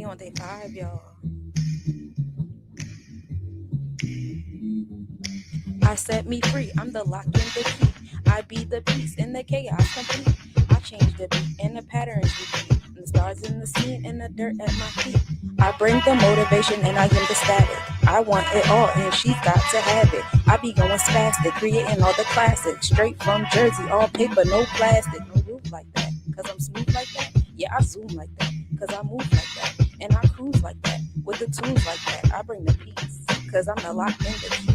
on day 5, y'all. I set me free. I'm the lock and the key. I be the peace in the chaos complete. I change the beat and the patterns repeat. And the stars in the scene and the dirt at my feet. I bring the motivation and I am the static. I want it all and she's got to have it. I be going spastic, creating all the classics. Straight from Jersey, all paper, no plastic. No roof like that, cause I'm smooth like that. Yeah, I zoom like that, cause I move like that. And I cruise like that, with the tunes like that. I bring the peace, cause I'm the lock and the key.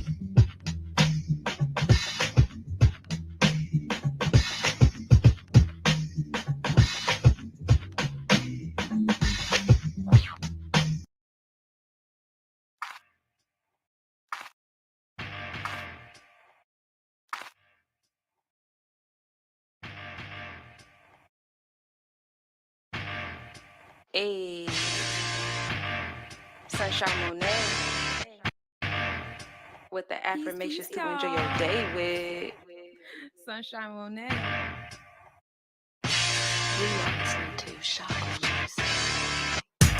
Hey, Sunshine Monet with the affirmations to enjoy your day with Sunshine Monet. You are listening to Chakra Music.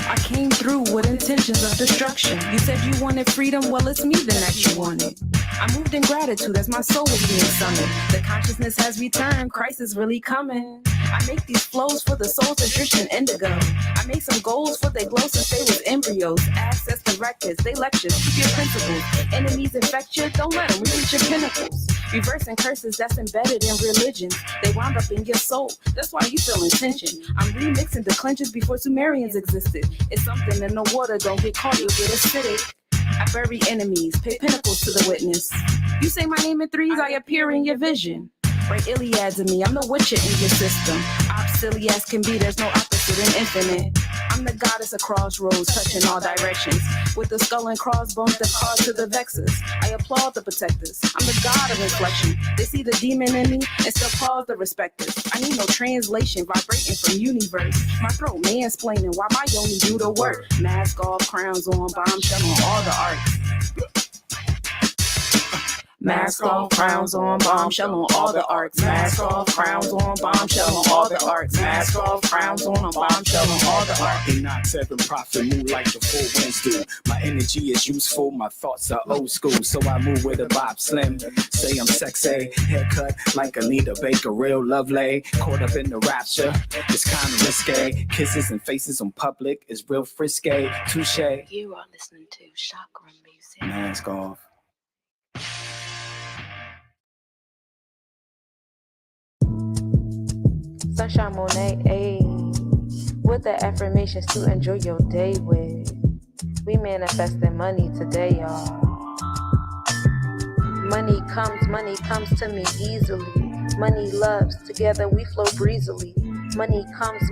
I came through with intentions of destruction. You said you wanted freedom, well it's me then that you wanted. I moved in gratitude as my soul was being summoned. The consciousness has returned, Christ is really coming. I make these flows for the souls of Trish and Indigo. I make some goals for they glow since they was embryos. Access the records, they lectures, keep your principles. Enemies infect you, don't let them reach your pinnacles. Reversing curses that's embedded in religion. They wound up in your soul, that's why you feel in tension. I'm remixing declensions before Sumerians existed. It's something in the water, don't get caught, you'll get acidic. I bury enemies, pay pinnacles to the witness. You say my name in threes, I appear in your vision. Write Iliads in me, I'm the witcher in your system. Silly as can be, there's no opposite in infinite. I'm the goddess of crossroads, touching all directions. With the skull and crossbones that call to the vexes. I applaud the protectors, I'm the god of inflection. They see the demon in me and still pause the respecters. I need no translation, vibrating from universe. My throat mansplaining while my yoni do the work. Mask off, crowns on, bombshell on all the arts. Mask off, crowns on, bombshell on all the arts. Mask off, crowns on, bombshell on all the arts. Mask off, crowns on, bombshell on all the arts. Enoch 7 prophet, move like the full winds do. My energy is useful, my thoughts are old school. So I move with a Bob Slim. Say I'm sexy, haircut like Anita Baker, real lovely. Caught up in the rapture, it's kind of risque. Kisses and faces on public is real frisky. Touche. You are listening to Chakra Music. Mask off. Sunshine Monet, ayy, with the affirmations to enjoy your day with. We manifesting money today, y'all. Money comes to me easily. Money loves, together we flow breezily. Money comes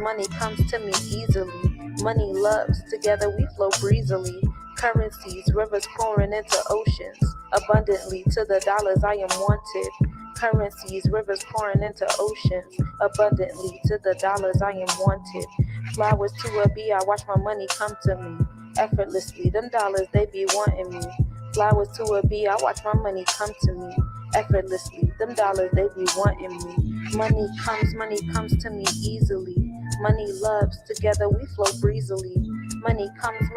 to me easily. Money loves, together we flow breezily. Currencies, rivers pouring into oceans. Abundantly to the dollars I am wanted. Currencies, rivers pouring into oceans. Abundantly to the dollars I am wanted. Flowers to a bee, I watch my money come to me. Effortlessly, them dollars, they be wanting me. Flowers to a bee, I watch my money come to me. Effortlessly, them dollars, they be wanting me. Money comes to me easily. Money loves, together we flow breezily. Money comes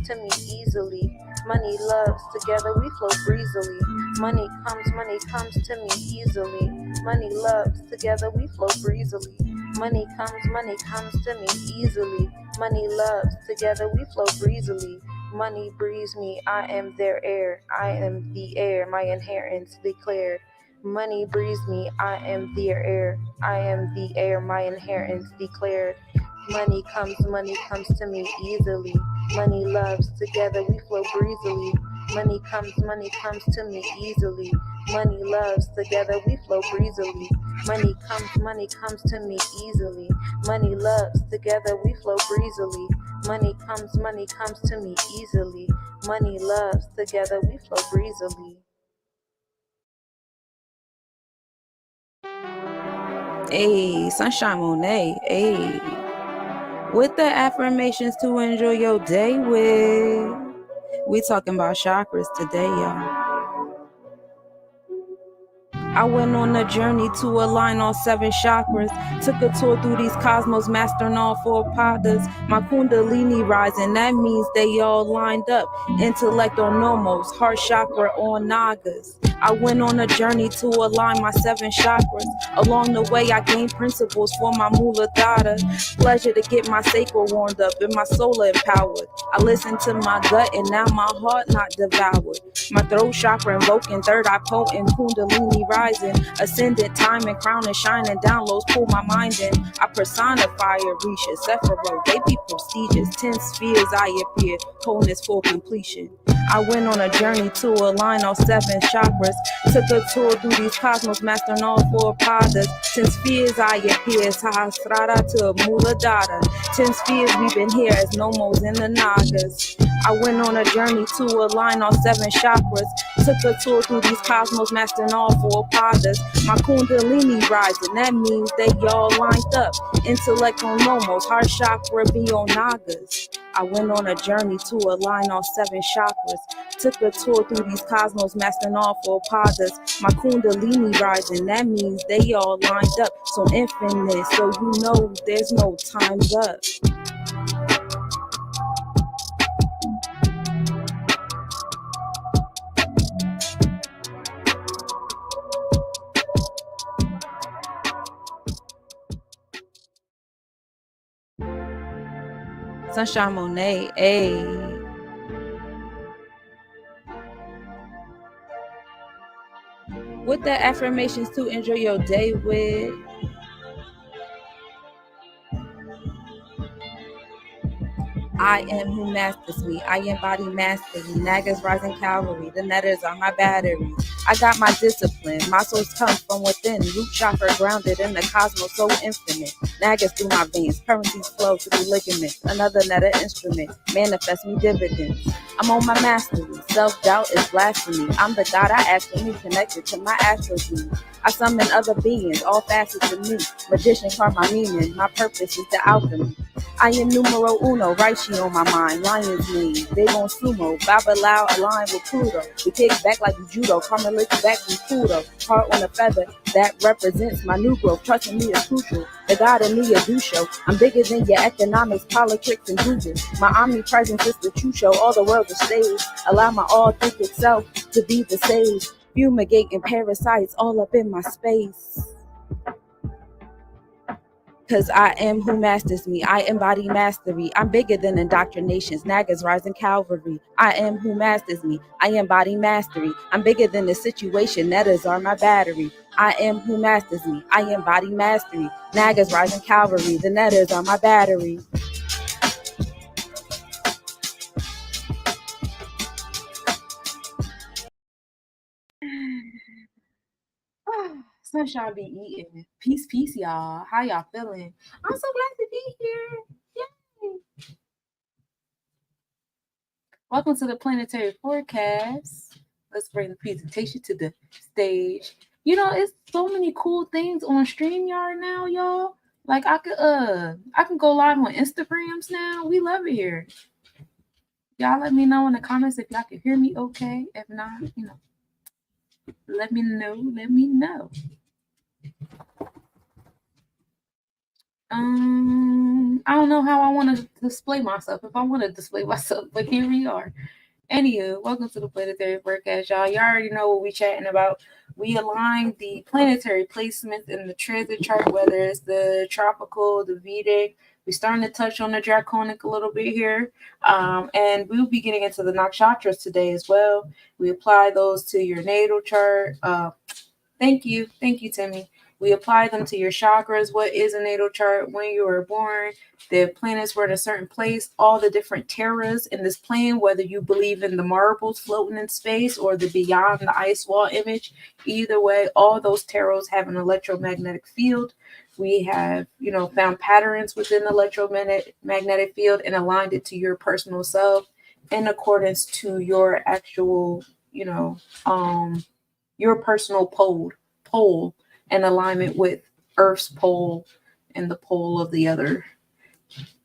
to me easily. Money loves, together we flow breezily. Money comes to me easily. Money loves, together we flow breezily. Money comes to me easily. Money loves, together we flow breezily. Money breathes me, I am their air. I am the air, my inheritance declared. Money breathes me, I am their air. I am the air, my inheritance declared. Money comes to me easily. Money loves, together we flow breezily. Money comes to me easily. Money loves, together we flow breezily. Money comes to me easily. Money loves, together we flow breezily. Money comes to me easily. Money loves, together we flow breezily. Hey, Sunshine Monet, hey. With the affirmations to enjoy your day with. We talking about chakras today, y'all. I went on a journey to align all 7 chakras. Took a tour through these cosmos, mastering all 4 padas. My kundalini rising, that means they all lined up. Intellect on nomos, heart chakra on nagas. I went on a journey to align my 7 chakras. Along the way, I gained principles for my muladhara. Pleasure to get my sacral warmed up and my soul empowered. I listened to my gut and now my heart not devoured. My throat chakra invoking, third eye potent, kundalini rising. Ascendant time and crown and shining, downloads pull my mind in. I personify Orisha, Sephiroth, they be prestigious. 10 spheres I appear, wholeness for completion. I went on a journey to align all 7 chakras. Took a tour through these cosmos, mastering all 4 padas. 10 spheres I appear, Sahasrara to Muladhara. 10 spheres we've been here as nomos in the nagas. I went on a journey to align all 7 chakras. Took a tour through these cosmos, mastering all 4 padas. My kundalini rising, that means they all lined up. Intellect on nomos, heart chakra be on nagas. I went on a journey to align all 7 chakras. Took a tour through these cosmos, mastering all 4 padas. My kundalini rising, that means they all lined up. So infinite, so you know there's no time's up. Sunshine Monet, ayy. With the affirmations to enjoy your day with. I am who masters me. I embody mastery. Nagas rising cavalry. The netters are my battery. I got my discipline. My soul's come from within. Root chakra grounded in the cosmos so infinite. Nagas through my veins. Currencies flow through ligaments. Another netter instrument. Manifest me dividends. I'm on my mastery. Self-doubt is blasphemy. I'm the God I ask for me, connected to my astral being. I summon other beings, all facets of me. Magician carve my meaning. My purpose is the alchemy. I am numero uno, Raichi on my mind, lion's mane, big on sumo, Babalao aligned with Pluto. We kick back like judo, karma licks back from Pluto. Heart on a feather, that represents my new growth. Trusting me is crucial, the God in me a do show. I'm bigger than your economics, politics, and Google. My omnipresence is the true show, all the world is stage. Allow my authentic self to be the sage. Fumigating parasites all up in my space. Cause I am who masters me. I embody mastery. I'm bigger than indoctrinations. Nagas rising cavalry. I am who masters me. I embody mastery. I'm bigger than the situation. Netters are my battery. I am who masters me. I embody mastery. Nagas rising cavalry. The netters are my battery. Sunshine be eating. Peace, peace, y'all. How y'all feeling? I'm so glad to be here. Yay. Welcome to the Planetary forecast. Let's bring the presentation to the stage. You know, it's so many cool things on StreamYard now, y'all. Like I can go live on Instagrams now. We love it here. Y'all let me know in the comments if y'all can hear me okay. If not, let me know. Let me know. I don't know how I want to display myself. If I want to display myself, but here we are. Anywho, welcome to the Planetary forecast, y'all. Y'all already know what we chatting about. We align the planetary placements in the transit chart, whether it's the tropical, the Vedic. We're starting to touch on the draconic a little bit here. And we'll be getting into the nakshatras today as well. We apply those to your natal chart. Thank you, Timmy. We apply them to your chakras. What is a natal chart? When you were born, the planets were in a certain place, all the different terras in this plane, whether you believe in the marbles floating in space or the beyond the ice wall image, either way, all those terras have an electromagnetic field. We have, found patterns within the electromagnetic field and aligned it to your personal self in accordance to your actual, your personal pole in alignment with Earth's pole and the pole of the other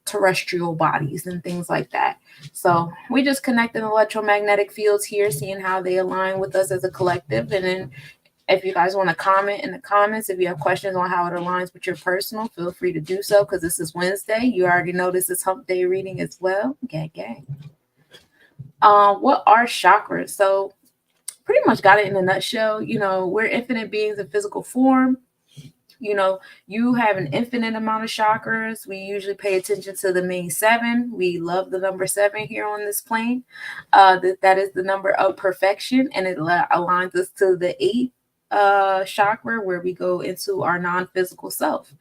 terrestrial bodies and things like that. So we just connected electromagnetic fields here, seeing how they align with us as a collective. And then If you guys want to comment in the comments, if you have questions on how it aligns with your personal, feel free to do so because this is Wednesday. You already know this is Hump Day reading as well. Gang. What are chakras? So pretty much got it in a nutshell. We're infinite beings in physical form. You have an infinite amount of chakras. We usually pay attention to the main 7. We love the number 7 here on this plane. That is the number of perfection, and it aligns us to the 8th chakra, where we go into our non-physical self.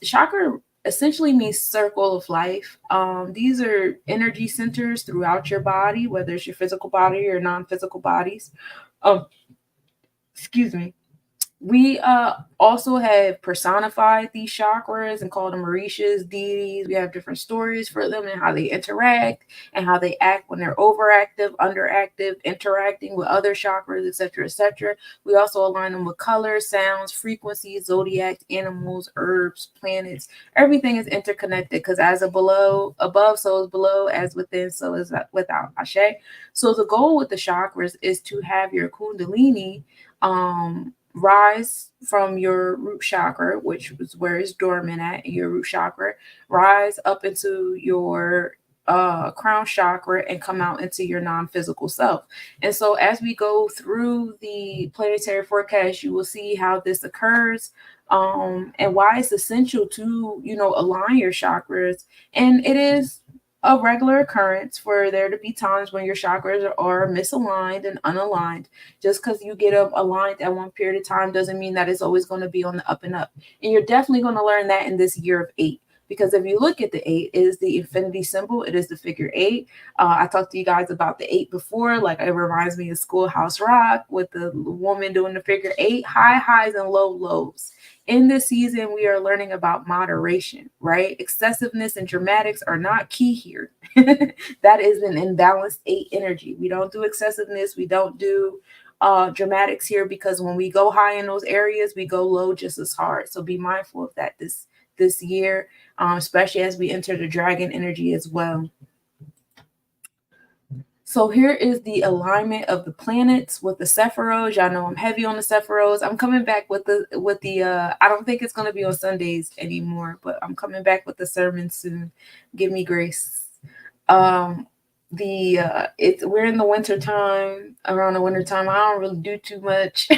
Chakra essentially means circle of life. These are energy centers throughout your body, whether it's your physical body or non-physical bodies. Excuse me. We also have personified these chakras and called them orishas, deities. We have different stories for them and how they interact and how they act when they're overactive, underactive, interacting with other chakras, etc., etc. We also align them with colors, sounds, frequencies, zodiacs, animals, herbs, planets. Everything is interconnected because as above, so is below, as within, so is without. Ashe. So the goal with the chakras is to have your kundalini rise from your root chakra, which is where it's dormant at, your root chakra, rise up into your crown chakra and come out into your non-physical self. And so as we go through the planetary forecast, you will see how this occurs, and why it's essential to align your chakras. And it is a regular occurrence for there to be times when your chakras are misaligned and unaligned. Just because you get them aligned at one period of time doesn't mean that it's always going to be on the up and up. And you're definitely going to learn that in this year of 8. Because if you look at the 8, it is the infinity symbol. It is the figure 8. I talked to you guys about the 8 before. Like, it reminds me of Schoolhouse Rock with the woman doing the figure 8, high highs and low lows. In this season, we are learning about moderation, right? Excessiveness and dramatics are not key here. That is an imbalanced 8 energy. We don't do excessiveness. We don't do dramatics here, because when we go high in those areas, we go low just as hard. So be mindful of that this year, especially as we enter the dragon energy as well. So here is the alignment of the planets with the Sephiroth. Y'all know I'm heavy on the Sephiroth. I'm coming back with the I don't think it's going to be on Sundays anymore, but I'm coming back with the sermon soon. Give me grace. We're in the winter time. Around the winter time, I don't really do too much.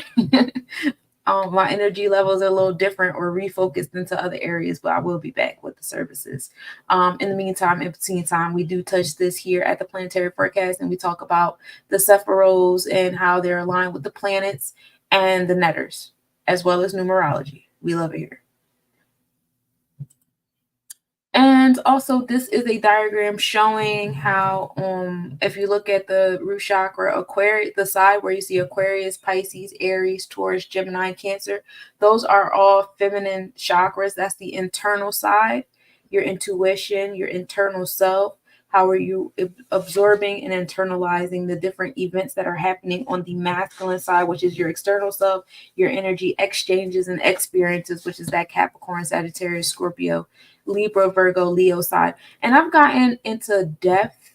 My energy levels are a little different or refocused into other areas, but I will be back with the services. In the meantime, in between time, we do touch this here at the Planetary Forecast, and we talk about the Sephiroths and how they're aligned with the planets and the netters, as well as numerology. We love it here. And also, this is a diagram showing how, if you look at the root chakra, Aquarius, the side where you see Aquarius, Pisces, Aries, Taurus, Gemini, Cancer, those are all feminine chakras. That's the internal side, your intuition, your internal self. How are you absorbing and internalizing the different events that are happening on the masculine side, which is your external self, your energy exchanges and experiences, which is that Capricorn, Sagittarius, Scorpio, Libra, Virgo, Leo side. And I've gotten into depth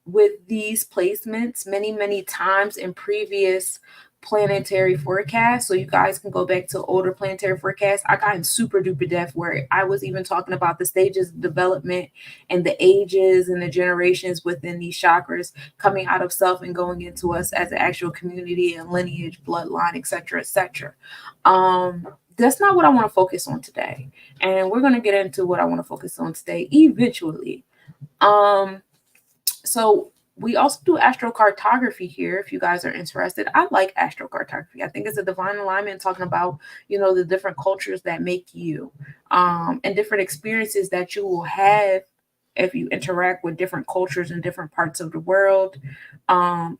with these placements many times in previous planetary forecasts. So you guys can go back to older planetary forecasts. I got in super duper depth where I was even talking about the stages of development and the ages and the generations within these chakras coming out of self and going into us as an actual community and lineage, bloodline, etc., etc. That's not what I want to focus on today. And we're going to get into what I want to focus on today eventually. So we also do astrocartography here if you guys are interested. I like astrocartography. I think it's a divine alignment, talking about, the different cultures that make you, and different experiences that you will have if you interact with different cultures in different parts of the world.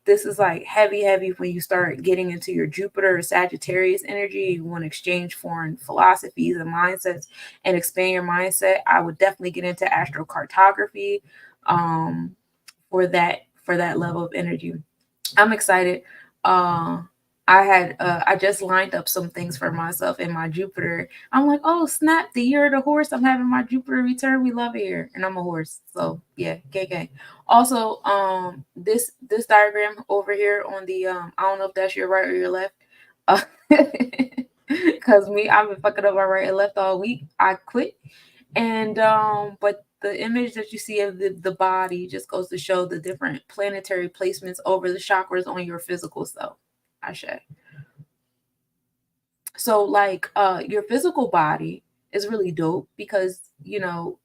This is like heavy when you start getting into your Jupiter or Sagittarius energy. You want to exchange foreign philosophies and mindsets and expand your mindset. I would definitely get into astrocartography for that level of energy. I'm excited. I just lined up some things for myself in my Jupiter. I'm like, oh snap, the year of the horse. I'm having my Jupiter return. We love it here. And I'm a horse. So yeah, KK. Also, this diagram over here on the I don't know if that's your right or your left. Because me, I've been fucking up my right and left all week. I quit. And but the image that you see of the body just goes to show the different planetary placements over the chakras on your physical self. I say. So like your physical body is really dope because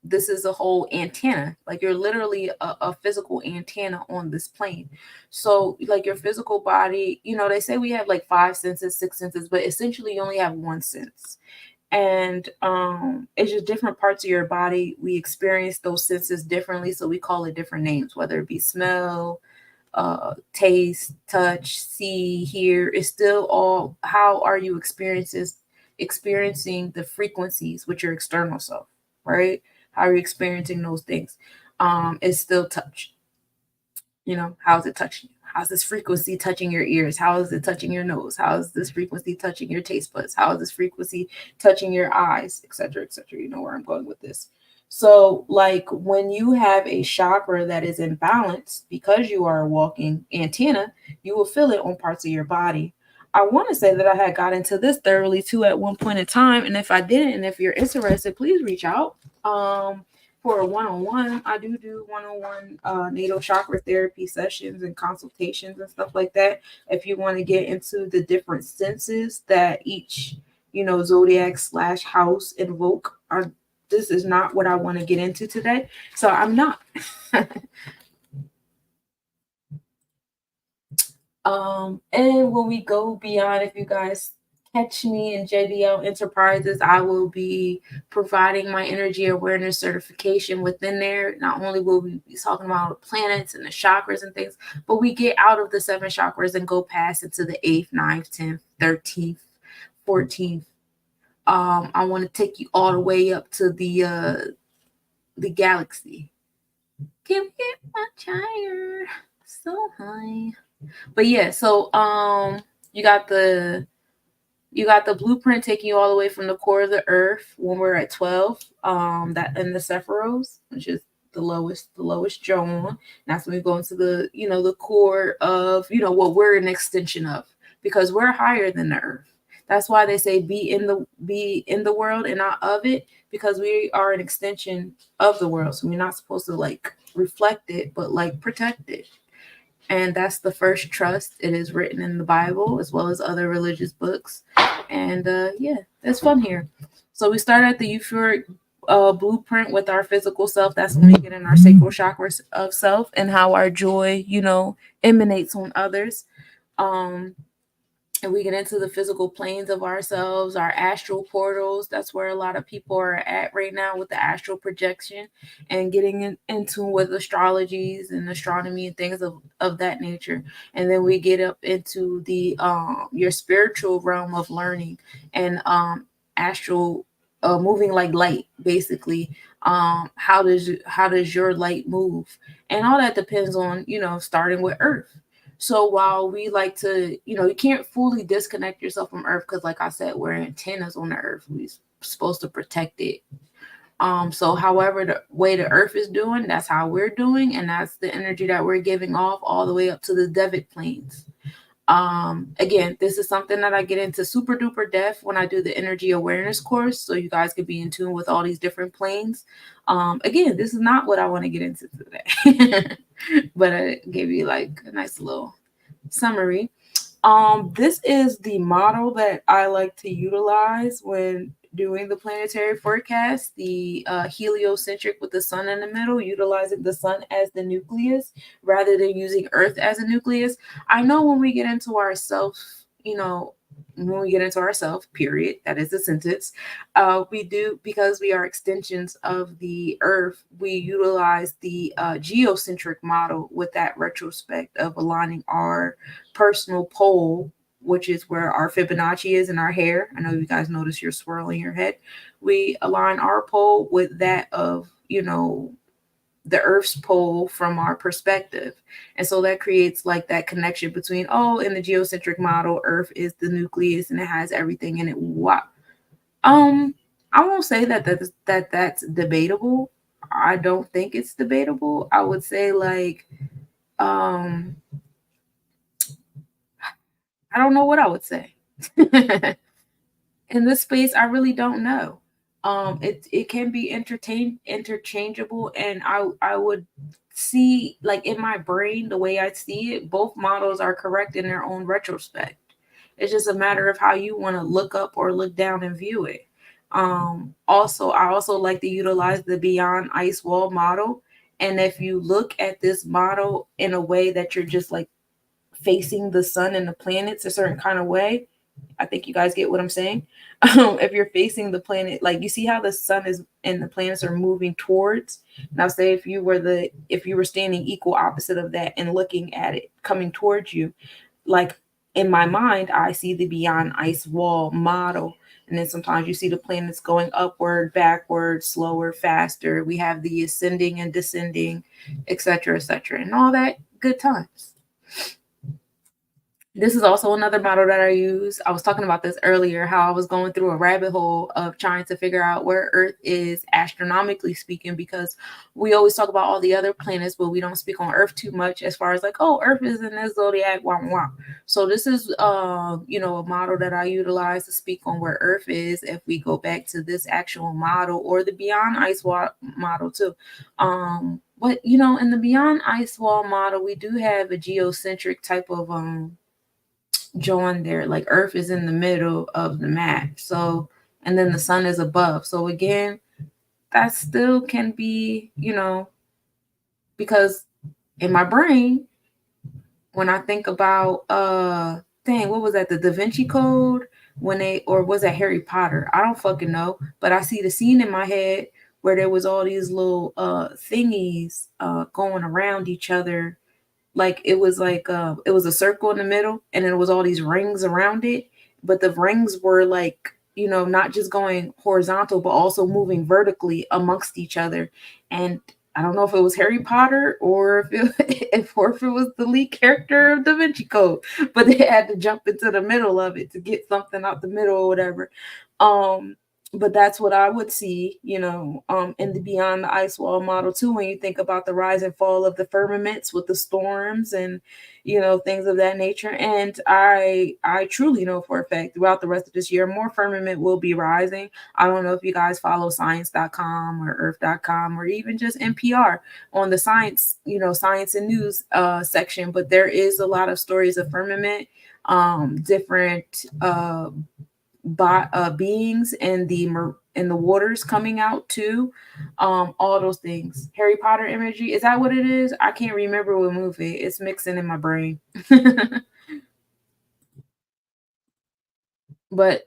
this is a whole antenna. Like you're literally a physical antenna on this plane. So like your physical body, they say we have like 5 senses, 6 senses, but essentially you only have one sense. And it's just different parts of your body. We experience those senses differently, so we call it different names, whether it be smell, taste, touch, see, hear. It's still all how are you experiencing the frequencies with your external self, right? How are you experiencing those things? It's still touch. How's it touching you? How's this frequency touching your ears? How is it touching your nose? How is this frequency touching your taste buds? How is this frequency touching your eyes, etc., etc.? You know where I'm going with this. So, like when you have a chakra that is imbalanced because you are a walking antenna, you will feel it on parts of your body. I want to say that I had got into this thoroughly too at one point in time, and if I didn't, and if you're interested, please reach out. For a one-on-one, I do one-on-one natal chakra therapy sessions and consultations and stuff like that. If you want to get into the different senses that each, zodiac / house invoke, this is not what I want to get into today. So I'm not. And when we go beyond, if you guys catch me in JDL Enterprises, I will be providing my energy awareness certification within there. Not only will we be talking about the planets and the chakras and things, but we get out of the 7 chakras and go past into the 8th, 9th, 10th, 13th, 14th. I want to take you all the way up to the galaxy. Can we get much higher? So high. But yeah, so you got the blueprint taking you all the way from the core of the earth when we're at 12, that in the Sephiros, which is the lowest Joan. That's when we go into the the core of what we're an extension of, because we're higher than the earth. That's why they say be in the world and not of it, because we are an extension of the world. So we're not supposed to like reflect it, but like protect it. And that's the first trust. It is written in the Bible as well as other religious books. And yeah, it's fun here. So we start at the euphoric blueprint with our physical self. That's when we get in our sacral chakra of self and how our joy, emanates on others. And we get into the physical planes of ourselves, our astral portals. That's where a lot of people are at right now with the astral projection and getting into with astrologies and astronomy and things of that nature. And then we get up into the your spiritual realm of learning and astral moving like light, basically. How does your light move? And all that depends on, starting with Earth. So while we like to, you can't fully disconnect yourself from Earth because, like I said, we're antennas on the Earth. We're supposed to protect it. So however the way the Earth is doing, that's how we're doing, and that's the energy that we're giving off all the way up to the Devic planes. Again, this is something that I get into super duper depth when I do the energy awareness course, so you guys can be in tune with all these different planes. Again, this is not what I want to get into today. But I gave you like a nice little summary. This is the model that I like to utilize when doing the planetary forecast, the heliocentric with the sun in the middle, utilizing the sun as the nucleus rather than using Earth as a nucleus. I know when we get into ourself, period, that is the sentence, we do, because we are extensions of the Earth, we utilize the geocentric model with that retrospect of aligning our personal pole, which is where our Fibonacci is in our hair. I know you guys notice you're swirling your head. We align our pole with that of, the Earth's pole from our perspective. And so that creates like that connection between, in the geocentric model, Earth is the nucleus and it has everything in it. Wow. I won't say that's debatable. I don't think it's debatable. I would say like, I don't know what I would say. In this space, I really don't know. It can be interchangeable, and I would see, like, in my brain, the way I see it, both models are correct in their own retrospect. It's just a matter of how you want to look up or look down and view it. Also, I also like to utilize the Beyond Ice Wall model. And if you look at this model in a way that you're just like facing the sun and the planets a certain kind of way, I think you guys get what I'm saying. If you're facing the planet, like, you see how the sun is and the planets are moving towards. Now, say if you were standing equal opposite of that and looking at it coming towards you, like, in my mind, I see the Beyond Ice Wall model. And then sometimes you see the planets going upward, backward, slower, faster. We have the ascending and descending, etc., and all that good times. This is also another model that I use. I was talking about this earlier, how I was going through a rabbit hole of trying to figure out where Earth is astronomically speaking, because we always talk about all the other planets, but we don't speak on Earth too much as far as like, oh, Earth is in this zodiac, wah, wah. So this is, a model that I utilize to speak on where Earth is. If we go back to this actual model or the Beyond Ice Wall model too. But, in the Beyond Ice Wall model, we do have a geocentric type of, join there, like Earth is in the middle of the map, so, and then the sun is above. So again, that still can be, because in my brain, when I think about what was that, the Da Vinci Code, or was that Harry Potter? I don't fucking know, but I see the scene in my head where there was all these little thingies going around each other. Like it was a circle in the middle, and then it was all these rings around it, but the rings were like, not just going horizontal, but also moving vertically amongst each other. And I don't know if it was Harry Potter or if it was the lead character of Da Vinci Code, but they had to jump into the middle of it to get something out the middle or whatever. But that's what I would see, in the Beyond the Ice Wall model too, when you think about the rise and fall of the firmaments with the storms and, things of that nature. And I truly know for a fact throughout the rest of this year, more firmament will be rising. I don't know if you guys follow science.com or earth.com or even just NPR on the science, science and news section, but there is a lot of stories of firmament, different beings and the waters coming out too, all those things. Harry Potter imagery, is that what it is? I can't remember what movie. It's mixing in my brain. But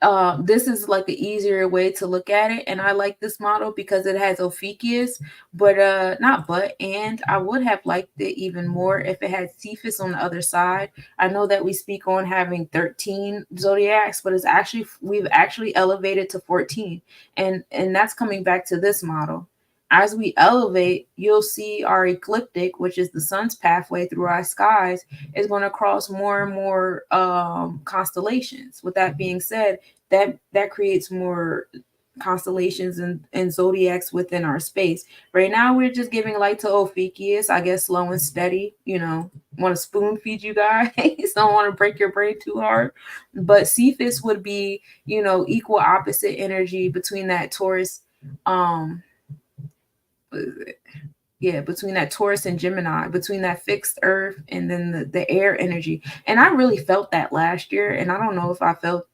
this is like the easier way to look at it, and I like this model because it has Ophiuchus, but and I would have liked it even more if it had Cephas on the other side. I know that we speak on having 13 zodiacs, but we've actually elevated to 14, and that's coming back to this model. As we elevate, you'll see our ecliptic, which is the sun's pathway through our skies, is going to cross more and more constellations. With that being said, that creates more constellations and zodiacs within our space. Right now, we're just giving light to Ophiuchus, I guess, slow and steady. Want to spoon feed you guys. Don't want to break your brain too hard. But Cephas would be, equal opposite energy between that Taurus. Between that Taurus and Gemini, between that fixed earth and then the air energy. And I really felt that last year. And I don't know if I felt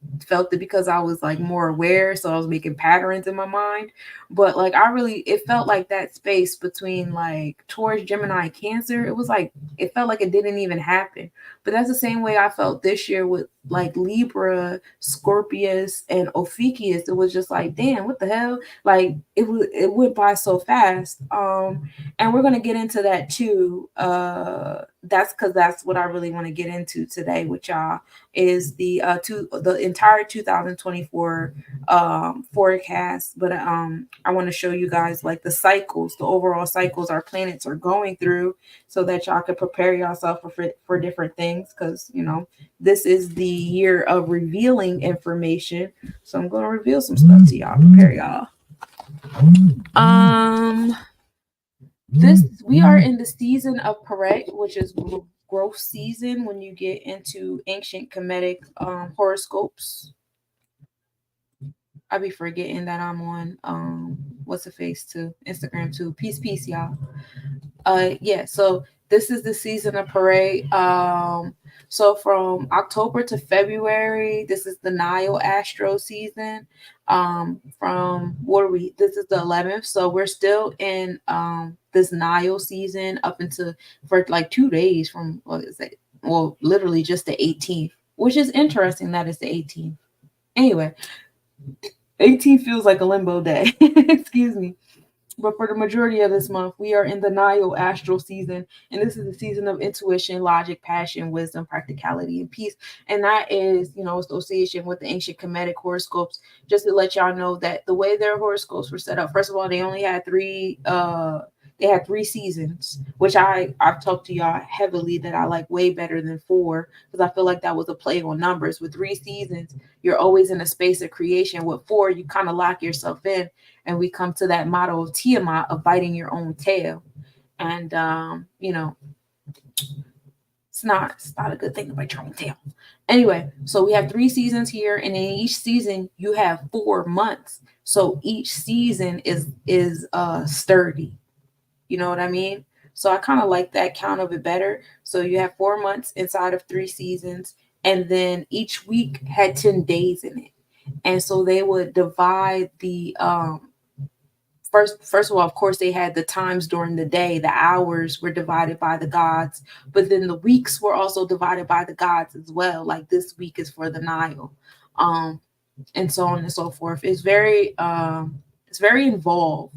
it because I was like more aware. So I was making patterns in my mind. But like it felt like that space between like Taurus, Gemini, and Cancer. It felt like it didn't even happen. But that's the same way I felt this year with like Libra, Scorpius, and Ophiuchus. It was just like, damn, what the hell? Like it went by so fast. And we're going to get into that too. That's because that's what I really want to get into today with y'all, is the entire 2024 forecast. But I want to show you guys like the cycles, the overall cycles our planets are going through, so that y'all can prepare yourself for different things. Because this is the year of revealing information, so I'm going to reveal some stuff to y'all. Prepare y'all. We are in the season of Peret, which is growth season when you get into ancient Kemetic horoscopes. I be forgetting that I'm on what's the face too, Instagram too. Peace, y'all. Yeah, so this is the season of parade. So from October to February, this is the Nile Astro season. From what are we? This is the 11th, so we're still in this Nile season up until for like 2 days from what is it? Well, literally just the 18th, which is interesting that it's the 18th. Anyway, 18 feels like a limbo day. Excuse me. But for the majority of this month, we are in the Nile astral season, and this is the season of intuition, logic, passion, wisdom, practicality, and peace. And that is, association with the ancient Kemetic horoscopes. Just to let y'all know that the way their horoscopes were set up, first of all, they only had three. They had 3 seasons, which I've talked to y'all heavily that I like way better than 4 because I feel like that was a play on numbers. With 3 seasons, you're always in a space of creation. With 4, you kind of lock yourself in, and we come to that motto of Tiamat of biting your own tail. And it's not a good thing to bite your own tail. Anyway, so we have 3 seasons here, and in each season you have 4 months. So each season is sturdy. You know what I mean? So I kind of like that count of it better. So you have 4 months inside of 3 seasons, and then each week had 10 days in it. And so they would divide the first of all, of course, they had the times during the day. The hours were divided by the gods, but then the weeks were also divided by the gods as well. Like this week is for the Nile, and so on and so forth. It's very involved.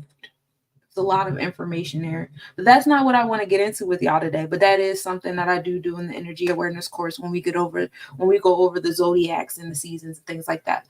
It's a lot of information there, but that's not what I want to get into with y'all today. But that is something that I do in the energy awareness course when we go over the zodiacs and the seasons and things like that.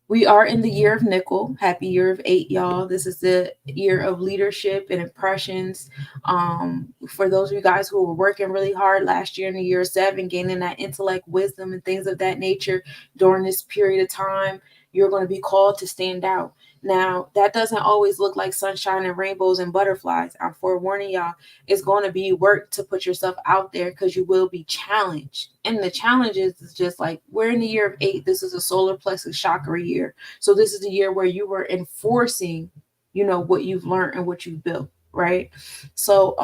We are in the year of nickel. Happy year of 8, y'all. This is the year of leadership and impressions. For those of you guys who were working really hard last year in the year of 7, gaining that intellect, wisdom, and things of that nature during this period of time, you're going to be called to stand out. Now, that doesn't always look like sunshine and rainbows and butterflies. I'm forewarning y'all, it's going to be work to put yourself out there because you will be challenged. And the challenge is just like, we're in the year of 8. This is a solar plexus chakra year. So this is the year where you were enforcing, what you've learned and what you've built, right? So,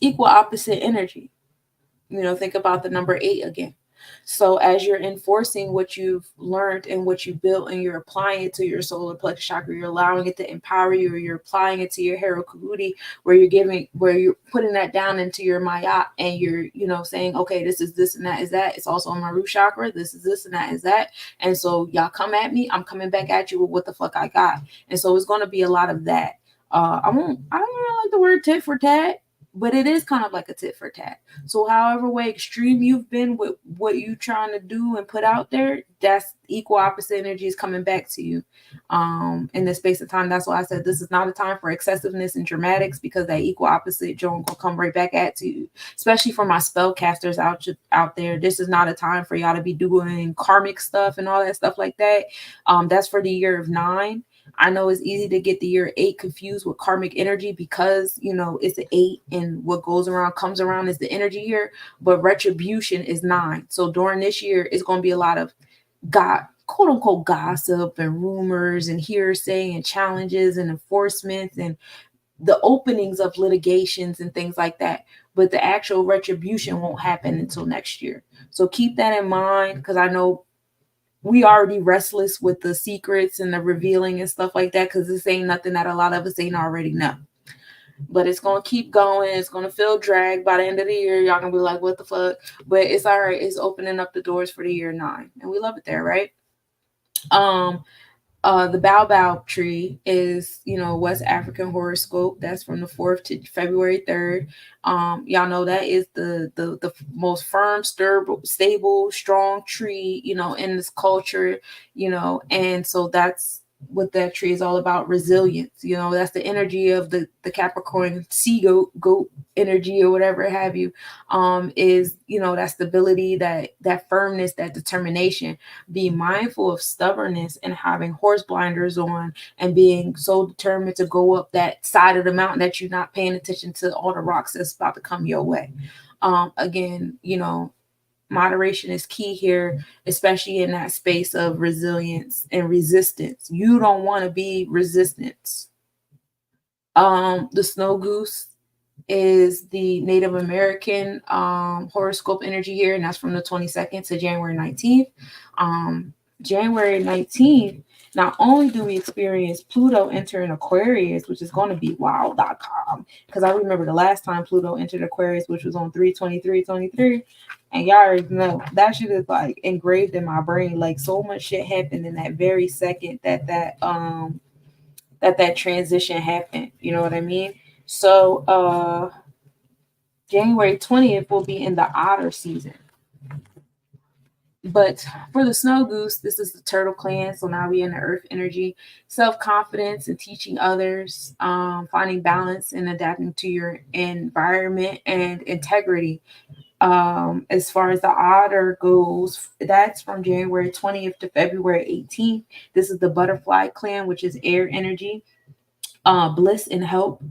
equal opposite energy. Think about the number 8 again. So as you're enforcing what you've learned and what you built and you're applying it to your solar plexus chakra, you're allowing it to empower you, or you're applying it to your Hero Kahuti, where you're putting that down into your Mayat, and you're, saying, okay, this is this and that is that. It's also on my root chakra. This is this and that is that. And so y'all come at me, I'm coming back at you with what the fuck I got. And so it's going to be a lot of that. I don't really like the word tit for tat, but it is kind of like a tit for tat. So however way extreme you've been with what you're trying to do and put out there, that's equal opposite energy is coming back to you in this space of time. That's why I said this is not a time for excessiveness and dramatics, because that equal opposite joint will come right back at you, especially for my spellcasters out there. This is not a time for y'all to be doing karmic stuff and all that stuff like that. That's for the year of 9. I know it's easy to get the year 8 confused with karmic energy because, it's an 8 and what goes around comes around is the energy year, but retribution is 9. So during this year, it's going to be a lot of quote unquote gossip and rumors and hearsay and challenges and enforcements and the openings of litigations and things like that. But the actual retribution won't happen until next year. So keep that in mind, because I know we already restless with the secrets and the revealing and stuff like that, because this ain't nothing that a lot of us ain't already know. But it's going to keep going. It's going to feel dragged by the end of the year. Y'all going to be like, what the fuck? But it's all right. It's opening up the doors for the year 9. And we love it there, right? The baobab tree is, West African horoscope. That's from the 4th to February 3rd. Y'all know that is the most firm, stable, strong tree, in this culture, and so that's what that tree is all about, resilience. You know, that's the energy of the Capricorn sea goat energy or whatever have you. Is, you know, that stability, that firmness, that determination. Be mindful of stubbornness and having horse blinders on and being so determined to go up that side of the mountain that you're not paying attention to all the rocks that's about to come your way. Again, you know, moderation is key here, especially in that space of resilience and resistance. You don't want to be resistance. The snow goose is the Native American horoscope energy here, and that's from the 22nd to January 19th. January 19th, not only do we experience Pluto entering Aquarius, which is going to be wild.com, because I remember the last time Pluto entered Aquarius, which was on 3/23/23, and y'all already know that shit is like engraved in my brain. Like, so much shit happened in that very second that transition happened. You know what I mean? So January 20th will be in the otter season. But for the snow goose, this is the turtle clan. So now we're in the earth energy, self-confidence and teaching others, finding balance and adapting to your environment, and integrity. As far as the otter goes, that's from January 20th to February 18th. This is the butterfly clan, which is air energy, bliss and help,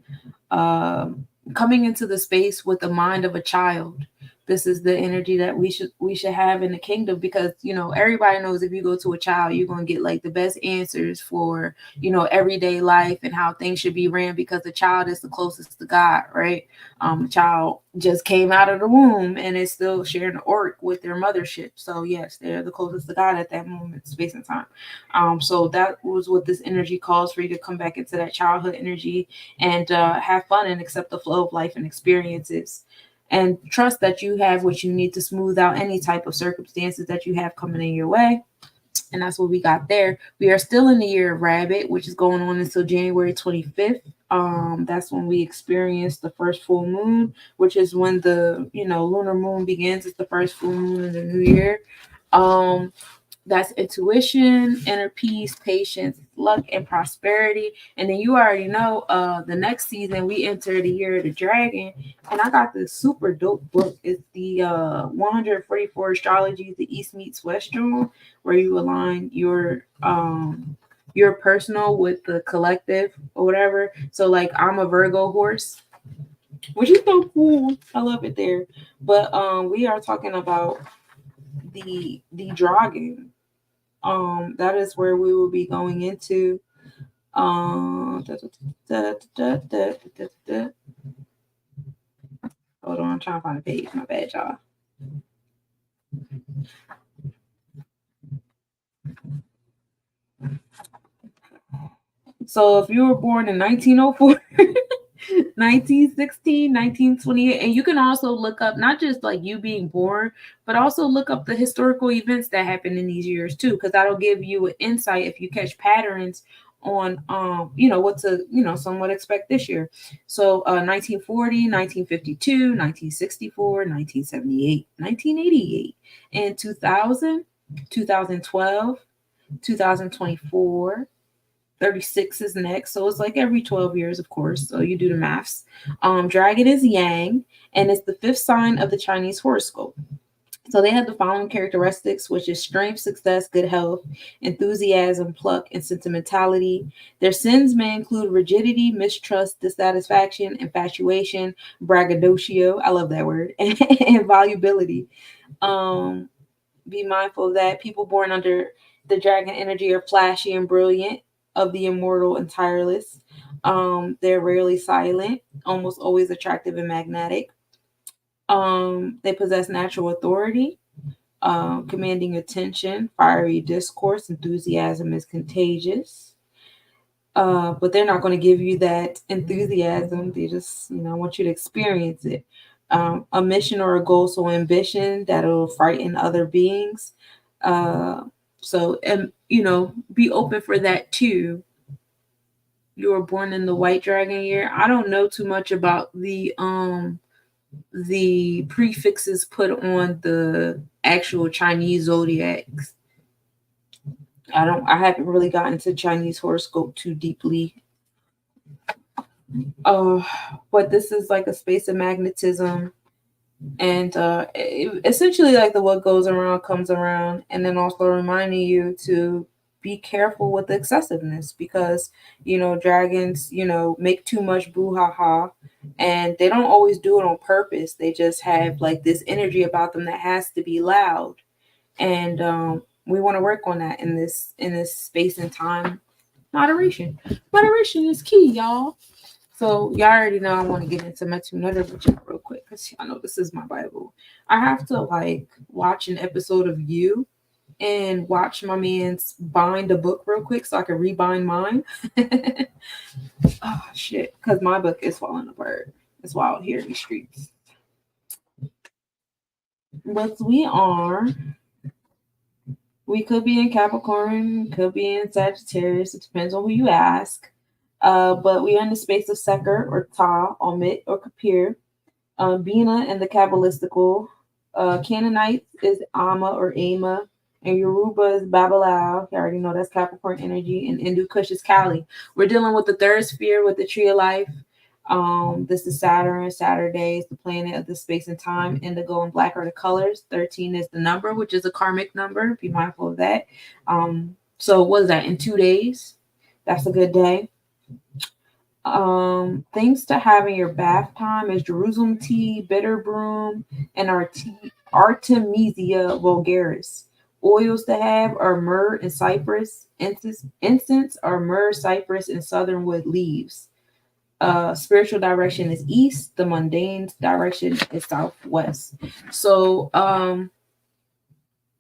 coming into the space with the mind of a child. This is the energy that we should have in the kingdom, because, you know, everybody knows if you go to a child, you're going to get like the best answers for, you know, everyday life and how things should be ran, because the child is the closest to God, right? The child just came out of the womb and is still sharing the orc with their mothership. So yes, they're the closest to God at that moment, space and time. So that was what this energy calls for, you to come back into that childhood energy and have fun and accept the flow of life and experiences, and trust that you have what you need to smooth out any type of circumstances that you have coming in your way. And that's what we got there. We are still in the year of rabbit, which is going on until January 25th. That's when we experience the first full moon, which is when the, you know, lunar moon begins. It's the first full moon of the new year. That's intuition, inner peace, patience, luck, and prosperity. And then you already know, the next season we enter the year of the dragon. And I got this super dope book. It's the 144 astrology, the East meets West journal, where you align your personal with the collective or whatever. So like, I'm a Virgo horse, which is so cool. I love it there. But we are talking about the dragon. That is where we will be going into. Hold on, I'm trying to find a page. My bad, y'all. So if you were born in 1904, 1916, 1928, and you can also look up not just like you being born, but also look up the historical events that happened in these years too, because that'll give you an insight if you catch patterns on you know, what to, you know, somewhat expect this year. So 1940, 1952, 1964, 1978, 1988, and 2000, 2012, 2024. 36 is next. So it's like every 12 years, of course. So you do the maths. Dragon is yang, and it's the fifth sign of the Chinese horoscope. So they have the following characteristics, which is strength, success, good health, enthusiasm, pluck, and sentimentality. Their sins may include rigidity, mistrust, dissatisfaction, infatuation, braggadocio, I love that word, and volubility. Be mindful of that. People born under the dragon energy are flashy and brilliant, of the immortal and tireless. They're rarely silent, almost always attractive and magnetic. They possess natural authority, commanding attention, fiery discourse, enthusiasm is contagious. But they're not going to give you that enthusiasm. They just, you know, want you to experience it. A mission or a goal, so ambition that'll frighten other beings. So, and you know, be open for that too. You were born in the white dragon year. I don't know too much about the prefixes put on the actual Chinese zodiacs. I haven't really gotten into Chinese horoscope too deeply. But this is like a space of magnetism, and essentially like the what goes around comes around, and then also reminding you to be careful with excessiveness, because dragons make too much brouhaha, and they don't always do it on purpose. They just have like this energy about them that has to be loud, and we want to work on that in this space and time. Moderation is key, y'all. So y'all already know I want to get into my another book real quick, because I know this is my Bible. I have to like watch an episode of You and watch my man's bind a book real quick so I can rebind mine. Oh shit, because my book is falling apart. It's wild here in the streets. But we could be in Capricorn, could be in Sagittarius. It depends on who you ask. But we are in the space of Seker or Ta, Omit or Kapir. Bina and the Kabbalistical. Canaanite is Ama or Ama. And Yoruba is Babalao. You already know that's Capricorn energy. And Hindu Kush is Kali. We're dealing with the third sphere with the tree of life. This is Saturn. Saturday is the planet of the space and time. Indigo and black are the colors. 13 is the number, which is a karmic number. Be mindful of that. So what is that? In 2 days? That's a good day. Things to have in your bath time is Jerusalem tea, bitter broom, and Artemisia vulgaris. Oils to have are myrrh and cypress. Incense are myrrh, cypress, and southernwood leaves. Spiritual direction is east. The mundane direction is southwest. So,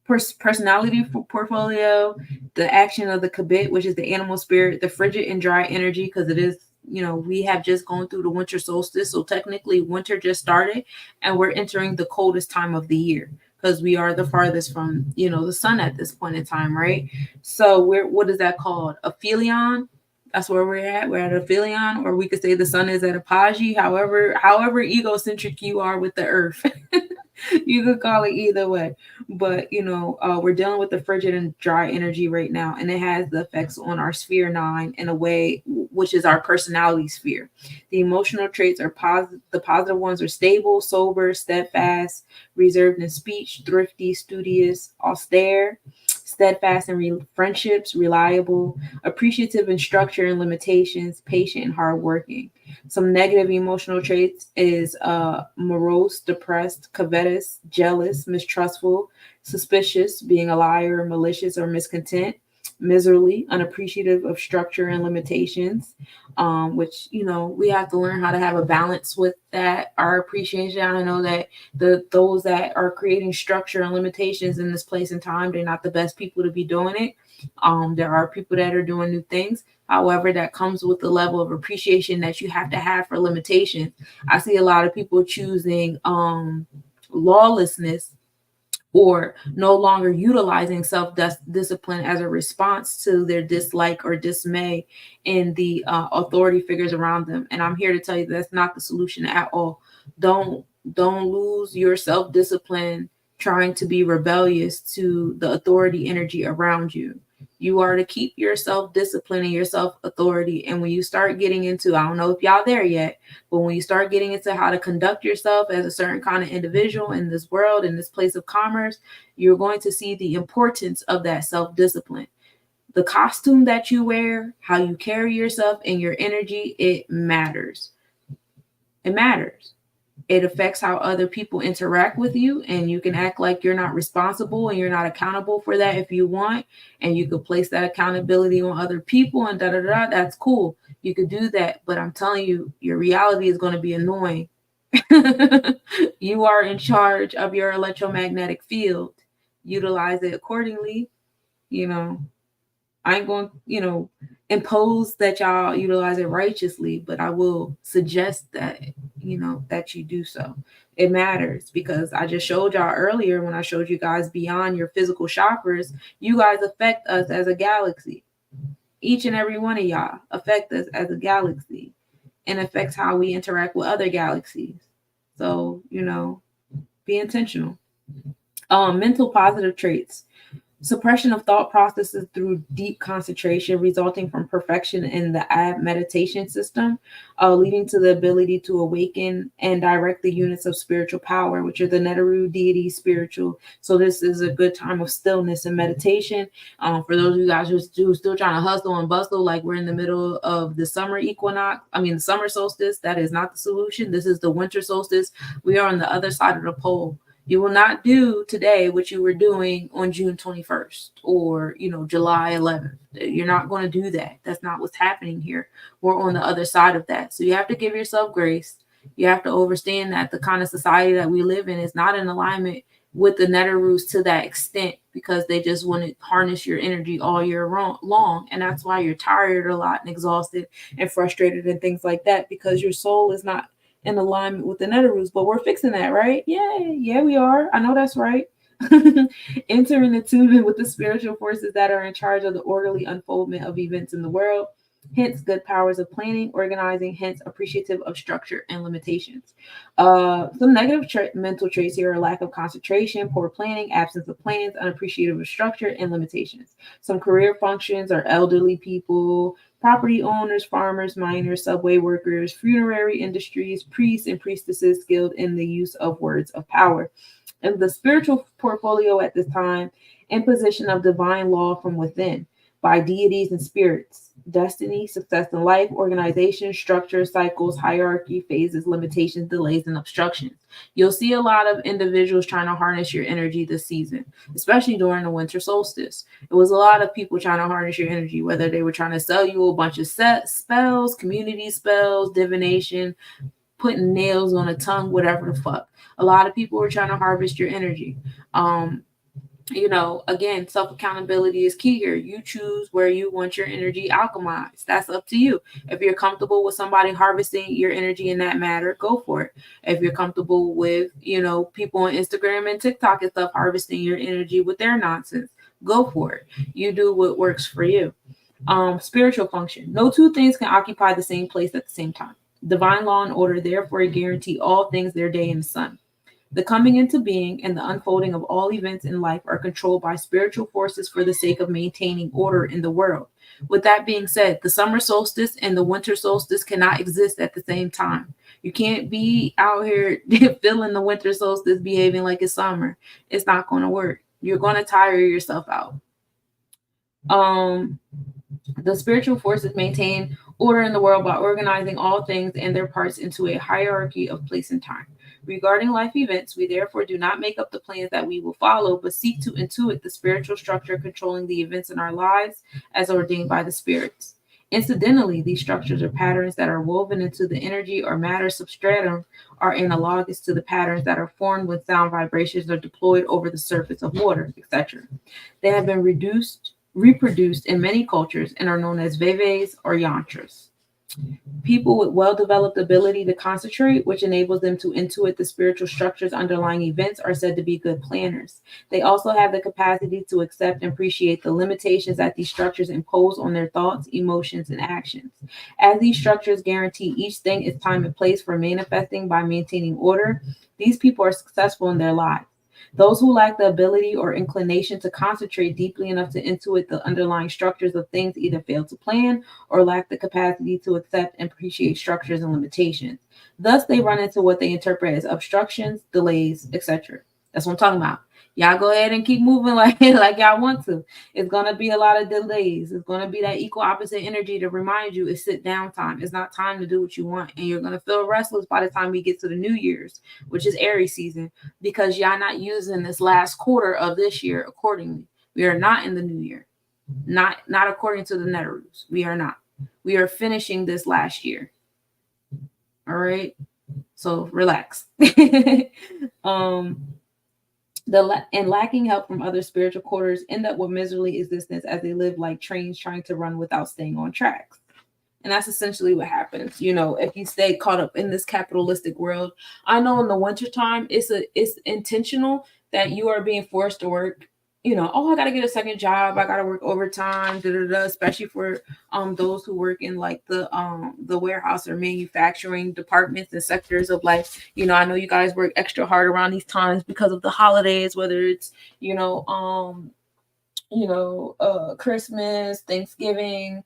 personality portfolio, the action of the kabit, which is the animal spirit, the frigid and dry energy, because it is, we have just gone through the winter solstice. So technically winter just started and we're entering the coldest time of the year, because we are the farthest from, the sun at this point in time, right? So what is that called? Aphelion. That's where we're at. We're at aphelion, or we could say the sun is at apogee. However egocentric you are with the earth. You could call it either way. But we're dealing with the frigid and dry energy right now, and it has the effects on our sphere 9 in a way, which is our personality sphere. The emotional traits are positive. The positive ones are stable, sober, steadfast, reserved in speech, thrifty, studious, austere, steadfast in friendships, reliable, appreciative in structure and limitations, patient and hardworking. Some negative emotional traits is morose, depressed, covetous, jealous, mistrustful, suspicious, being a liar, malicious, or miscontent, miserly, unappreciative of structure and limitations, which we have to learn how to have a balance with that. Our appreciation. I know that those that are creating structure and limitations in this place and time, they're not the best people to be doing it. There are people that are doing new things. However, that comes with the level of appreciation that you have to have for limitations. I see a lot of people choosing lawlessness, or no longer utilizing self-discipline as a response to their dislike or dismay in the authority figures around them. And I'm here to tell you that's not the solution at all. Don't lose your self-discipline trying to be rebellious to the authority energy around you. You are to keep your self-discipline and your self-authority. And when you start getting into, I don't know if y'all there yet, but when you start getting into how to conduct yourself as a certain kind of individual in this world, in this place of commerce, you're going to see the importance of that self-discipline. The costume that you wear, how you carry yourself, and your energy, it matters. It matters. It affects how other people interact with you, and you can act like you're not responsible and you're not accountable for that if you want, and you could place that accountability on other people and that's cool. You could do that, but I'm telling you, your reality is going to be annoying. You are in charge of your electromagnetic field. Utilize it accordingly. I ain't going to, impose that y'all utilize it righteously, but I will suggest that, that you do so. It matters, because I just showed y'all earlier when I showed you guys beyond your physical chakras, you guys affect us as a galaxy. Each and every one of y'all affect us as a galaxy, and affects how we interact with other galaxies. So, be intentional. Mental positive traits. Suppression of thought processes through deep concentration, resulting from perfection in the ab meditation system, leading to the ability to awaken and direct the units of spiritual power, which are the Neteru deity spiritual. So this is a good time of stillness and meditation. For those of you guys who are still trying to hustle and bustle, like we're in the middle of the summer equinox, the summer solstice, that is not the solution. This is the winter solstice. We are on the other side of the pole. You will not do today what you were doing on June 21st or, July 11th. You're not going to do that. That's not what's happening here. We're on the other side of that. So you have to give yourself grace. You have to understand that the kind of society that we live in is not in alignment with the Neteroos to that extent, because they just want to harness your energy all year long. And that's why you're tired a lot and exhausted and frustrated and things like that, because your soul is not in alignment with the Neteroos. But we're fixing that, right? Yeah, we are. I know that's right. Enter in attunement with the spiritual forces that are in charge of the orderly unfoldment of events in the world. Hence, good powers of planning, organizing, hence appreciative of structure and limitations. Some negative mental traits here are lack of concentration, poor planning, absence of plans, unappreciative of structure and limitations. Some career functions are elderly people, property owners, farmers, miners, subway workers, funerary industries, priests and priestesses skilled in the use of words of power. And the spiritual portfolio at this time, imposition of divine law from within by deities and spirits, destiny, success in life, organization, structure, cycles, hierarchy, phases, limitations, delays, and obstructions. You'll see a lot of individuals trying to harness your energy this season, especially during the winter solstice. It was a lot of people trying to harness your energy, whether they were trying to sell you a bunch of spells, community spells, divination, putting nails on a tongue, whatever the fuck. A lot of people were trying to harvest your energy. Again, self accountability is key here. You choose where you want your energy alchemized. That's up to you. If you're comfortable with somebody harvesting your energy in that matter, go for it. If you're comfortable with, people on Instagram and TikTok and stuff harvesting your energy with their nonsense, go for it. You do what works for you. Spiritual function. No two things can occupy the same place at the same time. Divine law and order therefore guarantee all things their day in the sun. The coming into being and the unfolding of all events in life are controlled by spiritual forces for the sake of maintaining order in the world. With that being said, the summer solstice and the winter solstice cannot exist at the same time. You can't be out here feeling the winter solstice behaving like it's summer. It's not going to work. You're going to tire yourself out. The spiritual forces maintain order in the world by organizing all things and their parts into a hierarchy of place and time. Regarding life events, we therefore do not make up the plans that we will follow, but seek to intuit the spiritual structure controlling the events in our lives as ordained by the spirits. Incidentally, these structures or patterns that are woven into the energy or matter substratum are analogous to the patterns that are formed when sound vibrations are deployed over the surface of water, etc. They have been reproduced in many cultures and are known as veves or yantras. People with well-developed ability to concentrate, which enables them to intuit the spiritual structures underlying events, are said to be good planners. They also have the capacity to accept and appreciate the limitations that these structures impose on their thoughts, emotions, and actions. As these structures guarantee each thing its time and place for manifesting by maintaining order, these people are successful in their lives. Those who lack the ability or inclination to concentrate deeply enough to intuit the underlying structures of things either fail to plan or lack the capacity to accept and appreciate structures and limitations. Thus, they run into what they interpret as obstructions, delays, etc. That's what I'm talking about. Y'all go ahead and keep moving like y'all want to. It's going to be a lot of delays. It's going to be that equal opposite energy to remind you it's sit down time. It's not time to do what you want. And you're going to feel restless by the time we get to the New Year's, which is Aries season, because y'all not using this last quarter of this year accordingly. We are not in the new year. Not according to the Neteroos. We are not. We are finishing this last year. All right. So relax. And lacking help from other spiritual quarters end up with miserly existence as they live like trains trying to run without staying on tracks. And that's essentially what happens, if you stay caught up in this capitalistic world. I know in the wintertime, it's intentional that you are being forced to work. I got to get a second job. I got to work overtime, especially for those who work in like the warehouse or manufacturing departments and sectors of life. I know you guys work extra hard around these times because of the holidays, whether it's, Christmas, Thanksgiving,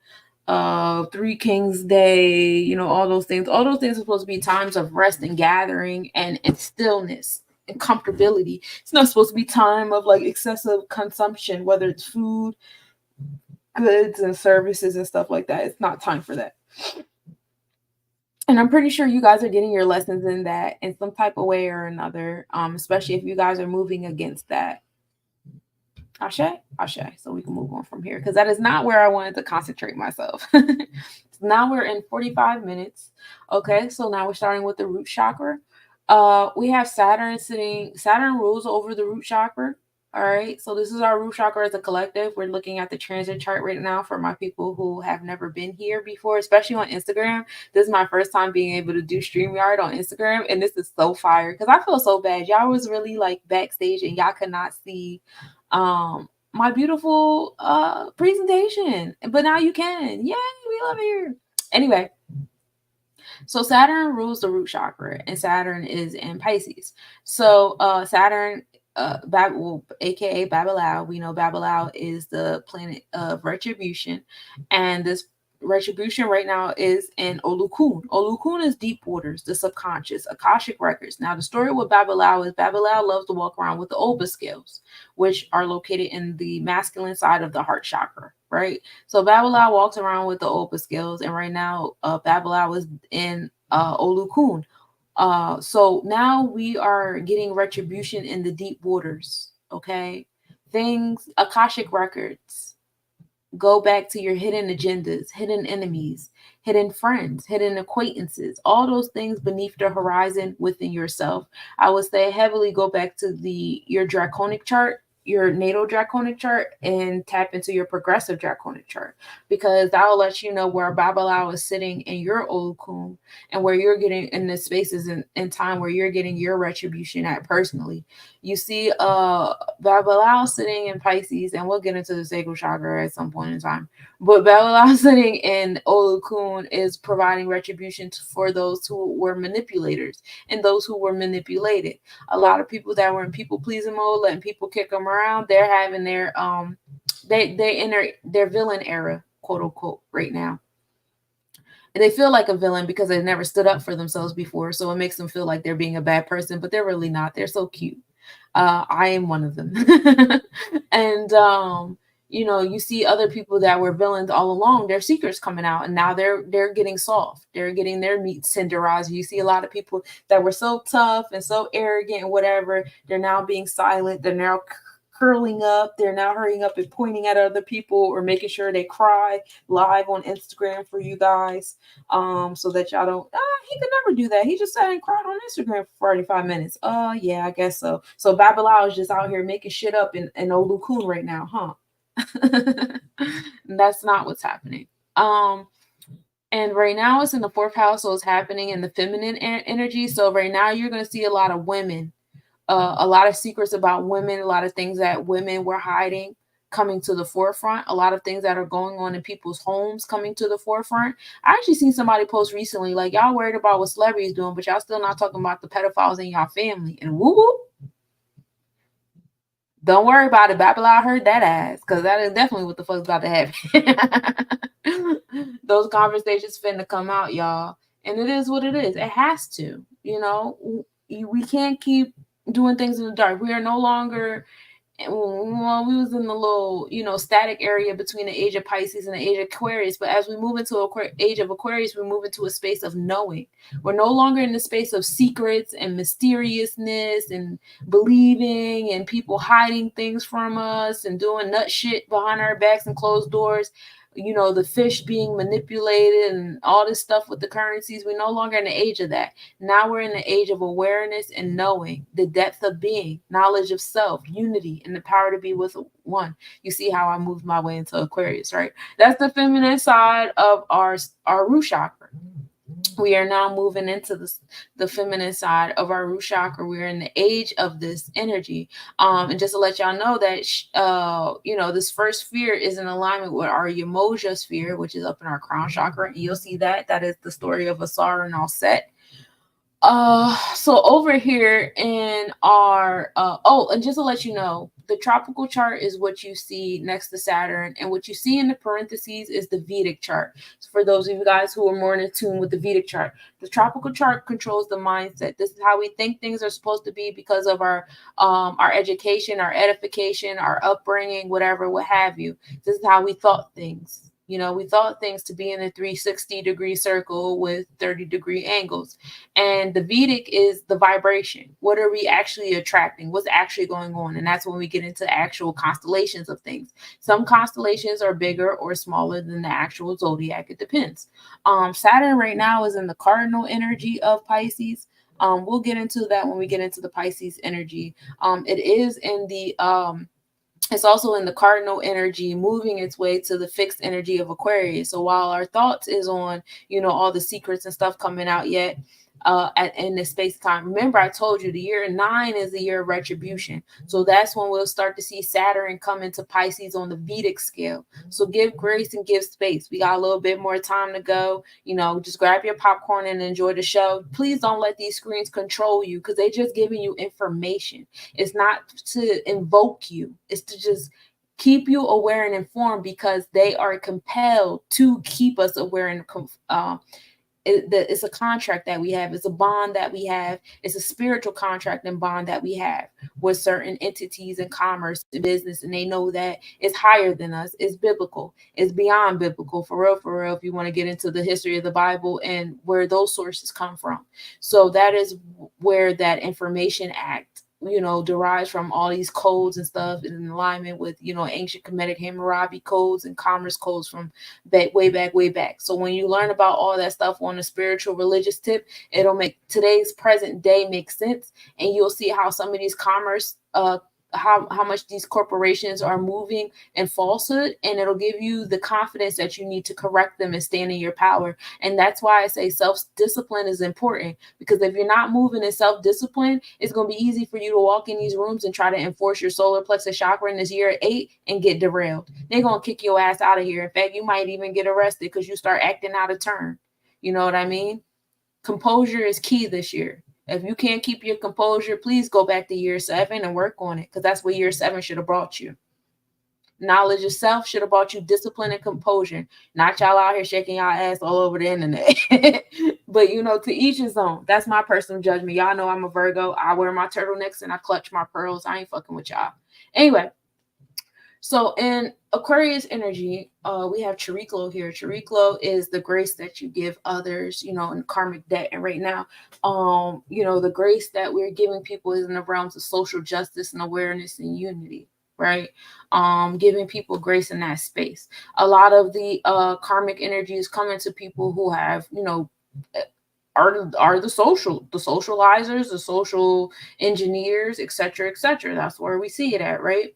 Three Kings Day, all those things. All those things are supposed to be times of rest and gathering and stillness and comfortability. It's not supposed to be time of like excessive consumption, whether it's food, goods, and services and stuff like that. It's not time for that. And I'm pretty sure you guys are getting your lessons in that in some type of way or another, especially if you guys are moving against that. Ashe. So we can move on from here because that is not where I wanted to concentrate myself. Now we're in 45 minutes. Okay, so now we're starting with the root chakra. We have Saturn rules over the root chakra. All right, so this is our root chakra as a collective. We're looking at the transit chart right now for my people who have never been here before, especially on Instagram. This is my first time being able to do StreamYard on Instagram, and this is so fire because I feel so bad. Y'all was really like backstage and y'all could not see my beautiful presentation, but now you can. Yay, we love it here. Anyway, so Saturn rules the root chakra, and Saturn is in Pisces. So Saturn, aka Babalao, we know Babalao is the planet of retribution, and this retribution right now is in Olokun. Olokun is deep waters, the subconscious, Akashic records. Now the story with Babalao is Babalao loves to walk around with the Oba scales, which are located in the masculine side of the heart chakra, right? So Babalao walks around with the Oba scales, and right now Babalao is in Olokun. So now we are getting retribution in the deep waters, okay? Things, Akashic records, go back to your hidden agendas, hidden enemies, hidden friends, hidden acquaintances, all those things beneath the horizon within yourself. I would say heavily go back to your draconic chart, your natal draconic chart, and tap into your progressive draconic chart, because that'll let you know where Babalao is sitting in your Olokun and where you're getting in the spaces in time where you're getting your retribution at personally. You see Babalao sitting in Pisces, and we'll get into the sacral chakra at some point in time, but Babalao sitting in Olokun is providing retribution for those who were manipulators and those who were manipulated. A lot of people that were in people pleasing mode, letting people kick them around, they're having their they enter their villain era, quote unquote, right now. And they feel like a villain because they've never stood up for themselves before, so it makes them feel like they're being a bad person, but they're really not. They're so cute. I am one of them. And you see other people that were villains all along, their secrets coming out, and now they're getting soft. They're getting their meat tenderized. You see a lot of people that were so tough and so arrogant and whatever, they're now being silent. They're now curling up. They're now hurrying up and pointing at other people or making sure they cry live on Instagram for you guys, so that y'all don't, he could never do that. He just sat and cried on Instagram for 45 minutes. Yeah, I guess so. So Babalao is just out here making shit up in Olokun right now, huh? That's not what's happening. And right now it's in the 4th house, so it's happening in the feminine energy. So right now you're going to see a lot of women, a lot of secrets about women, a lot of things that women were hiding coming to the forefront, a lot of things that are going on in people's homes coming to the forefront. I actually seen somebody post recently, like, y'all worried about what celebrities doing, but y'all still not talking about the pedophiles in y'all family. And woo woo. Don't worry about it. Babalao heard that ass, because that is definitely what the fuck's about to happen. Those conversations finna come out, y'all. And it is what it is. It has to. We can't keep doing things in the dark. We are no longer, well, we was in the little, static area between the age of Pisces and the age of Aquarius. But as we move into age of Aquarius, we move into a space of knowing. We're no longer in the space of secrets and mysteriousness and believing and people hiding things from us and doing nut shit behind our backs and closed doors. The fish being manipulated and all this stuff with the currencies. We're no longer in the age of that. Now we're in the age of awareness and knowing, the depth of being, knowledge of self, unity, and the power to be with one. You see how I moved my way into Aquarius, right? That's the feminine side of our root chakra. We are now moving into the feminine side of our root chakra. We're in the age of this energy. And just to let y'all know that, this first sphere is in alignment with our Yamoja sphere, which is up in our crown chakra. And you'll see that is the story of Asar and all set. So over here in our, and just to let you know, the tropical chart is what you see next to Saturn, and what you see in the parentheses is the Vedic chart. So for those of you guys who are more in tune with the Vedic chart, the tropical chart controls the mindset. This is how we think things are supposed to be because of our education, our edification, our upbringing, whatever, what have you. This is how we thought things. You know, we thought things to be in a 360-degree circle with 30-degree angles. And the Vedic is the vibration. What are we actually attracting? What's actually going on? And that's when we get into actual constellations of things. Some constellations are bigger or smaller than the actual zodiac. It depends. Saturn right now is in the cardinal energy of Pisces. We'll get into that when we get into the Pisces energy. It is in the it's also in the cardinal energy, moving its way to the fixed energy of Aquarius. So while our thoughts is on, you know, all the secrets and stuff coming out yet, in this space time. Remember, I told you the year 9 is the year of retribution. So that's when we'll start to see Saturn come into Pisces on the Vedic scale. So give grace and give space. We got a little bit more time to go. You know, just grab your popcorn and enjoy the show. Please don't let these screens control you, because they're just giving you information. It's not to invoke you. It's to just keep you aware and informed, because they are compelled to keep us aware and it's a contract that we have. It's a bond that we have. It's a spiritual contract and bond that we have with certain entities in commerce and business, and they know that it's higher than us. It's biblical. It's beyond biblical, for real, for real, if you want to get into the history of the Bible and where those sources come from. So that is where that Information Act, you know, derives from. All these codes and stuff in alignment with, you know, ancient Kemetic Hammurabi codes and commerce codes from way back. So when you learn about all that stuff on a spiritual religious tip, it'll make today's present day make sense, and you'll see how some of these commerce how much these corporations are moving in falsehood, and it'll give you the confidence that you need to correct them and stand in your power. And that's why I say self-discipline is important, because if you're not moving in self-discipline, it's going to be easy for you to walk in these rooms and try to enforce your solar plexus chakra in this year 8 and get derailed. They're going to kick your ass out of here. In fact, you might even get arrested because you start acting out of turn. You know what I mean? Composure is key this year. If you can't keep your composure, please go back to year 7 and work on it, because that's what year 7 should have brought you. Knowledge of self should have brought you discipline and composure, not y'all out here shaking y'all ass all over the internet. But, you know, to each his own. That's my personal judgment. Y'all know I'm a Virgo. I wear my turtlenecks and I clutch my pearls. I ain't fucking with y'all. Anyway, so in Aquarius energy, we have Chariklo here. Chariklo is the grace that you give others, you know, in karmic debt. And right now, you know, the grace that we're giving people is in the realms of social justice and awareness and unity, right? Giving people grace in that space. A lot of the karmic energies coming to people who have, you know, are the socializers, the social engineers, etc., etc. That's where we see it at, right?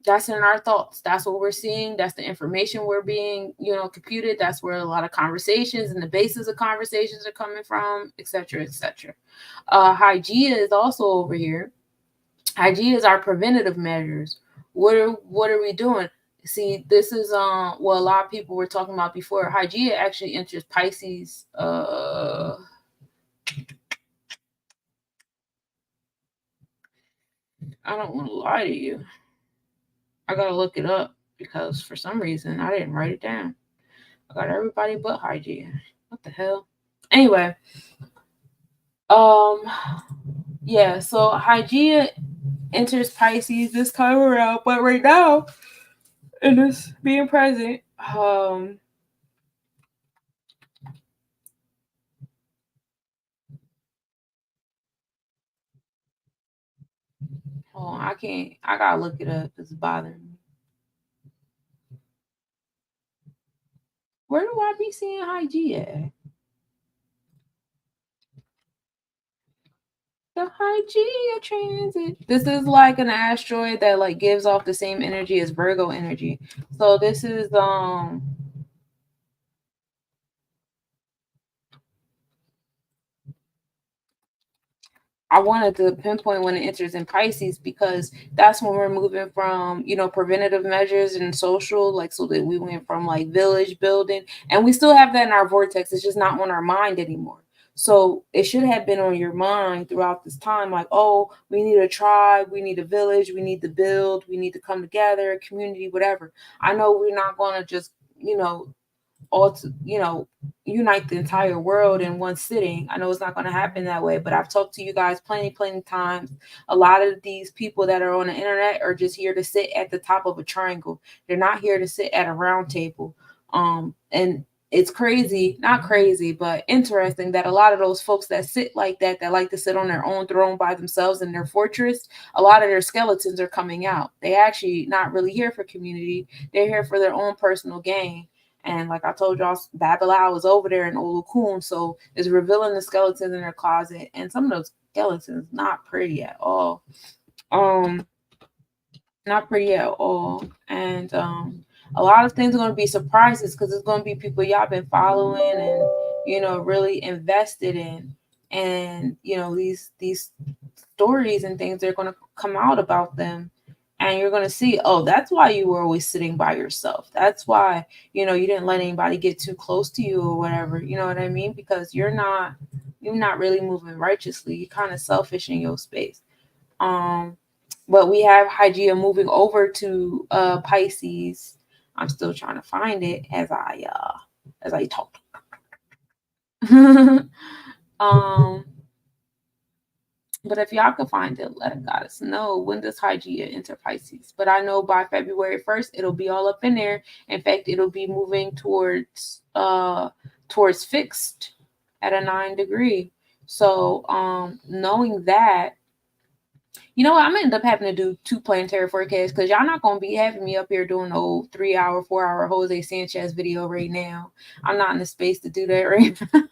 That's in our thoughts. That's what we're seeing. That's the information we're being, you know, computed. That's where a lot of conversations and the basis of conversations are coming from, etc., etc. Hygeia is also over here. Hygeia is our preventative measures. What are we doing? See, this is what a lot of people were talking about before. Hygeia actually enters Pisces. I don't want to lie to you. I gotta look it up, because for some reason I didn't write it down. I got everybody but Hygeia. What the hell? Anyway, yeah. So Hygeia enters Pisces this time around, but right now, in this being present, hold on, I can't. I gotta look it up. It's bothering me. Where do I be seeing Hygeia at? The Hygeia transit. This is like an asteroid that like gives off the same energy as Virgo energy. So this is I wanted to pinpoint when it enters in Pisces, because that's when we're moving from, you know, preventative measures and social, like, so that we went from like village building, and we still have that in our vortex. It's just not on our mind anymore. So it should have been on your mind throughout this time, like, oh, we need a tribe, we need a village, we need to build, we need to come together, community, whatever. I know we're not going to just, all to, unite the entire world in one sitting. I know it's not going to happen that way, but I've talked to you guys plenty times. A lot of these people that are on the internet are just here to sit at the top of a triangle. They're not here to sit at a round table. And it's crazy, not crazy, but interesting that a lot of those folks that sit like that like to sit on their own throne by themselves in their fortress, a lot of their skeletons are coming out. They actually not really here for community. They're here for their own personal gain. And like I told y'all, Babalao was over there in Olukun, so it's revealing the skeletons in their closet. And some of those skeletons not pretty at all. Not pretty at all. And a lot of things are going to be surprises because it's going to be people y'all been following and really invested in. And these stories and things, they're going to come out about them. And you're going to see, oh, that's why you were always sitting by yourself. That's why, you didn't let anybody get too close to you or whatever. You know what I mean? Because you're not really moving righteously. You're kind of selfish in your space. But we have Hygeia moving over to Pisces. I'm still trying to find it as I talk. But if y'all can find it, let us know when does Hygeia enter Pisces. But I know by February 1st, it'll be all up in there. In fact, it'll be moving towards fixed at a 9-degree. So knowing that, I'm gonna end up having to do 2 planetary forecasts because y'all not gonna be having me up here doing the old 3-hour, 4-hour Jose Sanchez video right now. I'm not in the space to do that right now.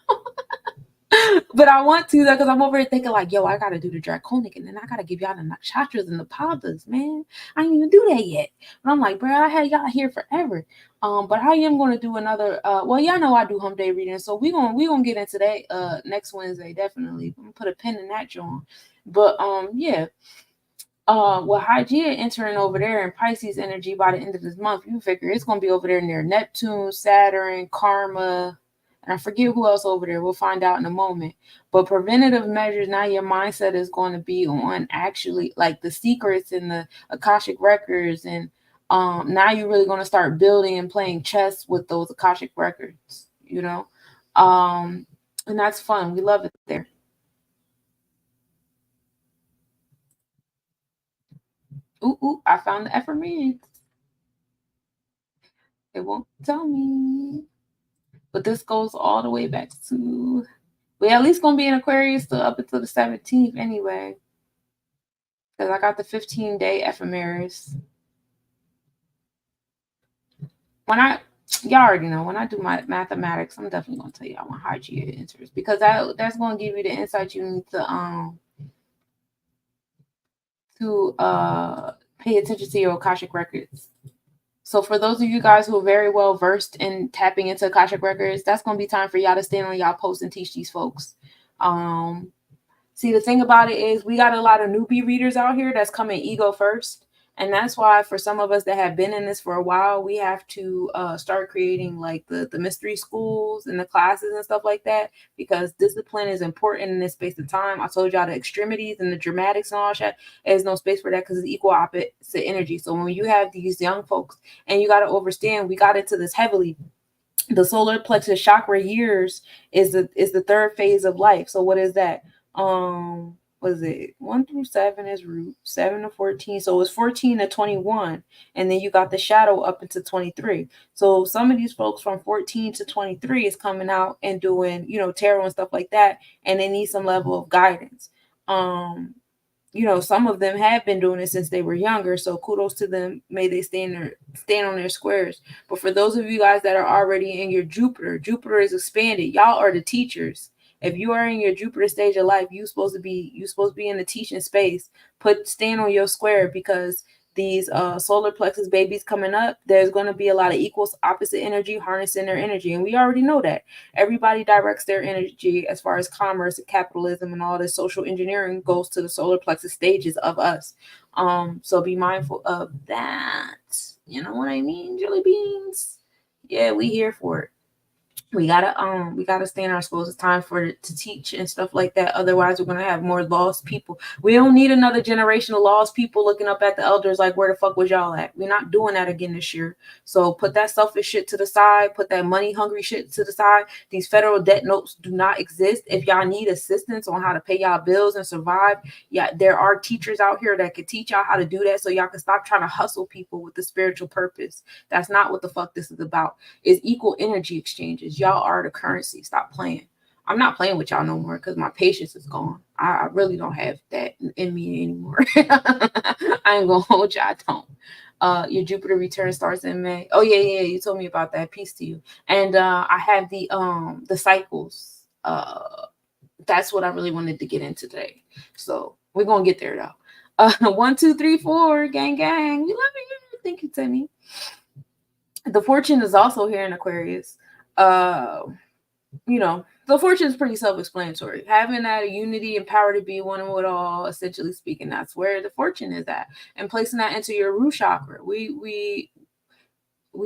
But I want to, though, because I'm over here thinking like, yo, I gotta do the draconic, and then I gotta give y'all the nakshatras and the padas, man. I ain't even do that yet. But I'm like, bro, I had y'all here forever. But I am gonna do another. Well, y'all know I do Hump Day reading, so we gonna get into that next Wednesday, definitely. I'm gonna put a pin in that, John. But yeah. With Hygeia entering over there in Pisces energy by the end of this month, you figure it's gonna be over there near Neptune, Saturn, Karma. And I forget who else over there. We'll find out in a moment. But preventative measures, now your mindset is going to be on actually like the secrets and the Akashic records. And now you're really going to start building and playing chess with those Akashic records, and that's fun. We love it there. Ooh, I found the affirmations. It won't tell me. But this goes all the way back to, we're at least going to be in Aquarius till up until the 17th anyway. Because I got the 15-day ephemeris. Y'all already know, when I do my mathematics, I'm definitely going to tell y'all when Hygeia enters. Because that's going to give you the insight you need to pay attention to your Akashic records. So for those of you guys who are very well versed in tapping into Akashic records, that's going to be time for y'all to stand on y'all posts and teach these folks. See, the thing about it is we got a lot of newbie readers out here that's coming ego first. And that's why for some of us that have been in this for a while, we have to start creating like the mystery schools and the classes and stuff like that, because discipline is important in this space of time. I told y'all the extremities and the dramatics and all that. There's no space for that because it's equal opposite energy. So when you have these young folks, and you got to understand, we got into this heavily. The solar plexus chakra years is the third phase of life. So what is that? Was it 1 through 7 is root, 7 to 14. So it's 14 to 21. And then you got the shadow up into 23. So some of these folks from 14 to 23 is coming out and doing, tarot and stuff like that. And they need some level of guidance. Some of them have been doing it since they were younger. So kudos to them. May they stand on their squares. But for those of you guys that are already in your Jupiter is expanded. Y'all are the teachers. If you are in your Jupiter stage of life, you're supposed to be in the teaching space. Stand on your square, because these solar plexus babies coming up, there's going to be a lot of equals opposite energy harnessing their energy. And we already know that. Everybody directs their energy as far as commerce and capitalism and all this social engineering goes to the solar plexus stages of us. So be mindful of that. You know what I mean, jelly beans? Yeah, we here for it. we gotta stay in our schools. It's time for it to teach and stuff like that. Otherwise, we're gonna have more lost people. We don't need another generation of lost people looking up at the elders like, where the fuck was y'all at? We're not doing that again this year. So put that selfish shit to the side, put that money hungry shit to the side. These federal debt notes do not exist. If y'all need assistance on how to pay y'all bills and survive, yeah, there are teachers out here that can teach y'all how to do that, so y'all can stop trying to hustle people with the spiritual purpose. That's not what the fuck this is about. Is equal energy exchanges. Y'all are the currency. Stop playing. I'm not playing with y'all no more because my patience is gone. I really don't have that in me anymore. I ain't gonna hold you. I don't. Your Jupiter return starts in May. Oh yeah. You told me about that. Peace to you. And I have the cycles. That's what I really wanted to get into today. So we're gonna get there though. 1, 2, 3, 4, gang. We love you. Thank you, Timmy. The fortune is also here in Aquarius. The fortune is pretty self-explanatory. Having that unity and power to be one with all, essentially speaking, that's where the fortune is at. And placing that into your root chakra. We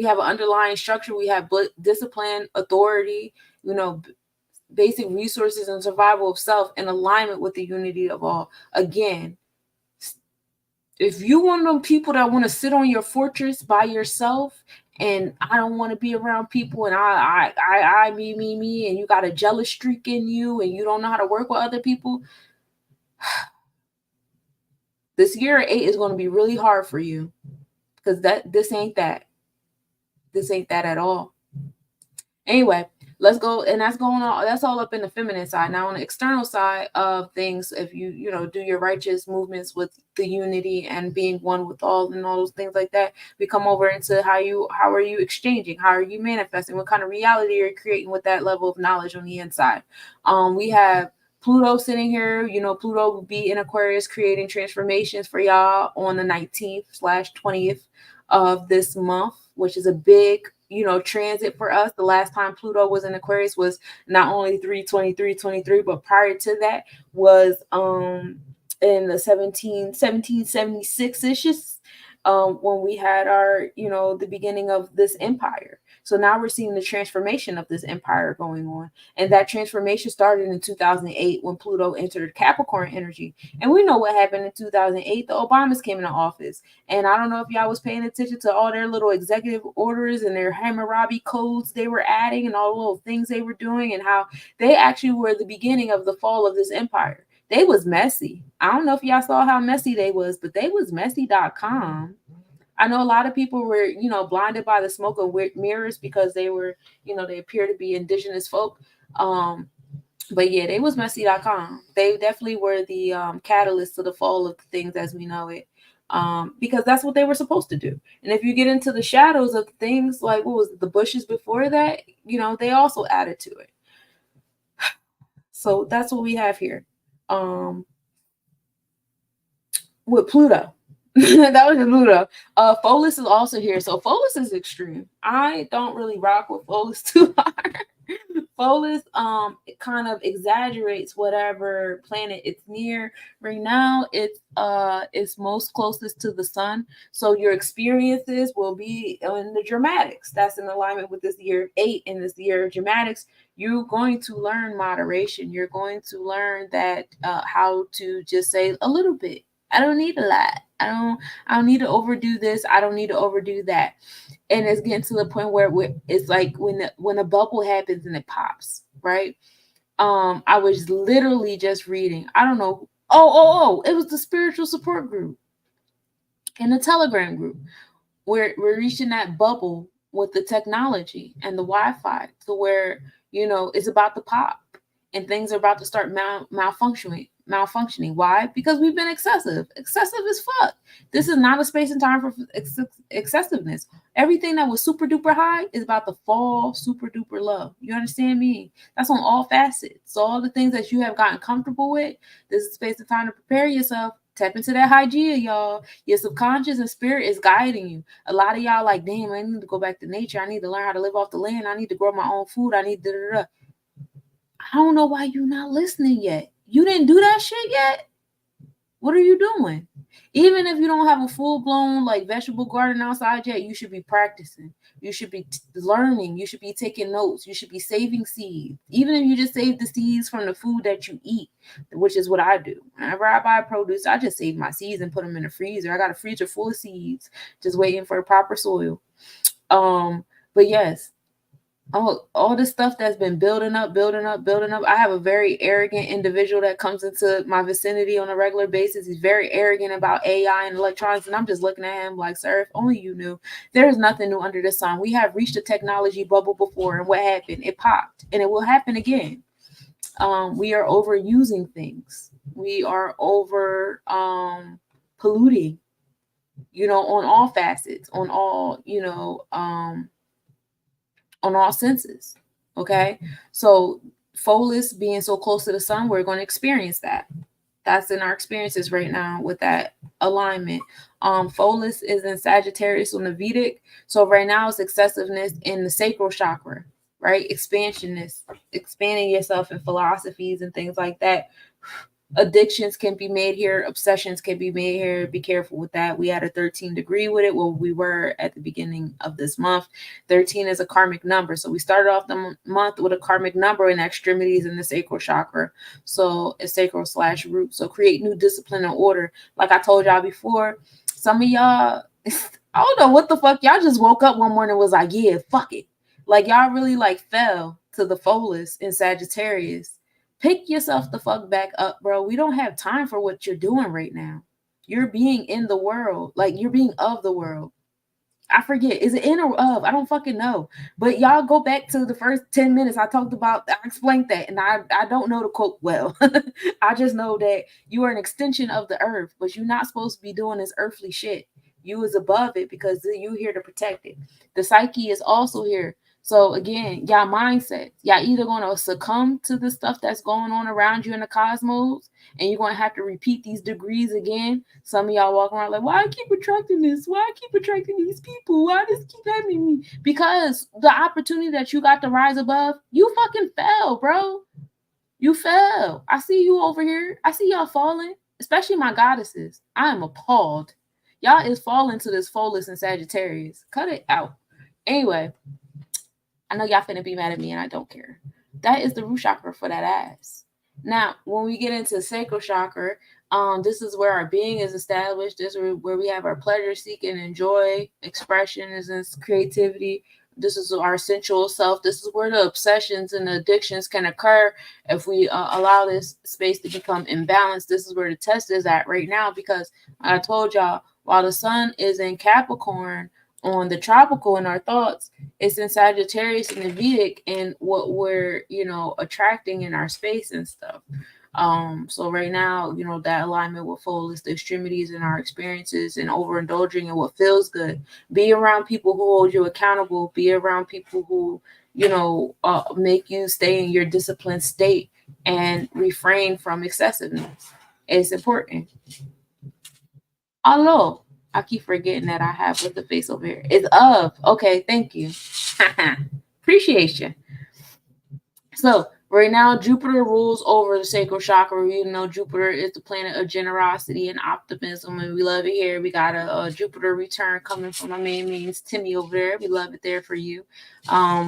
have an underlying structure. We have discipline, authority, basic resources and survival of self in alignment with the unity of all. Again, if you one of them people that want to sit on your fortress by yourself, and I don't want to be around people, and me, and you got a jealous streak in you, and you don't know how to work with other people, this year 8 is going to be really hard for you, because this ain't that at all. Anyway, let's go, and that's all up in the feminine side. Now on the external side of things, if you do your righteous movements with the unity and being one with all and all those things like that, we come over into how are you exchanging, how are you manifesting, what kind of reality you're creating with that level of knowledge on the inside. We have Pluto sitting here. Pluto will be in Aquarius creating transformations for y'all on the 19th/20th of this month, which is a big transit for us. The last time Pluto was in Aquarius was not only 3/23/23, but prior to that was in the 1776-ish, when we had our the beginning of this empire. So now we're seeing the transformation of this empire going on, and that transformation started in 2008 when Pluto entered Capricorn energy. And we know what happened in 2008. The Obamas came into office, and I don't know if y'all was paying attention to all their little executive orders and their Hammurabi codes they were adding, and all the little things they were doing, and how they actually were the beginning of the fall of this empire. They was messy. I don't know if y'all saw how messy they was, but they was messy.com. I know a lot of people were, blinded by the smoke of mirrors because they were, they appear to be indigenous folk. But yeah, they was messy.com. They definitely were the catalyst to the fall of things as we know it. Because that's what they were supposed to do. And if you get into the shadows of things like, what was it, the bushes before that, they also added to it. So that's what we have here. With Pluto. That was Pluto. Pholus is also here. So Pholus is extreme. I don't really rock with Pholus too hard. Pholus it kind of exaggerates whatever planet it's near. Right now it's most closest to the sun. So your experiences will be in the dramatics. That's in alignment with this year of 8 and this year of dramatics. You're going to learn moderation. You're going to learn that how to just say a little bit. I don't need a lot. I don't need to overdo this. I don't need to overdo that. And it's getting to the point where it's like when a bubble happens and it pops, right? I was literally just reading. I don't know. It was the spiritual support group and the Telegram group. We're reaching that bubble with the technology and the Wi-Fi to where, it's about to pop and things are about to start malfunctioning. Why? Because we've been excessive as fuck. This is not a space and time for excessiveness. Everything that was super duper high is about to fall super duper low. You understand me? That's on all facets. So all the things that you have gotten comfortable with, this is space and time to prepare yourself. Tap into that Hygeia, y'all. Your subconscious and spirit is guiding you. A lot of y'all like, damn, I need to go back to nature. I need to learn how to live off the land. I need to grow my own food. I need I don't know why you're not listening yet. You didn't do that shit yet? What are you doing? Even if you don't have a full-blown like vegetable garden outside yet, you should be practicing. You should be learning. You should be taking notes. You should be saving seeds. Even if you just save the seeds from the food that you eat, which is what I do. Whenever I buy produce, I just save my seeds and put them in the freezer. I got a freezer full of seeds, just waiting for the proper soil. But yes, all the stuff that's been building up. I have a very arrogant individual that comes into my vicinity on a regular basis. He's very arrogant about AI and electronics, and I'm just looking at him like, sir, if only you knew. There is nothing new under the sun. We have reached a technology bubble before, and what happened? It popped, and it will happen again. We are overusing things. We are over polluting, on all facets, on all, on all senses. Okay. So Pholus being so close to the sun, we're going to experience that. That's in our experiences right now with that alignment. Pholus is in Sagittarius on the Vedic. So right now it's excessiveness in the sacral chakra, right? Expansionness, expanding yourself in philosophies and things like that. Addictions can be made here. Obsessions can be made here. Be careful with that. We had a 13 degree with it. Well, we were at the beginning of this month. 13 is a karmic number. So we started off the month with a karmic number in extremities in the sacral chakra. So it's sacral/root. So create new discipline and order. Like I told y'all before, some of y'all, I don't know what the fuck. Y'all just woke up one morning and was like, yeah, fuck it. Like y'all really like fell to the Pholus in Sagittarius. Pick yourself the fuck back up, bro. We don't have time for what you're doing right now. You're being in the world. Like, you're being of the world. I forget. Is it in or of? I don't fucking know. But y'all go back to the first 10 minutes I talked about. I explained that. And I don't know the quote well. I just know that you are an extension of the earth. But you're not supposed to be doing this earthly shit. You is above it because you're here to protect it. The psyche is also here. So again, y'all mindset, y'all either going to succumb to the stuff that's going on around you in the cosmos, and you're going to have to repeat these degrees again. Some of y'all walk around like, why I keep attracting this? Why I keep attracting these people? Why does keep happening to me? Because the opportunity that you got to rise above, you fucking fell, bro. You fell. I see you over here. I see y'all falling, especially my goddesses. I am appalled. Y'all is falling to this Pholus and Sagittarius. Cut it out. Anyway. I know y'all finna be mad at me and I don't care. That is the root chakra for that ass. Now, when we get into sacral chakra, this is where our being is established. This is where we have our pleasure seeking and joy. Expression is in creativity. This is our sensual self. This is where the obsessions and the addictions can occur if we allow this space to become imbalanced. This is where the test is at right now because I told y'all, while the sun is in Capricorn, on the tropical in our thoughts, it's in Sagittarius and the Vedic and what we're, attracting in our space and stuff. So right now, that alignment with Pholus, the extremities in our experiences and overindulging in what feels good. Be around people who hold you accountable. Be around people who, make you stay in your disciplined state and refrain from excessiveness. It's important. Hello. I keep forgetting that I have with the face over here. It's of. Okay, thank you. Appreciate you. So right now, Jupiter rules over the sacral chakra. You know, Jupiter is the planet of generosity and optimism, and we love it here. We got a Jupiter return coming from my main means Timmy over there. We love it there for you.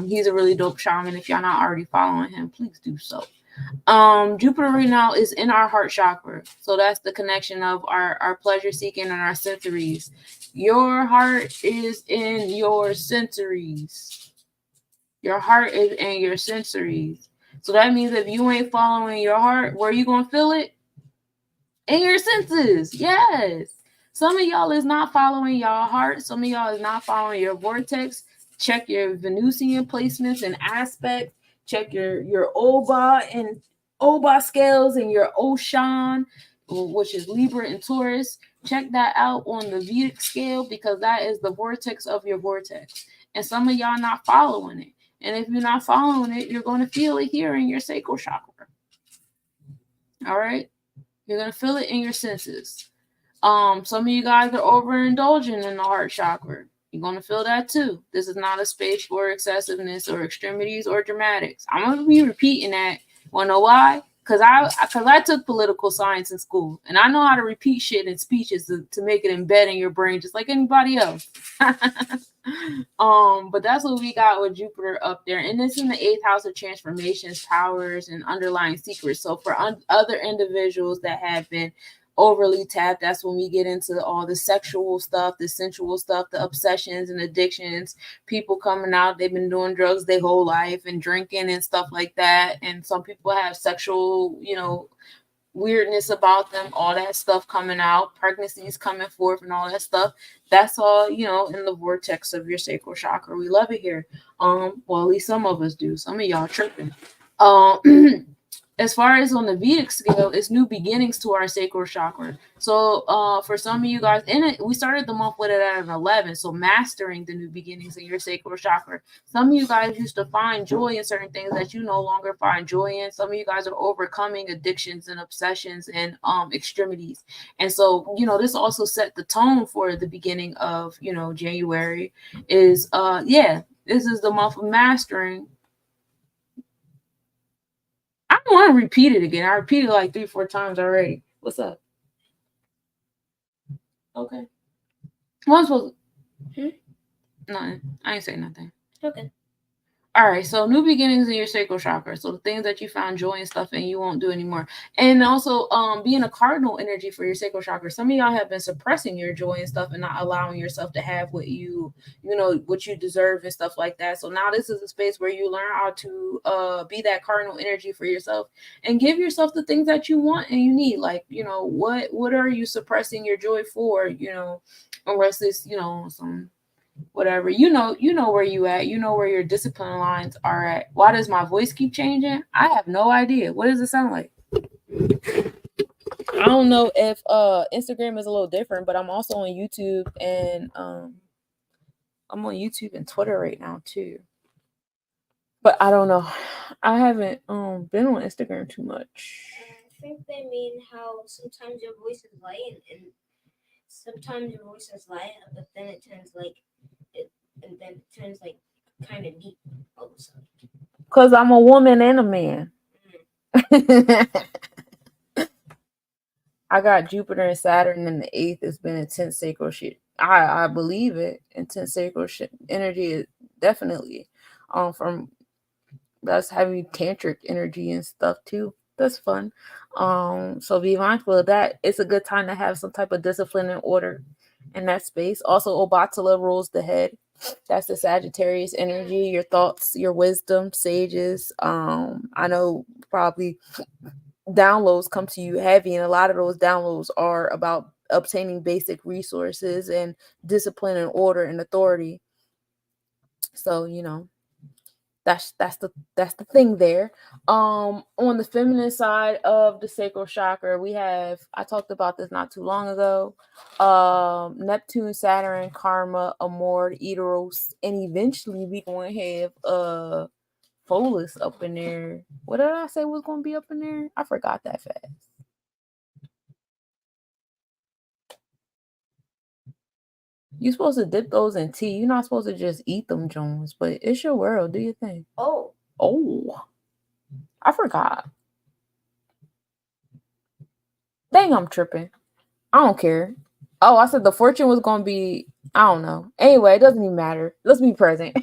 He's a really dope shaman. If y'all not already following him, please do so. Jupiter right now is in our heart chakra. So that's the connection of our pleasure seeking and our sensories. Your heart is in your sensories. Your heart is in your sensories. So that means if you ain't following your heart, where are you going to feel it? In your senses. Yes. Some of y'all is not following y'all heart. Some of y'all is not following your vortex. Check your Venusian placements and aspects. Check your Oba and Oba scales and your Oshan, which is Libra and Taurus. Check that out on the Vedic scale because that is the vortex of your vortex. And some of y'all not following it. And if you're not following it, you're going to feel it here in your sacral chakra. All right? You're going to feel it in your senses. Some of you guys are overindulging in the heart chakra. You're going to feel that too. This is not a space for excessiveness or extremities or dramatics. I'm going to be repeating that. Want to know why? because I took political science in school, and I know how to repeat shit in speeches to make it embed in your brain just like anybody else. But that's what we got with Jupiter up there, and it's in the 8th house of transformations, powers, and underlying secrets. So for other individuals that have been overly tapped, that's when we get into all the sexual stuff, the sensual stuff, the obsessions and addictions. People coming out, they've been doing drugs their whole life and drinking and stuff like that, and some people have sexual, weirdness about them, all that stuff coming out, pregnancies coming forth and all that stuff. That's all, in the vortex of your sacral chakra. We love it here. Well, at least some of us do. Some of y'all tripping. As far as on the Vedic scale, it's new beginnings to our sacral chakra. So for some of you guys, we started the month with it at an 11, so mastering the new beginnings in your sacral chakra. Some of you guys used to find joy in certain things that you no longer find joy in. Some of you guys are overcoming addictions and obsessions and extremities. And so, this also set the tone for the beginning of, January is, this is the month of mastering. I don't want to repeat it again. I repeated like 3-4 times already. What's up? Okay. What am I supposed to? Nothing. I ain't say nothing. Okay. All right, so new beginnings in your sacral chakra. So the things that you found joy and stuff and you won't do anymore. And also being a cardinal energy for your sacral chakra. Some of y'all have been suppressing your joy and stuff and not allowing yourself to have what what you deserve and stuff like that. So now this is a space where you learn how to be that cardinal energy for yourself and give yourself the things that you want and you need. Like, what are you suppressing your joy for? Unless it's, some whatever, you know where you at, where your discipline lines are at. Why does my voice keep changing? I have no idea. What does it sound like? I don't know if Instagram is a little different, but I'm also on YouTube and I'm on YouTube and Twitter right now too. But I don't know. I haven't been on Instagram too much. I think they mean how sometimes your voice is light and sometimes your voice is light, but then it turns kind of deep all of a sudden. Because I'm a woman and a man. I got Jupiter and Saturn in the 8th. It's been intense sacral shit. I believe it. Intense sacral shit energy is definitely from that's heavy tantric energy and stuff too. That's fun. So be mindful of that. It's a good time to have some type of discipline and order in that space. Also, Obatala rules the head. That's the Sagittarius energy, your thoughts, your wisdom, sages. I know probably downloads come to you heavy, and a lot of those downloads are about obtaining basic resources and discipline and order and authority. So, that's the thing there. On the feminine side of the sacral chakra, we have, I talked about this not too long ago, Neptune, Saturn, Karma, Amor, Eros, and eventually we going to have Pholus up in there. What did I say was going to be up in there? I forgot that fast. You're supposed to dip those in tea. You're not supposed to just eat them, Jones. But it's your world. Do your thing. Oh, I forgot. Dang, I'm tripping. I don't care. Oh, I said the fortune was going to be, I don't know. Anyway, it doesn't even matter. Let's be present.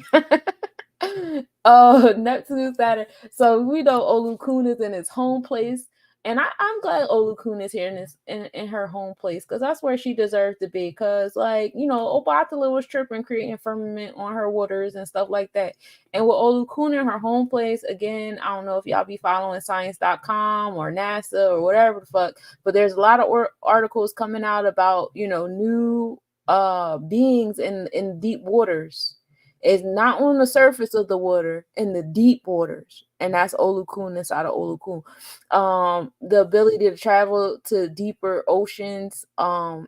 Neptune, Saturn. So we know Olukun is in his home place. And I'm glad Olukun is here in her home place, because that's where she deserves to be. Because, Obatala was tripping, creating firmament on her waters and stuff like that. And with Olukun in her home place, again, I don't know if y'all be following science.com or NASA or whatever the fuck, but there's a lot of articles coming out about, new beings in deep waters. It's not on the surface of the water, in the deep waters. And that's Olukun inside of Olukun. The ability to travel to deeper oceans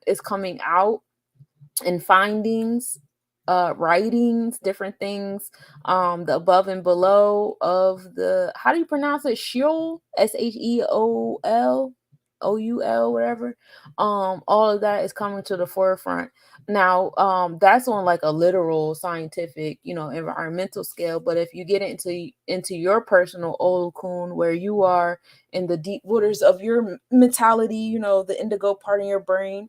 is coming out in findings, writings, different things. The above and below of the, how do you pronounce it? Sheol? Sheol? OUL, whatever. All of that is coming to the forefront. Now, that's on like a literal scientific, environmental scale. But if you get into your personal Olukun, where you are in the deep waters of your mentality, the indigo part in your brain,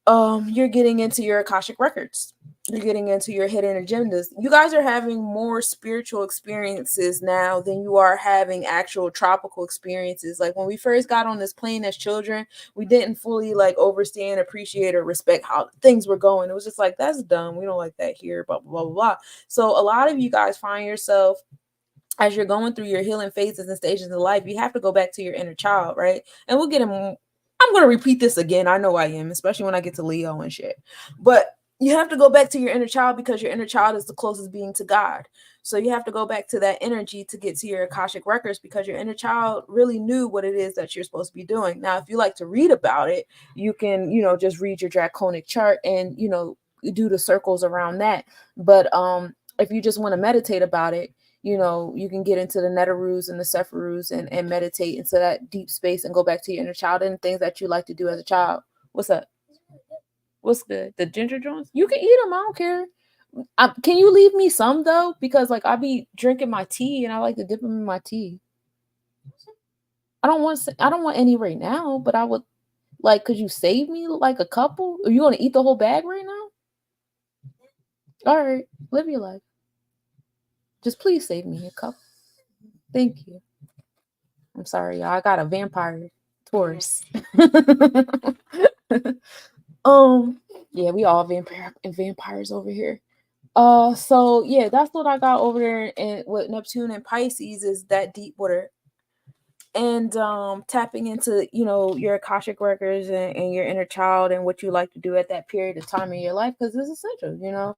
you're getting into your Akashic records. You're getting into your hidden agendas. You guys are having more spiritual experiences now than you are having actual tropical experiences. Like when we first got on this plane as children, we didn't fully like understand, appreciate, or respect how things were going. It was just like, that's dumb. We don't like that here, blah, blah, blah, blah. So a lot of you guys find yourself, as you're going through your healing phases and stages of life, you have to go back to your inner child, right? And we'll get him. I'm going to repeat this again. I know I am, especially when I get to Leo and shit. But you have to go back to your inner child because your inner child is the closest being to God. So you have to go back to that energy to get to your Akashic records because your inner child really knew what it is that you're supposed to be doing. Now, if you like to read about it, you can, just read your draconic chart and, do the circles around that. But if you just want to meditate about it, you can get into the Netarus and the Sepharus and meditate into that deep space and go back to your inner child and things that you like to do as a child. What's up? What's good? The ginger joints? You can eat them. I don't care. Can you leave me some though? Because like I be drinking my tea and I like to dip them in my tea. I don't want any right now, but I would like. Could you save me like a couple? Are you gonna eat the whole bag right now? All right, live your life. Just please save me a cup. Thank you. I'm sorry, y'all. I got a vampire Taurus. Yeah, we all vampires over here. So yeah, that's what I got over there. And with Neptune and Pisces is that deep water, and tapping into your Akashic records and your inner child and what you like to do at that period of time in your life, because it's essential.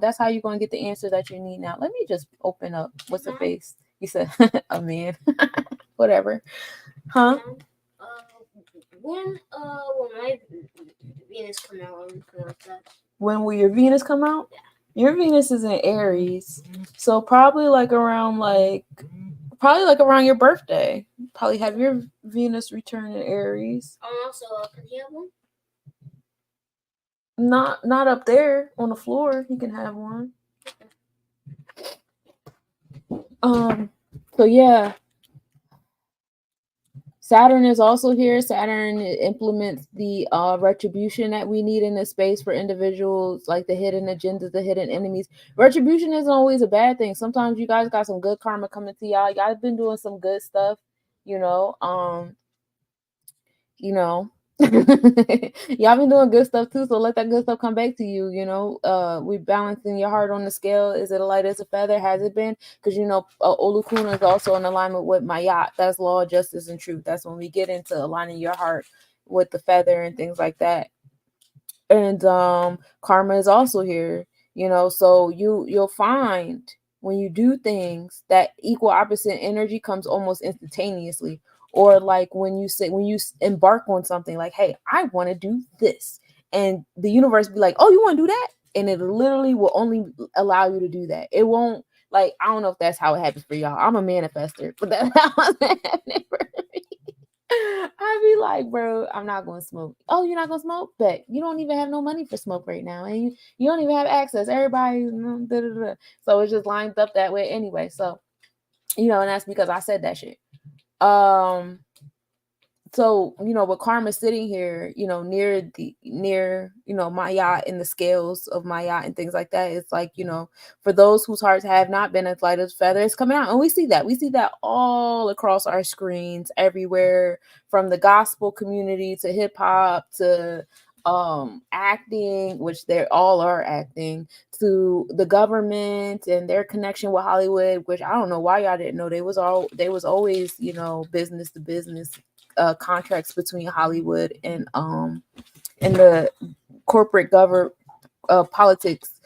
That's how you're going to get the answer that you need. Now let me just open up. What's the face? You said a man. Whatever. Huh? When my Venus come out, when will your Venus come out? Yeah. Your Venus is in Aries, so probably around your birthday. Probably have your Venus return in Aries. Also, can he have one? Not up there on the floor. He can have one. So yeah. Saturn is also here. Saturn implements the retribution that we need in this space for individuals, like the hidden agendas, the hidden enemies. Retribution isn't always a bad thing. Sometimes you guys got some good karma coming to y'all. Y'all been doing some good stuff, y'all been doing good stuff too, so let that good stuff come back to you. We balancing your heart on the scale. Is it a light as a feather? Has it been? Because Olukuna is also in alignment with Mayat. That's law, justice, and truth. That's when we get into aligning your heart with the feather and things like that. And karma is also here, so you'll find when you do things that equal opposite energy comes almost instantaneously. Or like when you embark on something like, hey, I want to do this, and the universe be like, oh, you want to do that, and it literally will only allow you to do that. It won't, like, I don't know if that's how it happens for y'all. I'm a manifester, but that's how it's happening for me. I'd be like, bro, I'm not going to smoke. Oh, you're not going to smoke? Bet you don't even have no money for smoke right now, and you don't even have access. Everybody, so it's just lined up that way anyway. So, and that's because I said that shit. So with karma sitting here, near Mayat and the scales of Mayat and things like that, it's like, for those whose hearts have not been as light as feather, it's coming out. And we see that all across our screens, everywhere, from the gospel community to hip hop to acting, which they all are acting, to the government and their connection with Hollywood, which I don't know why y'all didn't know. They was always, business to business contracts between Hollywood and the corporate politics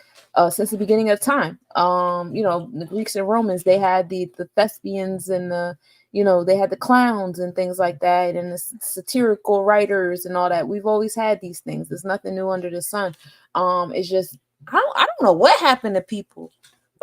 since the beginning of time. The Greeks and Romans, they had the thespians and they had the clowns and things like that, and the satirical writers and all that. We've always had these things. There's nothing new under the sun. It's just I don't know what happened to people.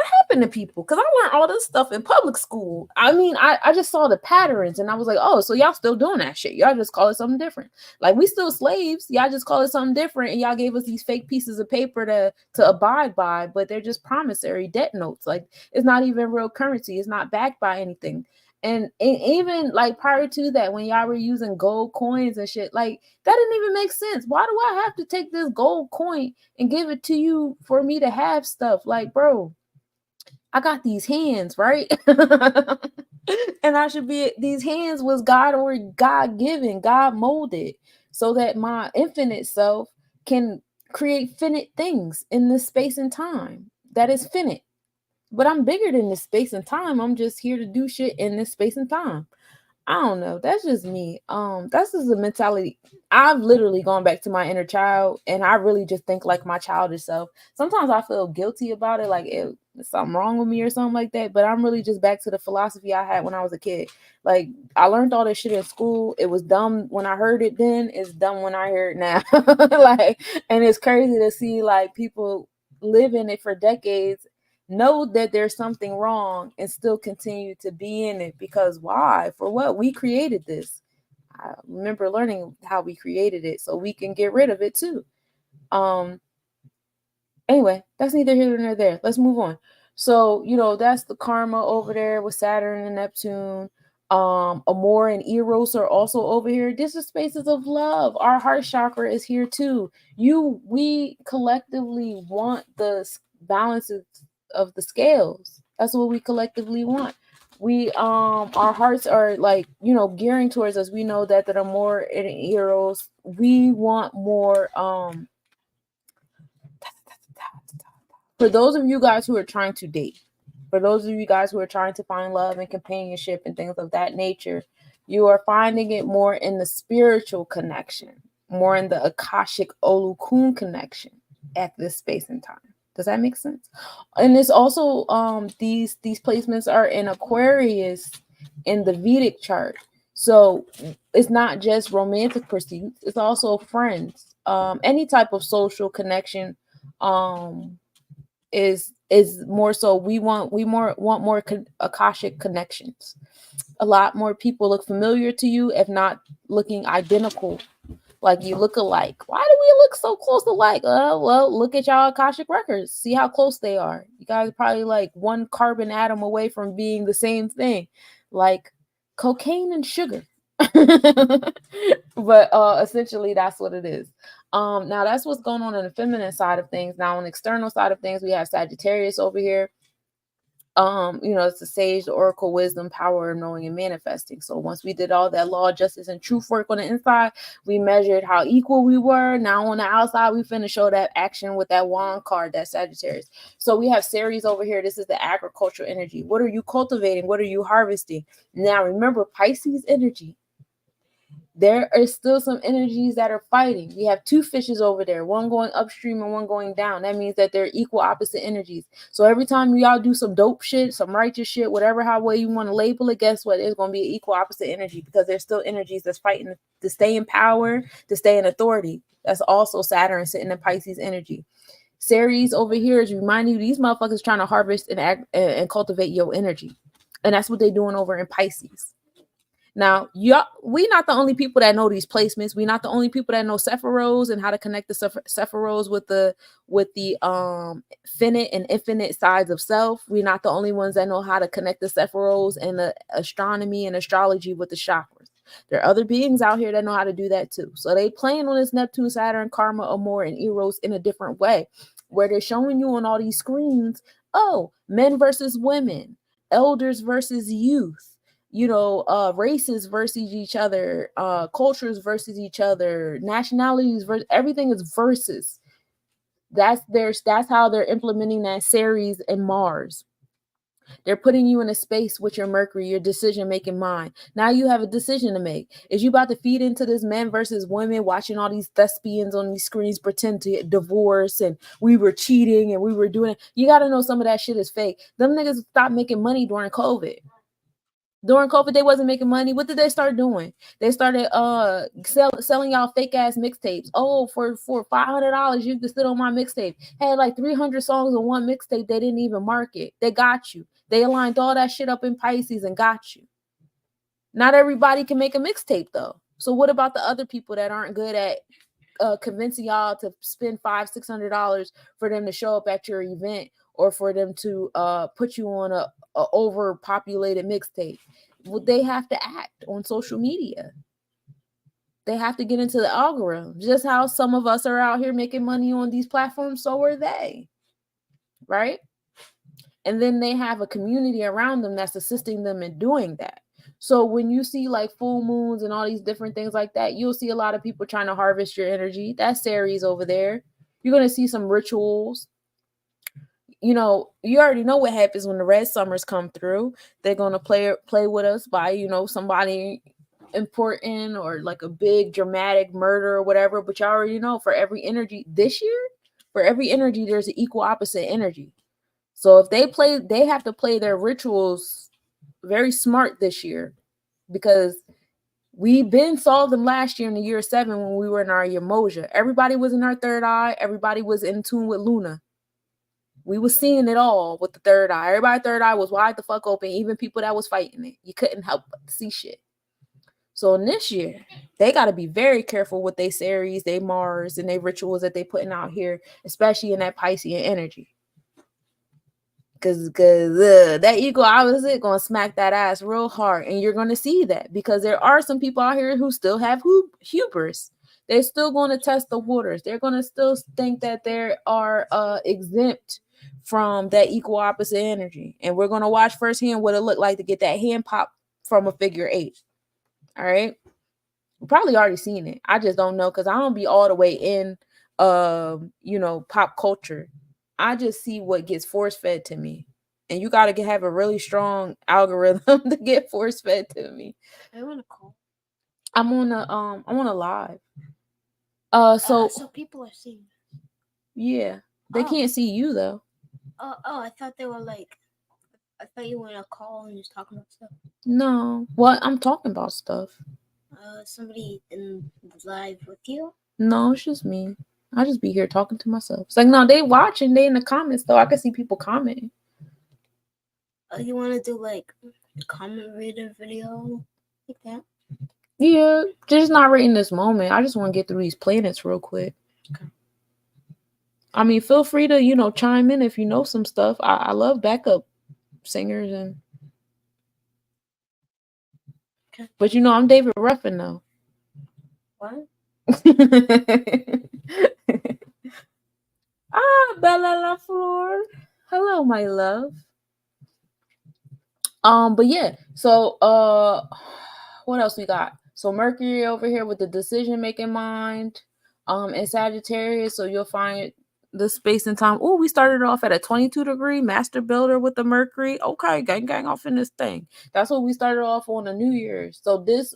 what happened to people? Because I learned all this stuff in public school. I mean, I just saw the patterns and I was like, oh, so y'all still doing that shit. Y'all just call it something different. Like, we still slaves. Y'all just call it something different. And y'all gave us these fake pieces of paper to abide by, but they're just promissory debt notes. Like, it's not even real currency. It's not backed by anything. And even like prior to that, when y'all were using gold coins and shit, like, that didn't even make sense. Why do I have to take this gold coin and give it to you for me to have stuff? Like, bro, I got these hands, right? And I should be, these hands was God or God given, God molded, so that my infinite self can create finite things in this space and time that is finite. But I'm bigger than this space and time. I'm just here to do shit in this space and time. I don't know. That's just me. That's just the mentality. I've literally gone back to my inner child, and I really just think like my childish self. Sometimes I feel guilty about it, like if something wrong with me or something like that. But I'm really just back to the philosophy I had when I was a kid. Like, I learned all this shit in school. It was dumb when I heard it then. It's dumb when I hear it now. Like, and it's crazy to see like people live in it for decades, know that there's something wrong, and still continue to be in it. Because why? For what? We created this. I remember learning how we created it so we can get rid of it too. Anyway, that's neither here nor there. Let's move on. So, that's the karma over there with Saturn and Neptune. Amor and Eros are also over here. This is spaces of love. Our heart chakra is here too. We collectively want the balances of the scales. That's what we collectively want. We our hearts are like, gearing towards us. We know that are more in Eros. We want more for those of you guys who are trying to date, for those of you guys who are trying to find love and companionship and things of that nature, you are finding it more in the spiritual connection, more in the Akashic Olokun connection at this space and time. Does that make sense? And it's also these placements are in Aquarius in the Vedic chart. So it's not just romantic pursuits, it's also friends. Any type of social connection is more so we want more Akashic connections. A lot more people look familiar to you, if not looking identical. Like, you look alike. Why do we look so close alike? Well, look at y'all Akashic records. See how close they are. You guys are probably like one carbon atom away from being the same thing, like cocaine and sugar. But essentially that's what it is. Now that's what's going on the feminine side of things. Now on the external side of things, we have Sagittarius over here. It's the sage, the oracle, wisdom, power of knowing and manifesting. So once we did all that law, justice, and truth work on the inside, we measured how equal we were. Now on the outside, we finna show that action with that wand card, that Sagittarius. So we have Ceres over here. This is the agricultural energy. What are you cultivating? What are you harvesting? Now remember, Pisces energy. There are still some energies that are fighting. We have two fishes over there, one going upstream and one going down. That means that they're equal opposite energies. So every time y'all do some dope shit, some righteous shit, whatever how way you want to label it, guess what? It's going to be an equal opposite energy, because there's still energies that's fighting to stay in power, to stay in authority. That's also Saturn sitting in Pisces energy. Ceres over here is reminding you these motherfuckers trying to harvest and cultivate your energy. And that's what they're doing over in Pisces. Now, we not the only people that know these placements. We not the only people that know Sephiroth and how to connect the Sephiroth with the finite and infinite sides of self. We're not the only ones that know how to connect the Sephiroth and the astronomy and astrology with the chakras. There are other beings out here that know how to do that too. So they playing on this Neptune, Saturn, Karma, Amor, and Eros in a different way, where they're showing you on all these screens, men versus women, elders versus youth, races versus each other, cultures versus each other, nationalities versus everything is versus. That's how they're implementing that Ceres and Mars. They're putting you in a space with your Mercury, your decision-making mind. Now you have a decision to make. Is you about to feed into this men versus women, watching all these thespians on these screens pretend to get divorced and we were cheating and we were doing it? You got to know some of that shit is fake. Them niggas stopped making money during COVID. During COVID, they wasn't making money. What did they start doing? They started selling y'all fake ass mixtapes. Oh, for $500, you can sit on my mixtape. Had like 300 songs on one mixtape. They didn't even market. They got you. They aligned all that shit up in Pisces and got you. Not everybody can make a mixtape though. So what about the other people that aren't good at convincing y'all to spend $500-$600 for them to show up at your event or for them to put you on a overpopulated mixtape? Well, they have to act on social media. They have to get into the algorithm. Just how some of us are out here making money on these platforms, so are they. Right? And then they have a community around them that's assisting them in doing that. So when you see like full moons and all these different things like that, you'll see a lot of people trying to harvest your energy. That's Ceres over there. You're going to see some rituals. You know, you already know what happens when the red summers come through. They're going to play with us by, you know, somebody important or like a big dramatic murder or whatever. But you already know for every energy this year, for every energy, there's an equal opposite energy. So if they have to play their rituals very smart this year, because we been saw them last year in the year 7 when we were in our Yamoja. Everybody was in our third eye. Everybody was in tune with Luna. We was seeing it all with the third eye. Everybody's third eye was wide the fuck open, even people that was fighting it. You couldn't help but see shit. So in this year, they got to be very careful with their Ceres, their Mars, and their rituals that they putting out here, especially in that Piscean energy. Because that equal opposite going to smack that ass real hard. And you're going to see that because there are some people out here who still have hubris. They're still going to test the waters. They're going to still think that they are exempt from that equal opposite energy. And we're going to watch firsthand what it looked like to get that hand pop from a figure 8. All right. We've probably already seen it. I just don't know because I don't be all the way in, you know, pop culture. I just see what gets force fed to me. And you got to have a really strong algorithm to get force fed to me. I want to call. I'm on a live. So people are seeing. Yeah. They can't see you though. I thought they were like, I thought you were in a call and just talking about stuff. No. What? I'm talking about stuff. Somebody in live with you? No, it's just me. I just be here talking to myself. It's like, no, they watching. They in the comments though. I can see people commenting. You want to do like a comment reader video like that? Yeah, just not right in this moment. I just want to get through these planets real quick. Okay. I mean, feel free to, you know, chime in if you know some stuff. I love backup singers and. Okay. But you know, I'm David Ruffin though. What? Bella LaFleur. Hello, my love. But yeah, so what else we got? So Mercury over here with the decision-making mind, in Sagittarius, so you'll find the space and time. Oh, we started off at a 22-degree master builder with the Mercury. Okay, gang off in this thing. That's what we started off on the New Year's. So this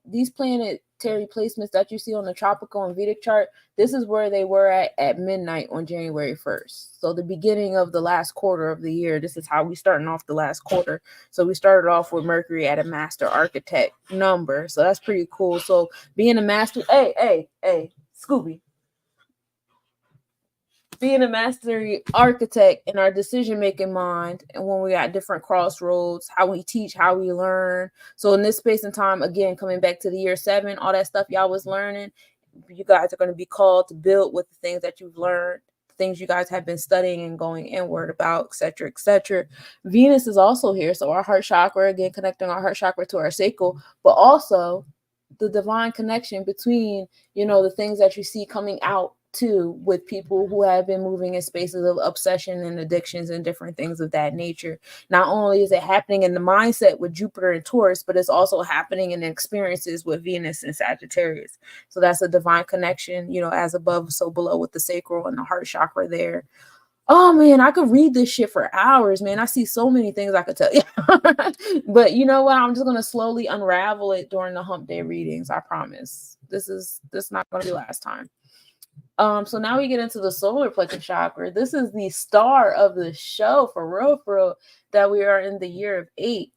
these planetary placements that you see on the tropical and Vedic chart, this is where they were at midnight on January 1st. So the beginning of the last quarter of the year, this is how we starting off the last quarter. So we started off with Mercury at a master architect number. So that's pretty cool. So being a master, hey, Scooby. Being a master architect in our decision-making mind, and when we got different crossroads, how we teach, how we learn. So in this space and time, again, coming back to the year 7, all that stuff y'all was learning, you guys are going to be called to build with the things that you've learned, things you guys have been studying and going inward about, etc., etc. Venus is also here. So our heart chakra, again, connecting our heart chakra to our sacral, but also the divine connection between, you know, the things that you see coming out too with people who have been moving in spaces of obsession and addictions and different things of that nature. Not only is it happening in the mindset with Jupiter and Taurus, but it's also happening in experiences with Venus and Sagittarius. So that's a divine connection, you know, as above, so below, with the sacral and the heart chakra there. Oh man, I could read this shit for hours, man. I see so many things I could tell you. But you know what? I'm just gonna slowly unravel it during the hump day readings. I promise. This is not gonna be last time. So now we get into the solar plexus chakra. This is the star of the show, for real, that we are in the year of 8.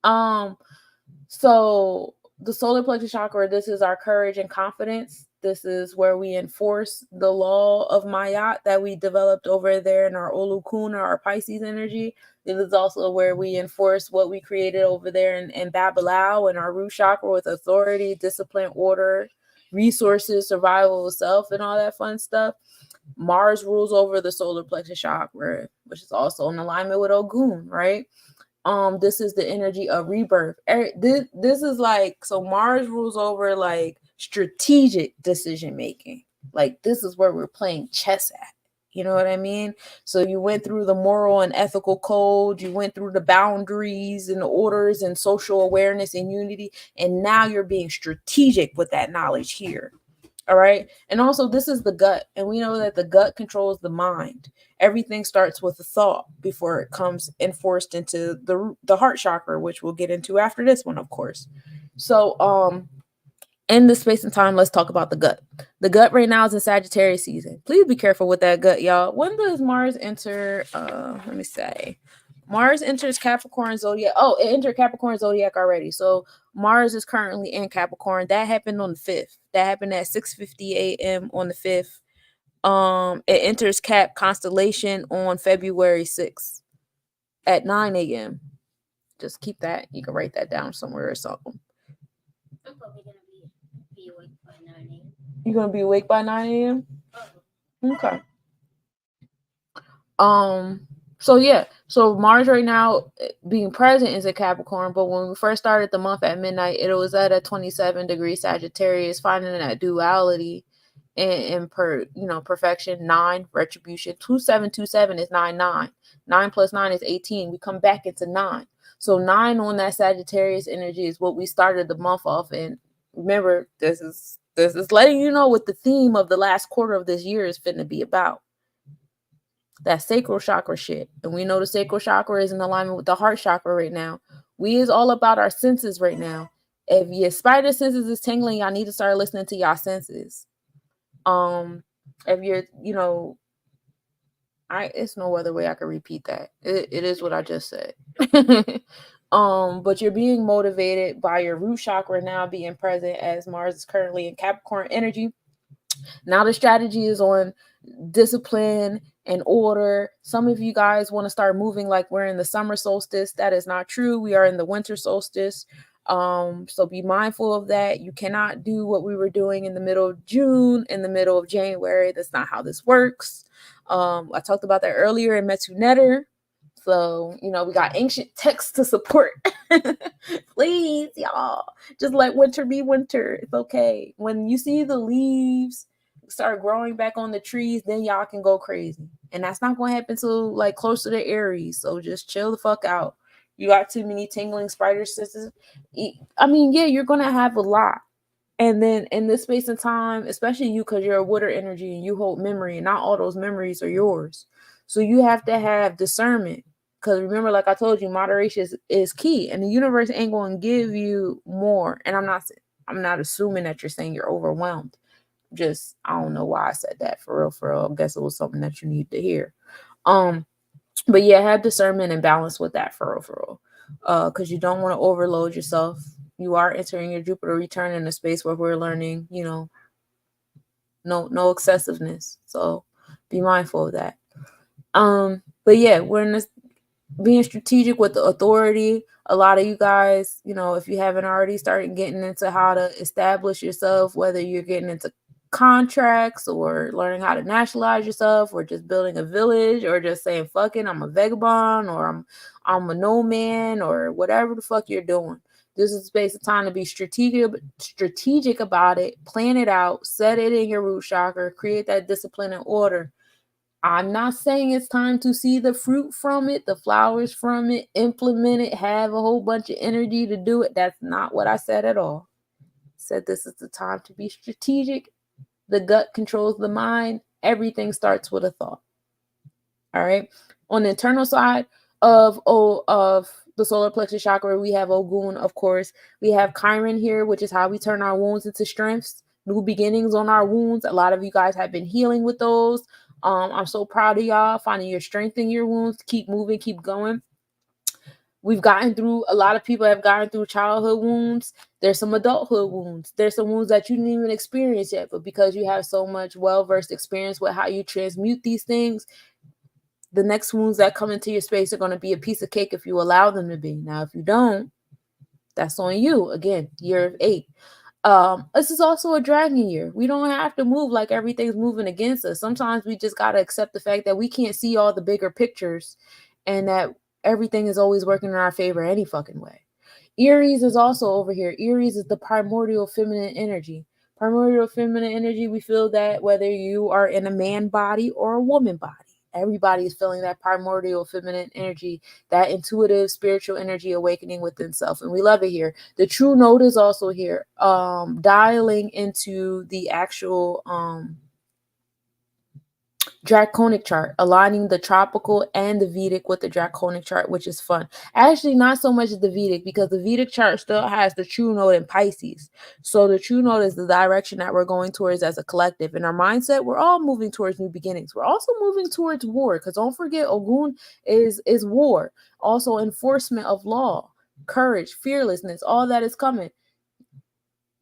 So the solar plexus chakra, this is our courage and confidence. This is where we enforce the law of Mayat that we developed over there in our Olukun or our Pisces energy. This is also where we enforce what we created over there in Babalao and our root chakra with authority, discipline, order, resources, survival of self, and all that fun stuff. Mars rules over the solar plexus chakra, which is also in alignment with Ogun, right? This is the energy of rebirth. This is like, so Mars rules over like strategic decision making. Like this is where we're playing chess at. You know what I mean? So you went through the moral and ethical code, you went through the boundaries and orders and social awareness and unity, and now you're being strategic with that knowledge here. All right. And also, this is the gut. And we know that the gut controls the mind. Everything starts with a thought before it comes enforced into the heart chakra, which we'll get into after this one, of course. So, in this space and time, let's talk about the gut. The gut right now is in Sagittarius season. Please be careful with that gut, y'all. When does Mars enter? Let me say. Mars enters Capricorn zodiac. Oh, it entered Capricorn zodiac already. So Mars is currently in Capricorn. That happened on the 5th. That happened at 6:50 a.m. on the 5th. It enters Cap constellation on February 6th at 9 a.m. Just keep that. You can write that down somewhere or something. I'm probably gonna be awake by 9 a.m. You're gonna be awake by 9 a.m. Okay. So yeah, so Mars right now being present is a Capricorn, but when we first started the month at midnight, it was at a 27 degree Sagittarius, finding that duality in perfection. 9 retribution. 2727 is 99. 9 plus 9 is 18. We come back into 9. So 9 on that Sagittarius energy is what we started the month off in. Remember, this is letting you know what the theme of the last quarter of this year is finna be about. That sacral chakra shit. And we know the sacral chakra is in alignment with the heart chakra right now. We is all about our senses right now. If your spider senses is tingling, y'all need to start listening to y'all senses. If you're, it's no other way I can repeat that. It is what I just said. But you're being motivated by your root chakra now being present as Mars is currently in Capricorn energy. Now the strategy is on discipline and order. Some of you guys want to start moving like we're in the summer solstice. That is not true. We are in the winter solstice. So be mindful of that. You cannot do what we were doing in the middle of June, in the middle of January. That's not how this works. I talked about that earlier in Metu Netter. So, we got ancient texts to support. Please, y'all, just let winter be winter. It's okay. When you see the leaves start growing back on the trees, then y'all can go crazy. And that's not going to happen till like closer to Aries. So just chill the fuck out. You got too many tingling spider senses. I mean, yeah, you're going to have a lot. And then in this space and time, especially you, because you're a water energy and you hold memory, and not all those memories are yours. So you have to have discernment. Because remember, like I told you, moderation is key. And the universe ain't going to give you more. And I'm not assuming that you're saying you're overwhelmed. Just, I don't know why I said that, for real. I guess it was something that you need to hear. But yeah, have discernment and balance with that, for real. Because you don't want to overload yourself. You are entering your Jupiter return in a space where we're learning, no excessiveness. So be mindful of that. But yeah, we're in this being strategic with the authority. A lot of you guys, if you haven't already started getting into how to establish yourself, whether you're getting into contracts or learning how to nationalize yourself or just building a village or just saying fucking I'm a vagabond or I'm a nomad or whatever the fuck you're doing. This is a space of time to be strategic about it, plan it out, set it in your root chakra, create that discipline and order. I'm not saying it's time to see the fruit from it, the flowers from it, implement it, have a whole bunch of energy to do it. That's not what I said at all. I said this is the time to be strategic. The gut controls the mind. Everything starts with a thought. All right. On the internal side of the solar plexus chakra, we have Ogun, of course. We have Chiron here, which is how we turn our wounds into strengths. New beginnings on our wounds. A lot of you guys have been healing with those. I'm so proud of y'all finding your strength in your wounds. Keep moving, keep going. We've gotten through, a lot of people have gotten through childhood wounds. There's some adulthood wounds. There's some wounds that you didn't even experience yet, but because you have so much well-versed experience with how you transmute these things, the next wounds that come into your space are going to be a piece of cake if you allow them to be. Now, if you don't, that's on you. Again, year of 8. This is also a dragon year. We don't have to move like everything's moving against us. Sometimes we just got to accept the fact that we can't see all the bigger pictures and that everything is always working in our favor any fucking way. Aries is also over here. Aries is the primordial feminine energy. Primordial feminine energy, we feel that whether you are in a man body or a woman body, everybody is feeling that primordial feminine energy, that intuitive spiritual energy awakening within self, and we love it here. The true note is also here, dialing into the actual draconic chart, aligning the tropical and the Vedic with the draconic chart, which is fun. Actually, not so much the Vedic, because the Vedic chart still has the true note in Pisces. So the true note is the direction that we're going towards as a collective. In our mindset, we're all moving towards new beginnings. We're also moving towards war, because don't forget, Ogun is war. Also enforcement of law, courage, fearlessness, all that is coming.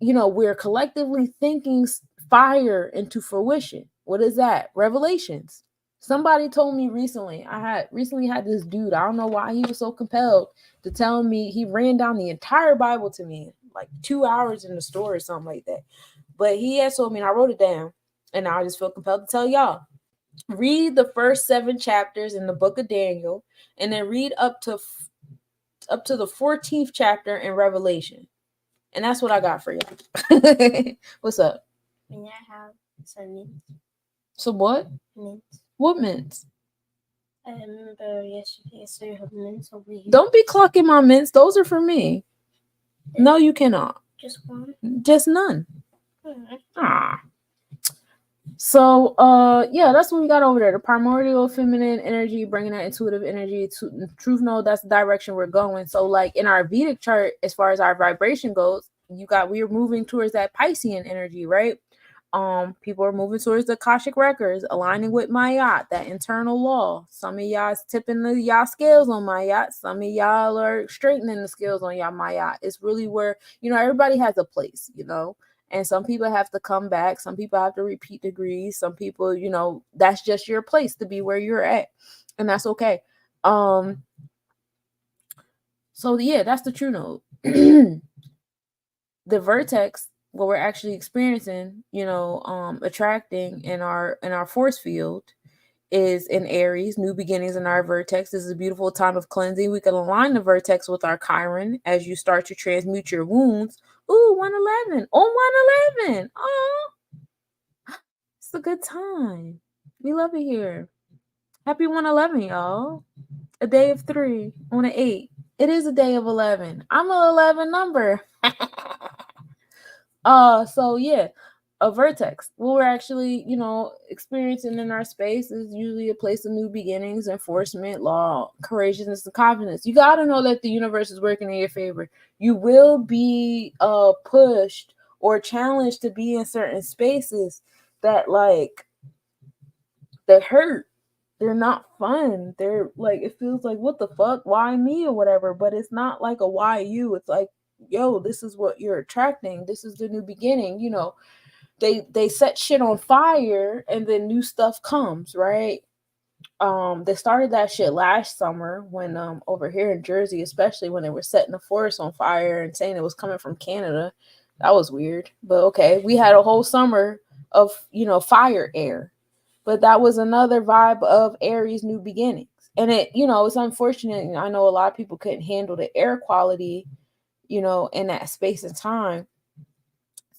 You know, we're collectively thinking fire into fruition. What is that? Revelations. Somebody told me recently, I recently had this dude, I don't know why he was so compelled to tell me, he ran down the entire Bible to me, like 2 hours in the store or something like that. But he had told me, and I wrote it down, and I just feel compelled to tell y'all. Read the first 7 chapters in the book of Daniel, and then read up to the 14th chapter in Revelation. And that's what I got for you. What's up? May I have some mints? Some what? Mints. What mints? I remember yesterday I saw you have mints over here. Don't be clucking my mints. Those are for me. No, you cannot. Just one? Just none. Alright. Ah. So, yeah, that's what we got over there. The primordial feminine energy, bringing that intuitive energy to truth node. That's the direction we're going. So, like in our Vedic chart, as far as our vibration goes, we are moving towards that Piscean energy, right? People are moving towards the Akashic records, aligning with Mayat, that internal law. Some of y'all's tipping y'all scales on Mayat. Some of y'all are straightening the scales on y'all Mayat. It's really where, everybody has a place, and some people have to come back. Some people have to repeat degrees. Some people, that's just your place to be where you're at. And that's okay. So yeah, that's the true node. The vertex, what we're actually experiencing, attracting in our force field is in Aries, new beginnings in our vertex. This is a beautiful time of cleansing. We can align the vertex with our Chiron as you start to transmute your wounds. Ooh, 111. Oh, 111. Oh, it's a good time. We love it here. Happy 111, y'all. A day of 3 on an 8. It is a day of 11. I'm an 11 number. So yeah, a vertex. What we're actually, experiencing in our space is usually a place of new beginnings, enforcement, law, courageousness, and confidence. You got to know that the universe is working in your favor. You will be pushed or challenged to be in certain spaces that they hurt. They're not fun. They're like, it feels like, what the fuck? Why me or whatever? But it's not like a why you. It's like, yo, this is what you're attracting. This is the new beginning. They set shit on fire and then new stuff comes, right? They started that shit last summer when over here in Jersey, especially when they were setting the forest on fire and saying it was coming from Canada. That was weird. But okay, we had a whole summer of, fire air. But that was another vibe of Aries new beginnings. And it's unfortunate. I know a lot of people couldn't handle the air quality, in that space and time.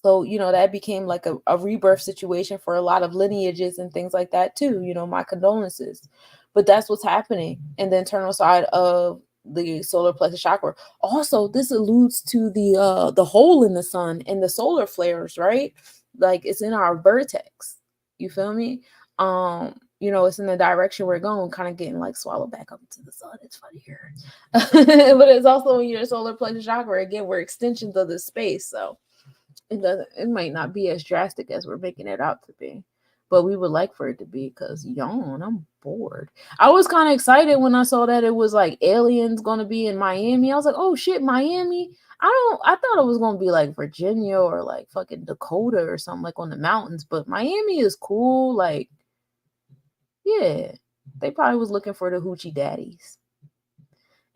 So, that became like a rebirth situation for a lot of lineages and things like that too. My condolences. But that's what's happening in the internal side of the solar plexus chakra. Also, this alludes to the hole in the sun and the solar flares, right? Like it's in our vertex. You feel me? It's in the direction we're going, kind of getting like swallowed back up into the sun. It's funny here. But it's also in your solar plexus chakra. Again, we're extensions of the space. So it might not be as drastic as we're making it out to be. but we would like for it to be, because yawn, I'm bored. I was kind of excited when I saw that it was like aliens gonna be in Miami. I was like, oh shit, Miami. I thought it was gonna be like Virginia or like fucking Dakota or something, like on the mountains, but Miami is cool. Like, yeah, they probably was looking for the hoochie daddies.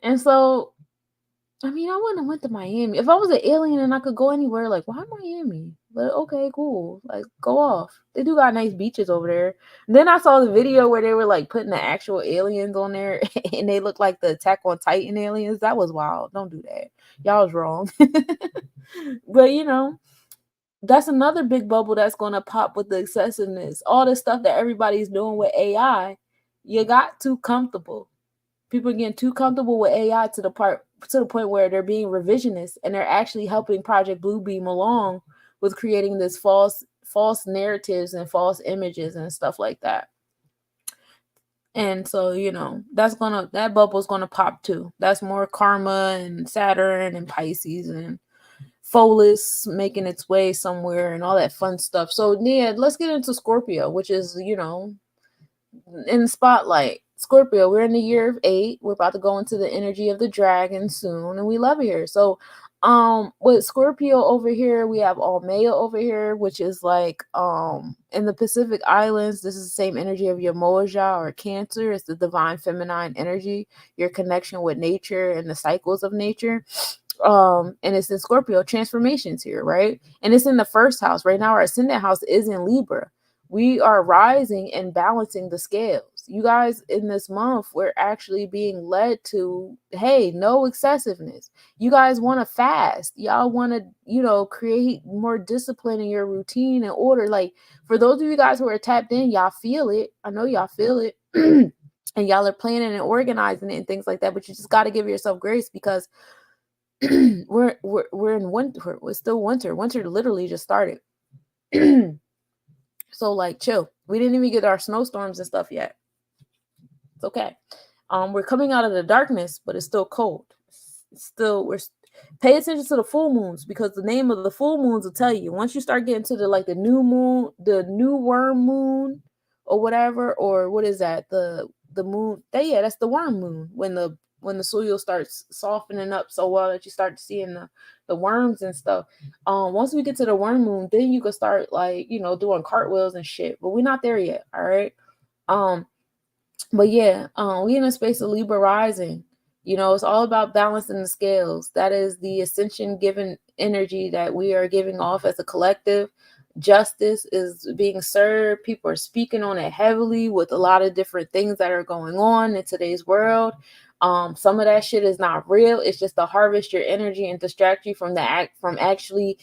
And so, I mean, I wouldn't have went to Miami. If I was an alien and I could go anywhere, like, why Miami? But okay, cool. Like, go off. They do got nice beaches over there. Then I saw the video where they were like putting the actual aliens on there and they look like the Attack on Titan aliens. That was wild. Don't do that. Y'all was wrong. But you know, that's another big bubble that's gonna pop with the excessiveness. All the stuff that everybody's doing with AI, you got too comfortable. People are getting too comfortable with AI to the point where they're being revisionist and they're actually helping Project Bluebeam along with creating this false narratives and false images and stuff like that. And so, you know, that bubble's gonna pop too. That's more karma and Saturn and Pisces and Pholus making its way somewhere and all that fun stuff. So yeah, let's get into Scorpio, which is, you know, in the spotlight. Scorpio, we're in the year of 8. We're about to go into the energy of the dragon soon, and we love it here. So with Scorpio over here, we have all Maya over here, which is like in the Pacific Islands. This is the same energy of your Moja or Cancer. It's the divine feminine energy, your connection with nature and the cycles of nature. And it's in Scorpio, transformations here, right? And it's in the first house. Right now our ascendant house is in Libra. We are rising and balancing the scales. You guys, in this month, we're actually being led to, hey, no excessiveness. You guys want to fast. Y'all want to, you know, create more discipline in your routine and order. Like, for those of you guys who are tapped in, y'all feel it. I know y'all feel it. And y'all are planning and organizing it and things like that. But you just got to give yourself grace, because we're in winter. We're still winter. Winter literally just started. So like, chill. We didn't even get our snowstorms and stuff yet. It's okay. We're coming out of the darkness, but it's still cold. Pay attention to the full moons, because the name of the full moons will tell you. Once you start getting to the new moon, the new worm moon or whatever, or what is that? The moon. That's the worm moon, when the soil starts softening up so well that you start seeing the worms and stuff. Once we get to the worm moon, then you can start, like, you know, doing cartwheels and shit. But we're not there yet. All right. But yeah, we in a space of Libra rising. You know, it's all about balancing the scales. That is the ascension given energy that we are giving off as a collective. Justice is being served. People are speaking on it heavily with a lot of different things that are going on in today's world. Some of that shit is not real. It's just to harvest your energy and distract you from actually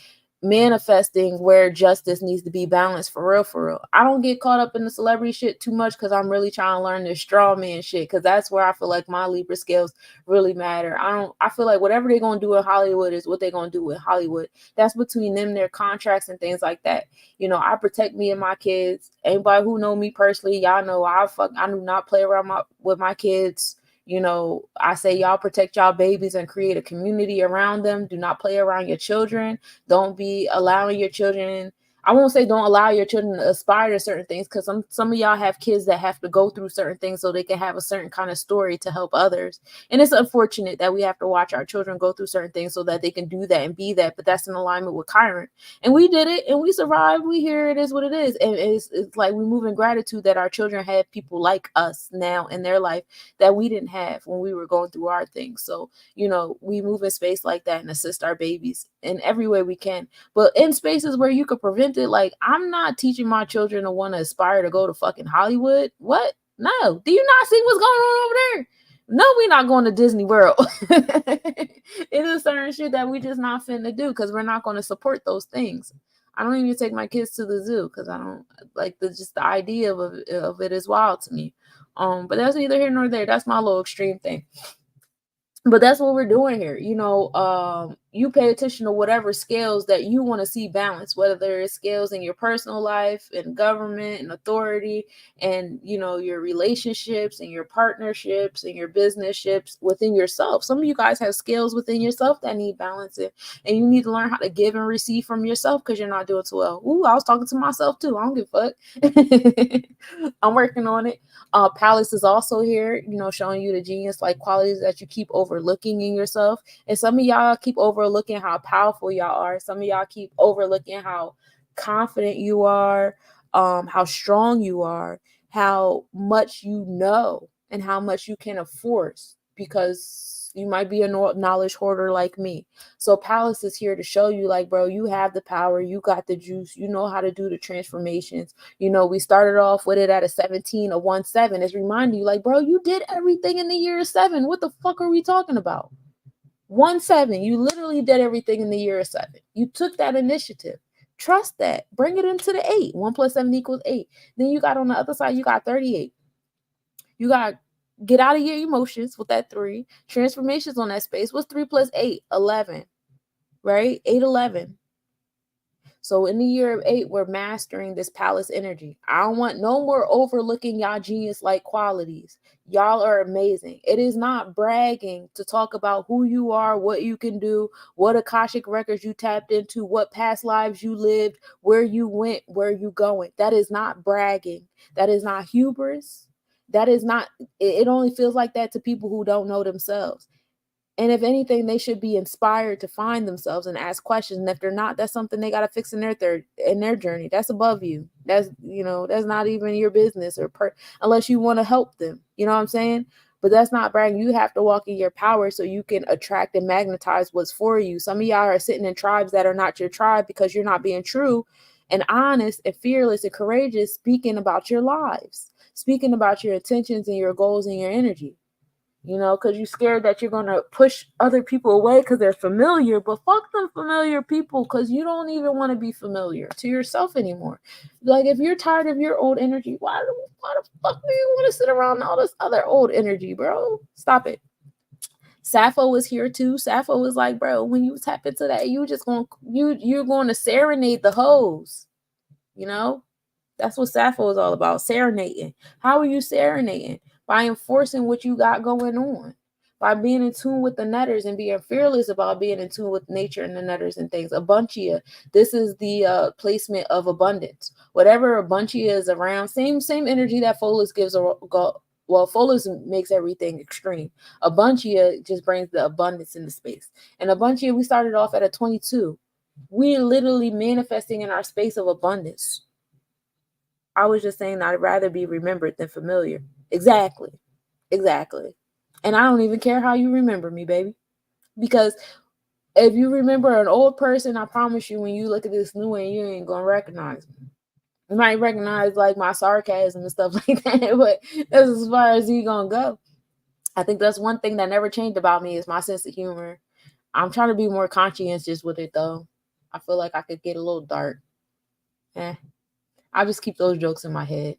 manifesting where justice needs to be balanced for real. I don't get caught up in the celebrity shit too much, because I'm really trying to learn this straw man shit, because that's where I feel like my Libra scales really matter. I feel like whatever they're gonna do in Hollywood is what they're gonna do in Hollywood. That's between them, their contracts and things like that. You know, I protect me and my kids. Anybody who know me personally, y'all know I do not play around with my kids. You know, I say y'all protect y'all babies and create a community around them. Do not play around your children. Don't be allowing your children. I won't say don't allow your children to aspire to certain things, because some of y'all have kids that have to go through certain things so they can have a certain kind of story to help others. And it's unfortunate that we have to watch our children go through certain things so that they can do that and be that. But that's in alignment with Chiron. And we did it and we survived. We here. It is what it is. And it's like we move in gratitude that our children have people like us now in their life that we didn't have when we were going through our things. So, you know, we move in space like that and assist our babies in every way we can. But in spaces where you could prevent it, like, I'm not teaching my children to want to aspire to go to fucking Hollywood. What? No. Do you not see what's going on over there? No, we're not going to Disney World. It is certain shit that we just not finna do, because we're not going to support those things. I don't even take my kids to the zoo, because I don't like just the idea of it is wild to me. But that's neither here nor there. That's my little extreme thing. But that's what we're doing here. You know, you pay attention to whatever scales that you want to see balance, whether it's scales in your personal life and government and authority and, you know, your relationships and your partnerships and your business ships within yourself. Some of you guys have scales within yourself that need balancing, and you need to learn how to give and receive from yourself because you're not doing too well. Ooh, I was talking to myself too. I don't give a fuck. I'm working on it. Palace is also here, you know, showing you the genius like qualities that you keep overlooking in yourself. And some of y'all keep overlooking how powerful y'all are. Some of y'all keep overlooking how confident you are, how strong you are, how much you know, and how much you can afford, because you might be a knowledge hoarder like me. So Palace is here to show you, like, bro, you have the power, you got the juice, you know how to do the transformations. You know, we started off with it at a 17, a 1-7. It's reminding you, like, bro, you did everything in the year 7. What the fuck are we talking about? 1-7, you literally did everything in the year of 7. You took that initiative. Trust that. Bring it into the 8. 1 + 7 = 8. Then you got on the other side, you got 38. You got get out of your emotions with that 3. Transformations on that space. What's 3 + 8? 11. Right? 8, 11. So in the year of 8, we're mastering this Palace energy. I don't want no more overlooking y'all genius-like qualities. Y'all are amazing. It is not bragging to talk about who you are, what you can do, what Akashic records you tapped into, what past lives you lived, where you went, where you going. That is not bragging. That is not hubris. That is not, it only feels like that to people who don't know themselves. And if anything, they should be inspired to find themselves and ask questions. And if they're not, that's something they got to fix in their journey. That's above you. That's, you know, that's not even your business unless you want to help them. You know what I'm saying? But that's not bragging. You have to walk in your power so you can attract and magnetize what's for you. Some of y'all are sitting in tribes that are not your tribe because you're not being true and honest and fearless and courageous, speaking about your lives, speaking about your intentions and your goals and your energy. You know, because you're scared that you're going to push other people away because they're familiar, but fuck them familiar people, because you don't even want to be familiar to yourself anymore. Like, if you're tired of your old energy, why the fuck do you want to sit around all this other old energy, bro? Stop it. Sappho was here too. Sappho was like, bro, when you tap into that, you're going to serenade the hoes, you know? That's what Sappho is all about, serenading. How are you serenading? By enforcing what you got going on. By being in tune with the netters and being fearless about being in tune with nature and the netters and things. Abuntia, this is the placement of abundance. Whatever Abuntia is around, same energy that Folus gives. Well, Folus makes everything extreme. Abuntia just brings the abundance in the space. And Abuntia, we started off at a 22. We're literally manifesting in our space of abundance. I was just saying I'd rather be remembered than familiar. Exactly. And I don't even care how you remember me, baby. Because if you remember an old person, I promise you, when you look at this new one, you ain't going to recognize me. You might recognize like my sarcasm and stuff like that, but that's as far as you going to go. I think that's one thing that never changed about me is my sense of humor. I'm trying to be more conscientious with it, though. I feel like I could get a little dark. I just keep those jokes in my head.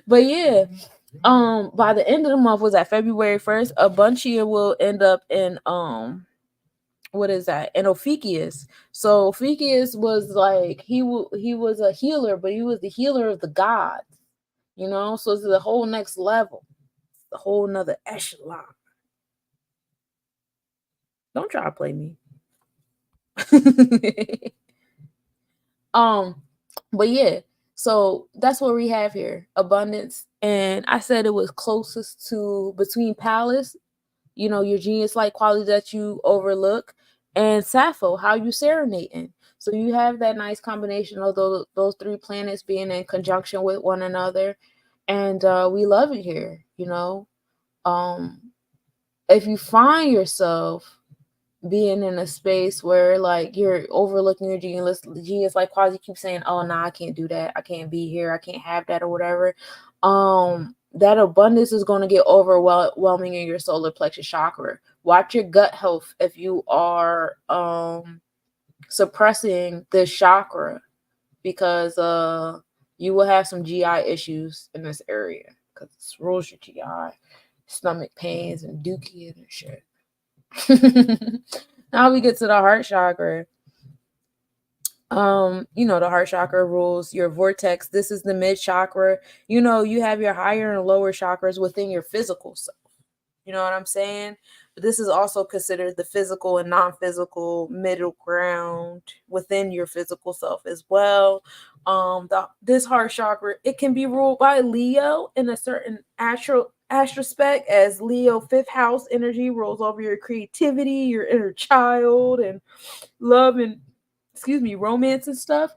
But yeah, by the end of the month, was that February 1st, Abuntia will end up in what is that? In Ophiuchus. So Ophiuchus was like he was a healer, but he was the healer of the gods. You know, so it's the whole next level, the whole nother echelon. Don't try to play me. But yeah, so that's what we have here, abundance. And I said it was closest to between Palace, you know, your genius-like quality that you overlook, and Sappho, how you serenading. So you have that nice combination of those 3 planets being in conjunction with one another, and we love it here. You know, if you find yourself being in a space where like you're overlooking your genius like quasi keep saying, oh no, I can't do that, I can't be here, I can't have that or whatever, that abundance is going to get overwhelming in your solar plexus chakra. Watch your gut health if you are suppressing this chakra, because you will have some GI issues in this area, because it rules your GI, stomach pains and dookie and shit. Now we get to the heart chakra. The heart chakra rules your vortex. This is the mid chakra. You have your higher and lower chakras within your physical self. You know what I'm saying? But this is also considered the physical and non-physical middle ground within your physical self as well. This heart chakra, it can be ruled by Leo in a certain aspect, as Leo fifth house energy rules over your creativity, your inner child, and love and romance and stuff.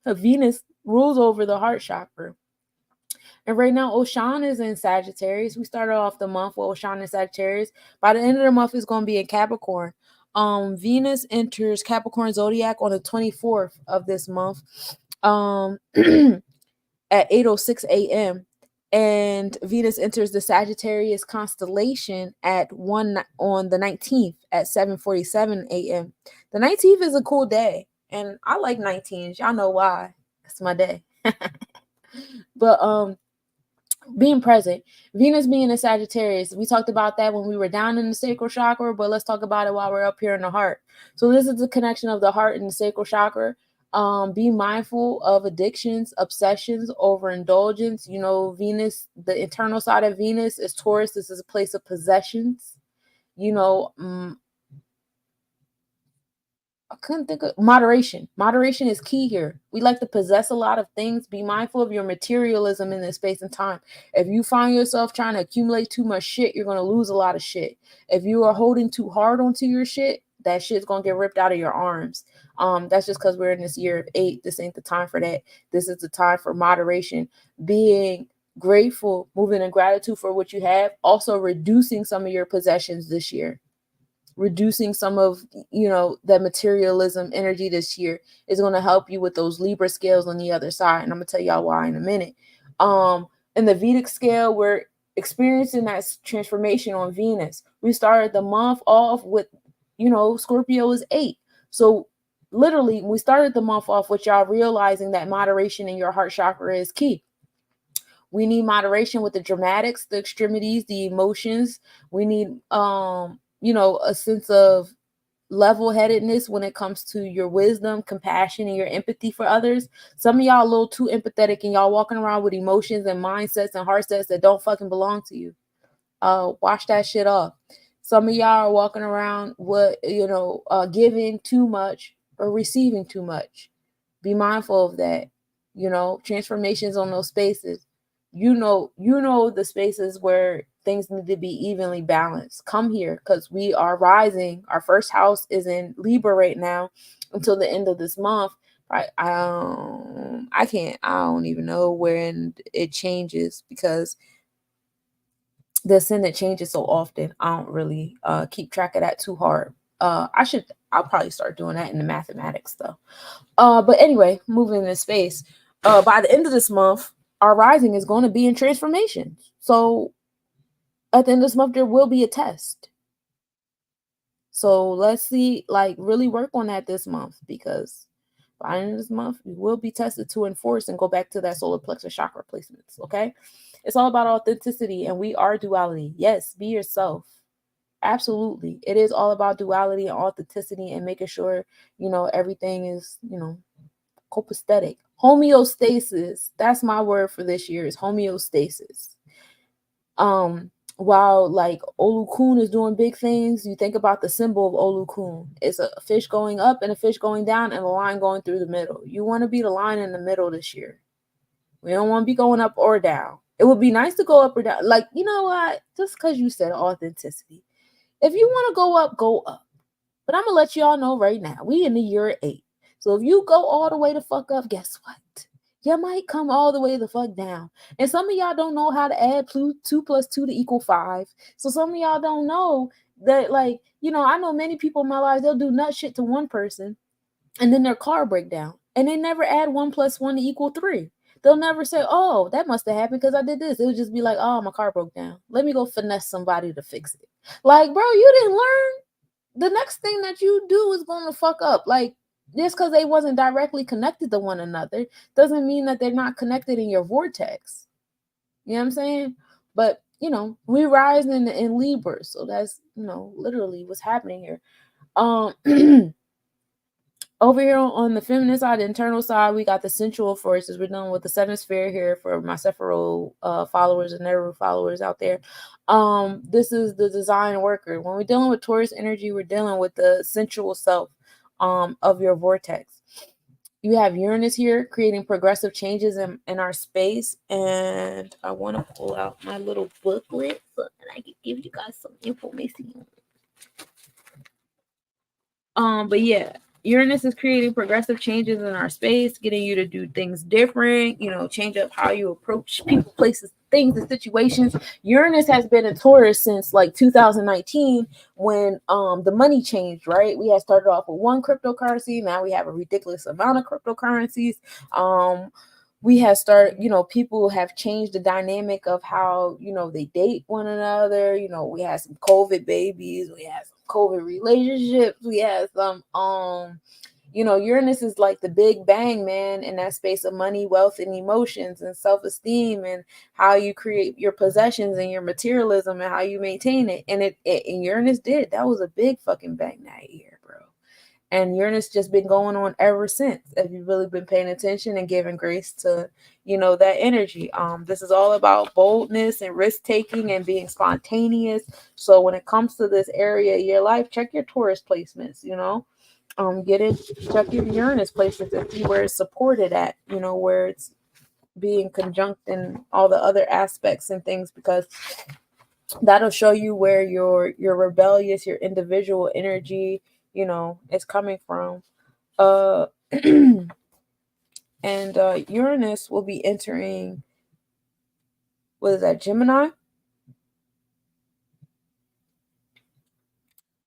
Venus rules over the heart chakra. And right now, Oshan is in Sagittarius. We started off the month with Oshan in Sagittarius. By the end of the month, it's going to be in Capricorn. Venus enters Capricorn zodiac on the 24th of this month, at 8:06 a.m. And Venus enters the Sagittarius constellation at 1 on the 19th at 7:47 a.m. The 19th is a cool day, and I like 19s. Y'all know why? It's my day. But being present, Venus being a Sagittarius, we talked about that when we were down in the sacral chakra, but let's talk about it while we're up here in the heart. So this is the connection of the heart and the sacral chakra. Be mindful of addictions, obsessions, overindulgence. Venus, the internal side of Venus is Taurus. This is a place of possessions. I couldn't think of moderation. Moderation is key here. We like to possess a lot of things. Be mindful of your materialism in this space and time. If you find yourself trying to accumulate too much shit, you're going to lose a lot of shit. If you are holding too hard onto your shit, that shit's going to get ripped out of your arms. That's just because we're in this year of 8. This ain't the time for that. This is the time for moderation. Being grateful, moving in gratitude for what you have. Also reducing some of your possessions this year. Reducing some of that materialism energy this year is going to help you with those Libra scales on the other side, and I'm going to tell y'all why in a minute. In the Vedic scale, we're experiencing that transformation on Venus. We started the month off with Scorpio is 8, so literally we started the month off with y'all realizing that moderation in your heart chakra is key. We need moderation with the dramatics, the extremities, the emotions. We need a sense of level-headedness when it comes to your wisdom, compassion, and your empathy for others. Some of y'all a little too empathetic, and y'all walking around with emotions and mindsets and heart sets that don't fucking belong to you. Wash that shit off. Some of y'all are walking around with giving too much or receiving too much. Be mindful of that. Transformations on those spaces. The spaces where things need to be evenly balanced. Come here, because we are rising. Our first house is in Libra right now until the end of this month. I don't even know when it changes, because the ascendant changes so often. I don't really keep track of that too hard. I'll probably start doing that in the mathematics though. But anyway, moving in this space. By the end of this month, our rising is going to be in transformation. So at the end of this month, there will be a test. So let's see, really work on that this month, because by the end of this month, we will be tested to enforce and go back to that solar plexus chakra placements. Okay. It's all about authenticity, and we are duality. Yes, be yourself. Absolutely. It is all about duality and authenticity and making sure, everything is, copacetic. Homeostasis. That's my word for this year, is homeostasis. While Olukun is doing big things, you think about the symbol of Olukun. It's a fish going up and a fish going down and a line going through the middle. You want to be the line in the middle this year. We don't want to be going up or down. It would be nice to go up or down. You know what? Just because you said authenticity. If you want to go up, go up. But I'm going to let y'all know right now, we in the year 8. So if you go all the way the fuck up, guess what? You might come all the way the fuck down. And some of y'all don't know how to add 2 plus 2 to equal 5. So some of y'all don't know that, I know many people in my life, they'll do nut shit to one person and then their car break down. And they never add 1 plus 1 to equal 3. They'll never say, oh, that must have happened because I did this. It would just be like, oh, my car broke down. Let me go finesse somebody to fix it. Bro, you didn't learn. The next thing that you do is going to fuck up. Just because they wasn't directly connected to one another doesn't mean that they're not connected in your vortex. You know what I'm saying? But, we rise in Libra. So that's, literally what's happening here. Over here on the feminine side, the internal side, we got the sensual forces. We're dealing with the seventh sphere here for my Sephiroth followers and Neru followers out there. This is the design worker. When we're dealing with Taurus energy, we're dealing with the sensual self of your vortex. You have Uranus here creating progressive changes in our space. And I want to pull out my little booklet so that I can give you guys some information. But yeah, Uranus is creating progressive changes in our space, getting you to do things different, change up how you approach people, places, things, and situations. Uranus has been in Taurus since like 2019 when the money changed, right? We had started off with one cryptocurrency, now we have a ridiculous amount of cryptocurrencies. We have started, people have changed the dynamic of how, they date one another. We had some COVID babies, we had some COVID relationships, we had some, Uranus is like the big bang, man, in that space of money, wealth, and emotions and self-esteem and how you create your possessions and your materialism and how you maintain it. And and Uranus did. That was a big fucking bang that year, bro. And Uranus just been going on ever since, if you've really been paying attention and giving grace to, that energy. This is all about boldness and risk-taking and being spontaneous. So when it comes to this area of your life, check your Taurus placements, check your Uranus placements and see where it's supported at, where it's being conjunct and all the other aspects and things, because that'll show you where your rebellious, your individual energy, is coming from. And Uranus will be entering, what is that, Gemini?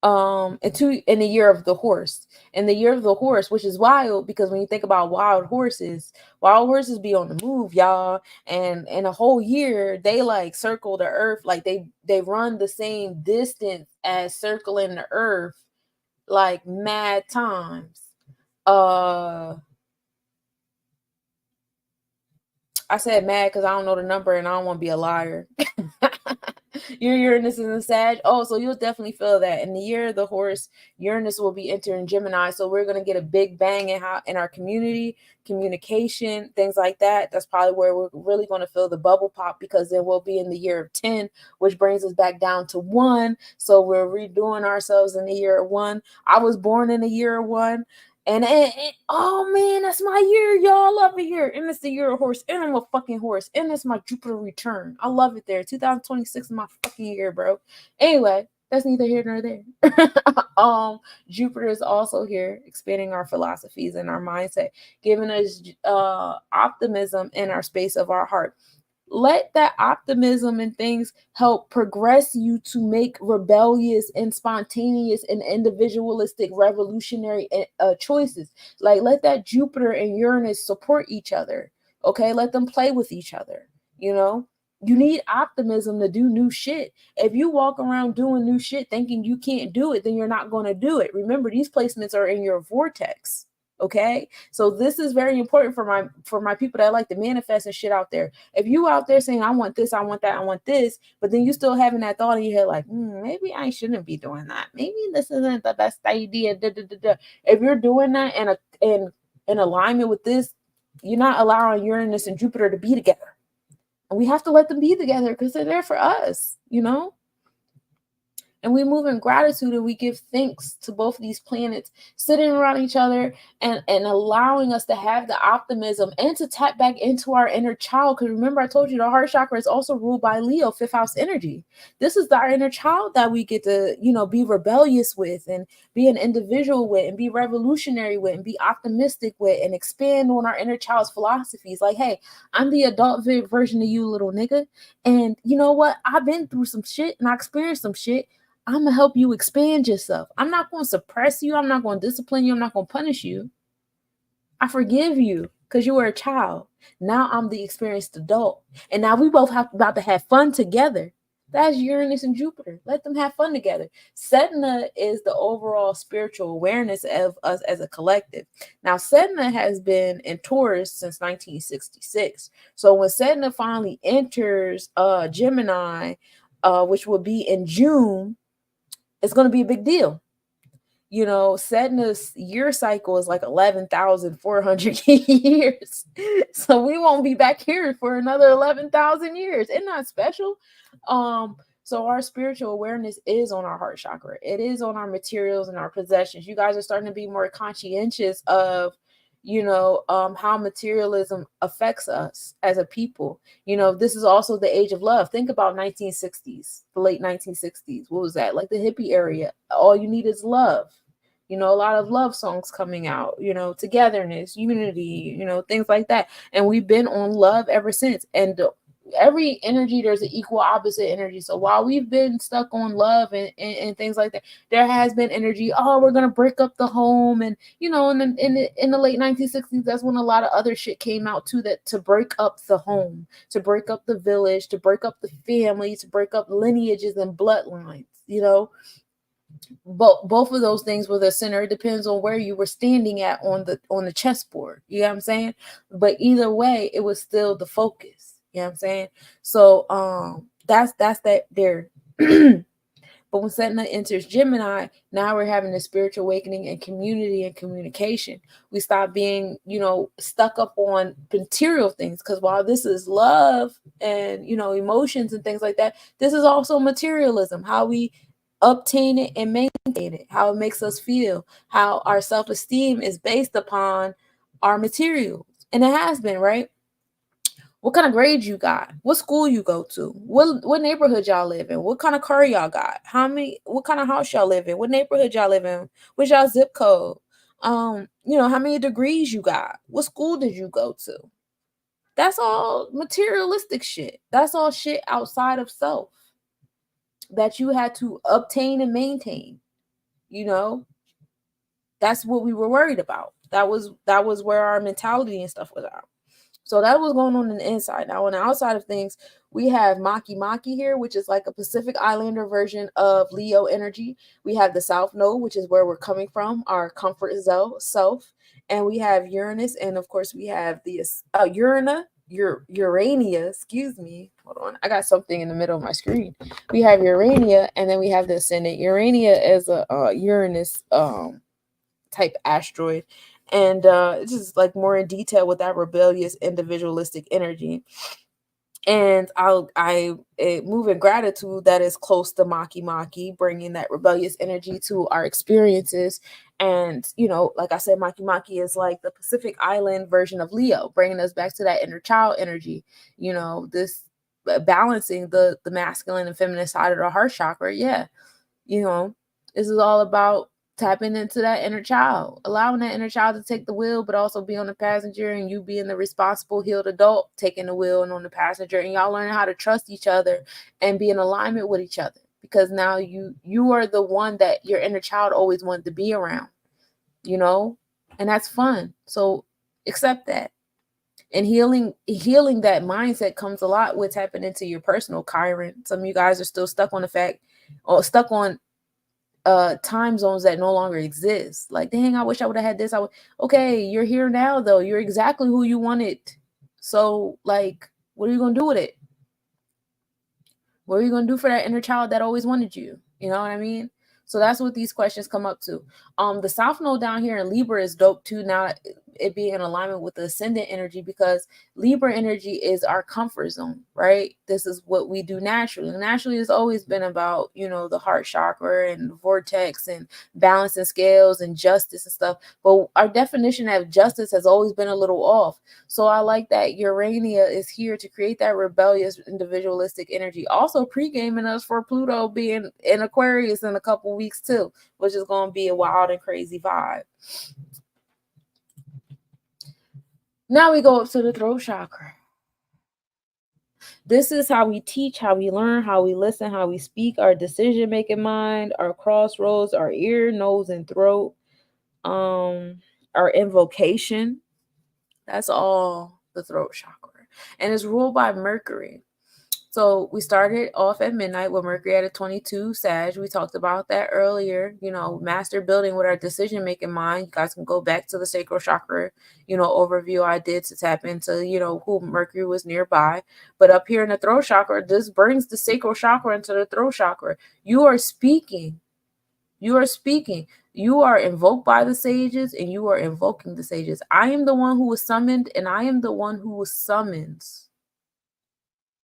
In the year of the horse. In the year of the horse, which is wild, because when you think about wild horses be on the move, y'all. And in a whole year, they like circle the earth, like they run the same distance as circling the earth, like mad times. I said mad because I don't know the number and I don't want to be a liar. Your Uranus is in Sag. Oh, so you'll definitely feel that. In the year of the horse, Uranus will be entering Gemini. So we're going to get a big bang in our community, communication, things like that. That's probably where we're really going to feel the bubble pop, because then we'll be in the year of 10, which brings us back down to 1. So we're redoing ourselves in the year of 1. I was born in the year of 1. And oh man, that's my year, y'all. I love it here. And it's the year of horse. And I'm a fucking horse. And it's my Jupiter return. I love it there. 2026 is my fucking year, bro. Anyway, that's neither here nor there. Jupiter is also here, expanding our philosophies and our mindset, giving us optimism in our space of our heart. Let that optimism and things help progress you to make rebellious and spontaneous and individualistic revolutionary choices. Like, let that Jupiter and Uranus support each other. Okay, let them play with each other. You need optimism to do new shit. If you walk around doing new shit thinking you can't do it, then you're not going to do it. Remember, these placements are in your vortex. Okay, so this is very important for my people that like to manifest and shit out there. If you out there saying I want this, I want that, I want this, but then you still having that thought in your head like, maybe I shouldn't be doing that, maybe this isn't the best idea, da, da, da, da. If you're doing that in alignment with this, you're not allowing Uranus and Jupiter to be together, and we have to let them be together because they're there for us, And we move in gratitude and we give thanks to both of these planets sitting around each other and allowing us to have the optimism and to tap back into our inner child. Because remember, I told you the heart chakra is also ruled by Leo, 5th house energy. This is our inner child that we get to, be rebellious with and be an individual with and be revolutionary with and be optimistic with and expand on our inner child's philosophies. Like, hey, I'm the adult version of you, little nigga. And you know what? I've been through some shit and I experienced some shit. I'm going to help you expand yourself. I'm not going to suppress you. I'm not going to discipline you. I'm not going to punish you. I forgive you because you were a child. Now I'm the experienced adult. And now we both about to have fun together. That's Uranus and Jupiter. Let them have fun together. Sedna is the overall spiritual awareness of us as a collective. Now, Sedna has been in Taurus since 1966. So when Sedna finally enters Gemini, which will be in June, it's going to be a big deal. setting this year cycle is like 11,400 years. So we won't be back here for another 11,000 years. Isn't that special? So our spiritual awareness is on our heart chakra. It is on our materials and our possessions. You guys are starting to be more conscientious of, how materialism affects us as a people. This is also the age of love. Think about 1960s, the late 1960s. What was that? Like the hippie area. All you need is love. A lot of love songs coming out, togetherness, unity, things like that. And we've been on love ever since. And every energy, there's an equal opposite energy. So while we've been stuck on love and things like that, there has been energy, oh, we're gonna break up the home. And in the late 1960s, that's when a lot of other shit came out too, that to break up the home, to break up the village, to break up the family, to break up lineages and bloodlines. Both of those things were the center. It depends on where you were standing at on the chessboard. You know what I'm saying? But either way, it was still the focus. You know what I'm saying? So that's that there. But when Saturn enters Gemini, now we're having a spiritual awakening and community and communication. We stop being, stuck up on material things. Because while this is love and, emotions and things like that, this is also materialism. How we obtain it and maintain it, how it makes us feel, how our self-esteem is based upon our materials. And it has been, right? What kind of grades you got? What school you go to? What neighborhood y'all live in? What kind of car y'all got? What kind of house y'all live in? What neighborhood y'all live in? What's y'all zip code? How many degrees you got? What school did you go to? That's all materialistic shit. That's all shit outside of self that you had to obtain and maintain. That's what we were worried about. That was where our mentality and stuff was at. So that was going on the inside. Now on the outside of things, we have Maki Maki here, which is like a Pacific Islander version of Leo energy. We have the South Node, which is where we're coming from, our comfort self. And we have Uranus, and of course we have the Urania, excuse me. Hold on. I got something in the middle of my screen. We have Urania, and then we have the ascendant. Urania is a Uranus type asteroid. And it's just like more in detail with that rebellious individualistic energy. And I move in gratitude that is close to Maki Maki, bringing that rebellious energy to our experiences. And, like I said, Maki Maki is like the Pacific Island version of Leo, bringing us back to that inner child energy, this balancing the masculine and feminine side of the heart chakra. Yeah. This is all about tapping into that inner child, allowing that inner child to take the wheel, but also be on the passenger, and you being the responsible, healed adult taking the wheel and on the passenger, and y'all learning how to trust each other and be in alignment with each other, because now you are the one that your inner child always wanted to be around, and that's fun. So accept that. And healing that mindset comes a lot with tapping into your personal Chiron. Some of you guys are still stuck on the fact, or stuck on time zones that no longer exist. Like, dang, I wish I would have had this. Okay, you're here now though. You're exactly who you wanted. So like, what are you gonna do with it? What are you gonna do for that inner child that always wanted you? You know what I mean? So that's what these questions come up to. The South Node down here in Libra is dope too. Now it being in alignment with the ascendant energy, because Libra energy is our comfort zone, right? This is what we do naturally. Naturally, it's always been about, the heart chakra and the vortex and balance and scales and justice and stuff. But our definition of justice has always been a little off. So I like that Urania is here to create that rebellious individualistic energy. Also pre-gaming us for Pluto being in Aquarius in a couple weeks too, which is going to be a wild and crazy vibe. Now we go up to the throat chakra. This is how we teach, how we learn, how we listen, how we speak, our decision-making mind, our crossroads, our ear, nose, and throat, our invocation. That's all the throat chakra. And it's ruled by Mercury. So we started off at midnight with Mercury at a 22 Sag. We talked about that earlier, master building with our decision-making mind. You guys can go back to the sacral chakra, overview I did to tap into, who Mercury was nearby. But up here in the throat chakra, this brings the sacral chakra into the throat chakra. You are speaking You are speaking. You are invoked by the sages and you are invoking the sages. I am the one who was summoned and I am the one who was summons.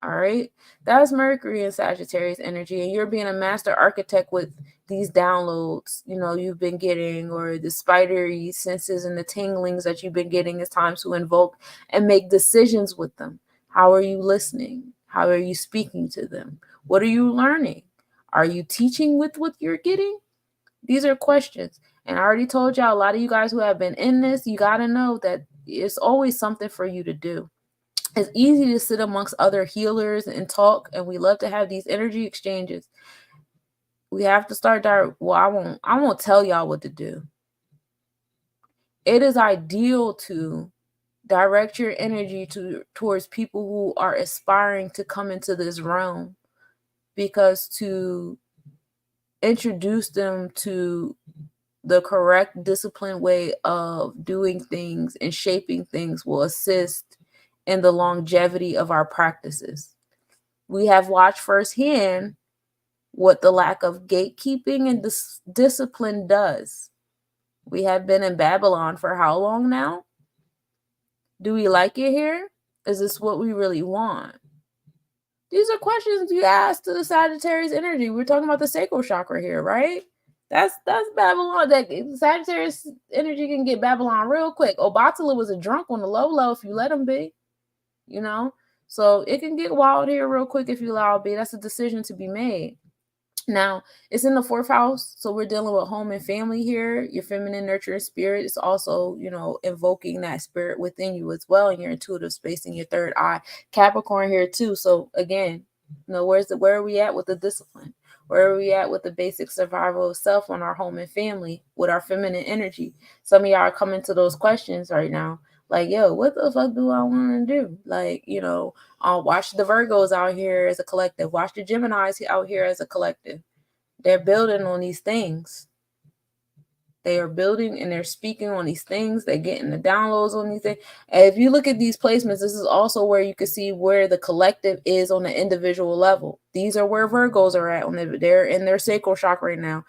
All right. That's Mercury and Sagittarius energy. And you're being a master architect with these downloads, you've been getting, or the spidery senses and the tinglings that you've been getting. It's time to invoke and make decisions with them. How are you listening? How are you speaking to them? What are you learning? Are you teaching with what you're getting? These are questions. And I already told y'all, a lot of you guys who have been in this, you got to know that it's always something for you to do. It's easy to sit amongst other healers and talk, and we love to have these energy exchanges. We have to start well, I won't tell y'all what to do. It is ideal to direct your energy towards people who are aspiring to come into this realm, because to introduce them to the correct disciplined way of doing things and shaping things will assist in the longevity of our practices. We have watched firsthand what the lack of gatekeeping and discipline does. We have been in Babylon for how long now? Do we like it here? Is this what we really want? These are questions you ask to the Sagittarius energy. We're talking about the sacral chakra here, right? That's Babylon. That Sagittarius energy can get Babylon real quick. Obatala was a drunk on the low, if you let him be. So it can get wild here real quick if you allow it be. That's a decision to be made. Now, it's in the 4th house, so we're dealing with home and family here. Your feminine nurturing spirit is also, invoking that spirit within you as well, in your intuitive space, in your 3rd eye. Capricorn here too. So again, where are we at with the discipline? Where are we at with the basic survival of self on our home and family with our feminine energy? Some of y'all are coming to those questions right now. Like, yo, what the fuck do I want to do? Like, watch the Virgos out here as a collective. Watch the Geminis out here as a collective. They're building on these things. They are building and they're speaking on these things. They're getting the downloads on these things. And if you look at these placements, this is also where you can see where the collective is on the individual level. These are where Virgos are at. They're in their sacral chakra right now,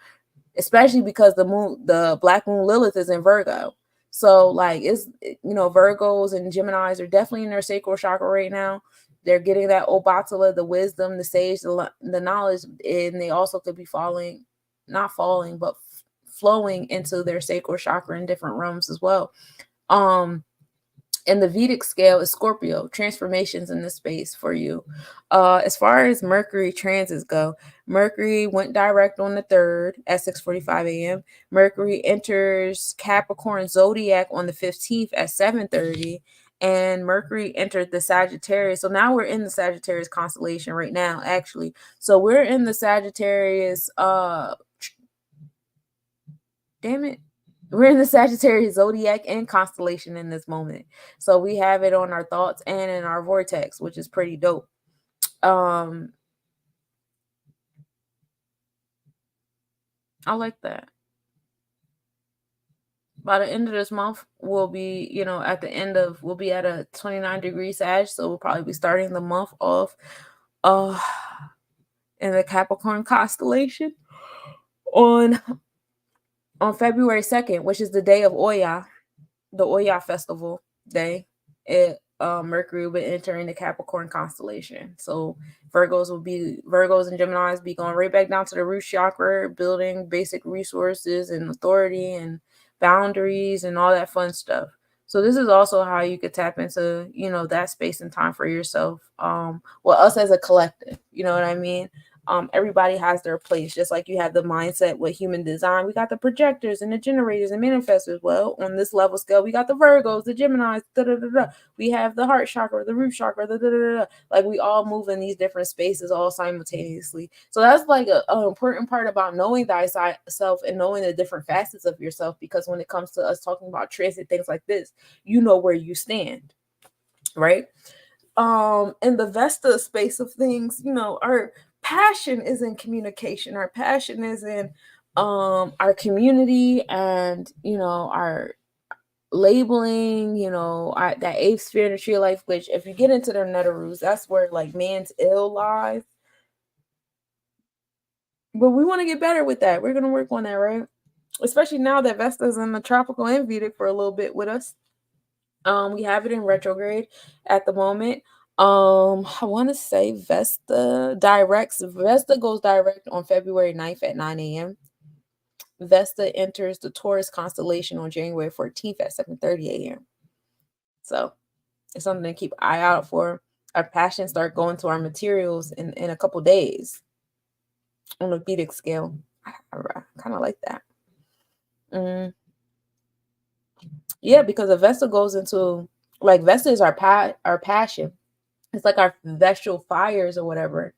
especially because the Black Moon Lilith is in Virgo. So like it's, Virgos and Geminis are definitely in their sacral chakra right now. They're getting that Obatala, the wisdom, the sage, the knowledge, and they also could be not falling, but flowing into their sacral chakra in different realms as well. And the Vedic scale is Scorpio, transformations in this space for you. As far as Mercury transits go, Mercury went direct on the 3rd at 6:45 a.m. Mercury enters Capricorn zodiac on the 15th at 7:30. And Mercury entered the Sagittarius. So now we're in the Sagittarius constellation right now, actually. So we're in the Sagittarius, we're in the Sagittarius zodiac and constellation in this moment. So we have it on our thoughts and in our vortex, which is pretty dope. I like that. By the end of this month, we'll be, we'll be at a 29 degree Sag. So we'll probably be starting the month off in the Capricorn constellation on February 2nd, which is the day of Oya, the Oya festival day. Mercury will be entering the Capricorn constellation. So Virgos and Geminis be going right back down to the root chakra, building basic resources and authority and boundaries and all that fun stuff. So this is also how you could tap into, that space and time for yourself. Us as a collective, you know what I mean? Everybody has their place, just like you have the mindset with human design. We got the projectors and the generators and manifestors. Well, on this level scale, we got the Virgos, the Geminis, we have the heart chakra, the root chakra, like we all move in these different spaces all simultaneously. So that's like an important part about knowing thyself and knowing the different facets of yourself, because when it comes to us talking about transit, things like this, you know where you stand, right? In the Vesta space of things, our passion is in communication. Our passion is in our community and our labeling, that 8th sphere in the tree of life, which if you get into their Netarus, that's where like man's ill lies. But we want to get better with that. We're gonna work on that, right? Especially now that Vesta's in the tropical and Vedic for a little bit with us. We have it in retrograde at the moment. I want to say Vesta goes direct on February 9th at 9 a.m. Vesta enters the Taurus constellation on January 14th at 7:30 a.m. So it's something to keep an eye out for. Our passions start going to our materials in a couple days on a Vedic scale. I kind of like that. Yeah, because a Vesta goes into, like, Vesta is our passion. It's like our vestal fires or whatever.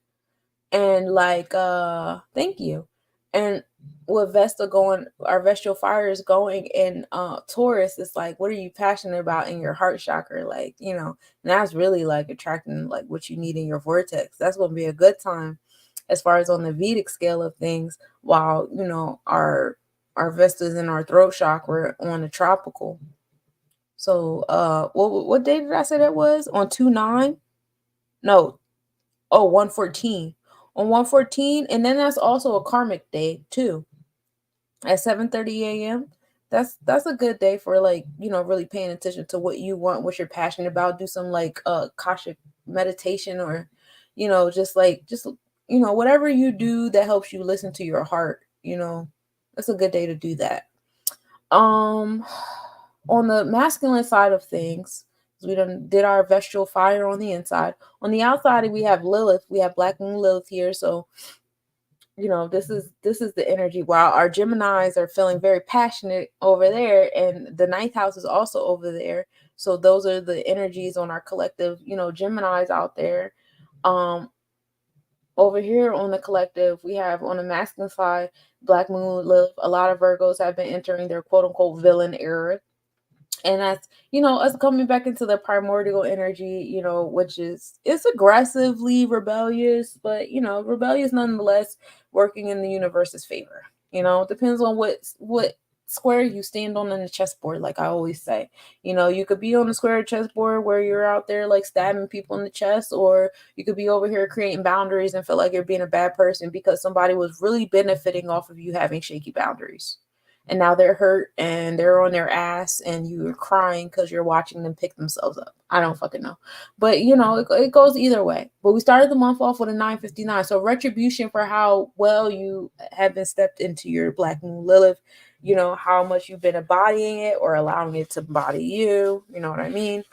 And like thank you. And with Vesta going, our vestal fire is going in Taurus, it's like, what are you passionate about in your heart chakra? Like, and that's really like attracting like what you need in your vortex. That's gonna be a good time as far as on the Vedic scale of things, while our Vestas in our throat chakra on the tropical. So what day did I say that was? On 2/9? No. Oh, 1/14. On 1/14, and then that's also a karmic day too. At 7:30 a.m. That's a good day for, like, really paying attention to what you want, what you're passionate about. Do some like Akashic meditation, or just whatever you do that helps you listen to your heart. That's a good day to do that. On the masculine side of things, we did our vestal fire on the inside. On the outside, we have Lilith. We have Black Moon Lilith here. So, this is the energy. While our Geminis are feeling very passionate over there, and the ninth house is also over there. So those are the energies on our collective, Geminis out there. Over here on the collective, we have on the masculine side, Black Moon Lilith. A lot of Virgos have been entering their quote unquote villain era. And that's, us coming back into the primordial energy, which it's aggressively rebellious, but rebellious nonetheless, working in the universe's favor. It depends on what square you stand on in the chessboard, like I always say. You could be on the square chessboard where you're out there like stabbing people in the chest, or you could be over here creating boundaries and feel like you're being a bad person because somebody was really benefiting off of you having shaky boundaries. And now they're hurt and they're on their ass, and you're crying because you're watching them pick themselves up. I don't fucking know. But, it goes either way. But we started the month off with a 959. So retribution for how well you have been stepped into your Black Moon Lilith, how much you've been embodying it or allowing it to embody you. You know what I mean?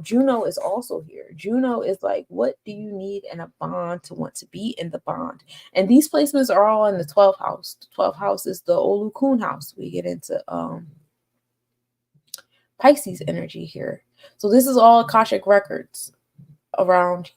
Juno is also here. Juno is like, what do you need in a bond to want to be in the bond? And these placements are all in the 12th house. The 12th house is the Olukun house. We get into Pisces energy here. So this is all Akashic records around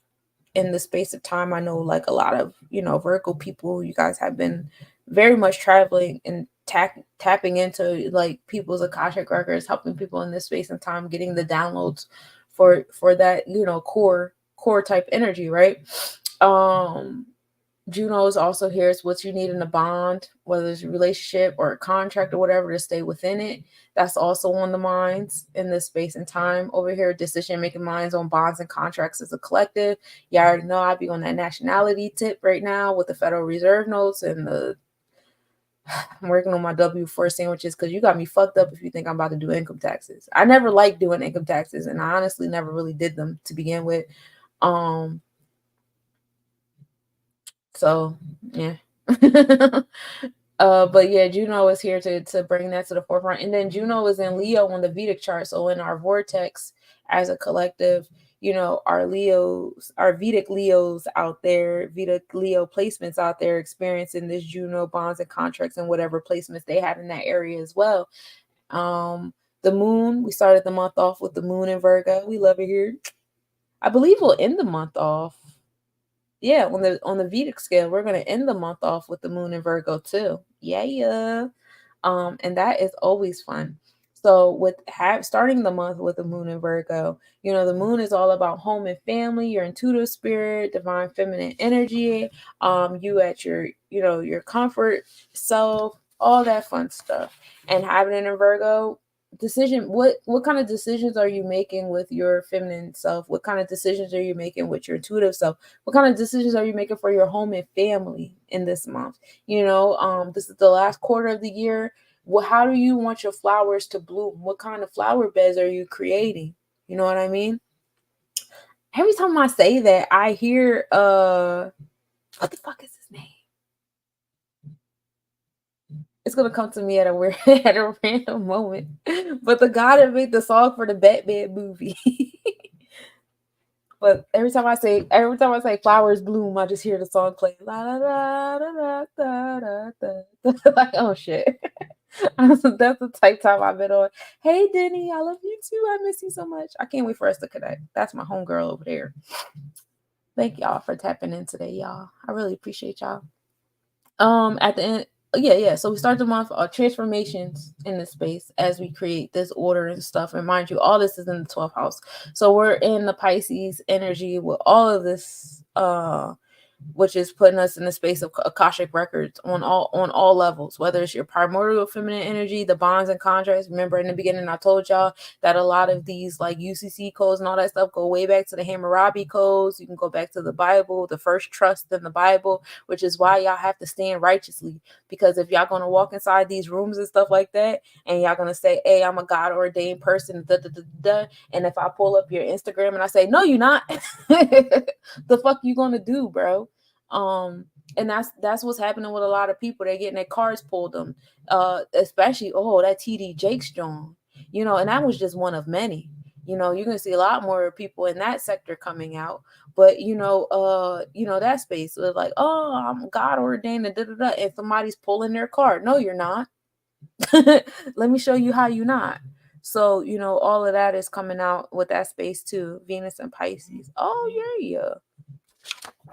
in the space of time. I know, like, a lot of Virgo people, you guys have been very much traveling and tapping into like people's Akashic records, helping people in this space and time, getting the downloads for that core type energy, right? Juno is also here. It's what you need in a bond, whether it's a relationship or a contract or whatever, to stay within it. That's also on the minds in this space and time. Over here, decision-making minds on bonds and contracts as a collective. You already know I'd be on that nationality tip right now with the Federal Reserve notes and I'm working on my W-4 sandwiches, because you got me fucked up if you think I'm about to do income taxes. I never liked doing income taxes, and I honestly never really did them to begin with. So yeah. But yeah, Juno is here to bring that to the forefront. And then Juno is in Leo on the Vedic chart. So in our vortex as a collective, our Leos, our Vedic Leos out there, Vedic Leo placements out there experiencing this Juno bonds and contracts and whatever placements they have in that area as well. The moon, we started the month off with the moon in Virgo. We love it here. I believe we'll end the month off. Yeah, on the Vedic scale, we're gonna end the month off with the moon in Virgo too. Yeah. And that is always fun. So with starting the month with the moon in Virgo, the moon is all about home and family, your intuitive spirit, divine feminine energy, you at your, your comfort self, all that fun stuff. And having it in Virgo what kind of decisions are you making with your feminine self? What kind of decisions are you making with your intuitive self? What kind of decisions are you making for your home and family in this month? This is the last quarter of the year. Well, how do you want your flowers to bloom? What kind of flower beds are you creating? You know what I mean? Every time I say that, I hear what the fuck is his name? It's gonna come to me at a weird at a random moment. But the guy that made the song for the Batman movie. But every time I say flowers bloom, I just hear the song play. La la la la la la la. Like, oh shit. That's the type time I've been on. Hey Denny, I love you too. I miss you so much. I can't wait for us to connect. That's my homegirl over there. Thank y'all for tapping in today, y'all. I really appreciate y'all. At the end, yeah. So we start the month transformations in the space as we create this order and stuff. And mind you, all this is in the 12th house. So we're in the Pisces energy with all of this which is putting us in the space of Akashic records on all levels, whether it's your primordial feminine energy, the bonds and contracts. Remember in the beginning, I told y'all that a lot of these like UCC codes and all that stuff go way back to the Hammurabi codes. You can go back to the Bible, the first trust in the Bible, which is why y'all have to stand righteously. Because if y'all going to walk inside these rooms and stuff like that, and y'all going to say, hey, I'm a God ordained person, and if I pull up your Instagram and I say, no, you're not, the fuck you going to do, bro? And that's what's happening with a lot of people. They're getting their cars pulled them, especially that TD Jakes John, and that was just one of many. You're gonna see a lot more people in that sector coming out. But that space was like, oh, I'm God ordained and somebody's pulling their car. No, you're not. Let me show you how you're not. So all of that is coming out with that space too. Venus and Pisces. Oh yeah.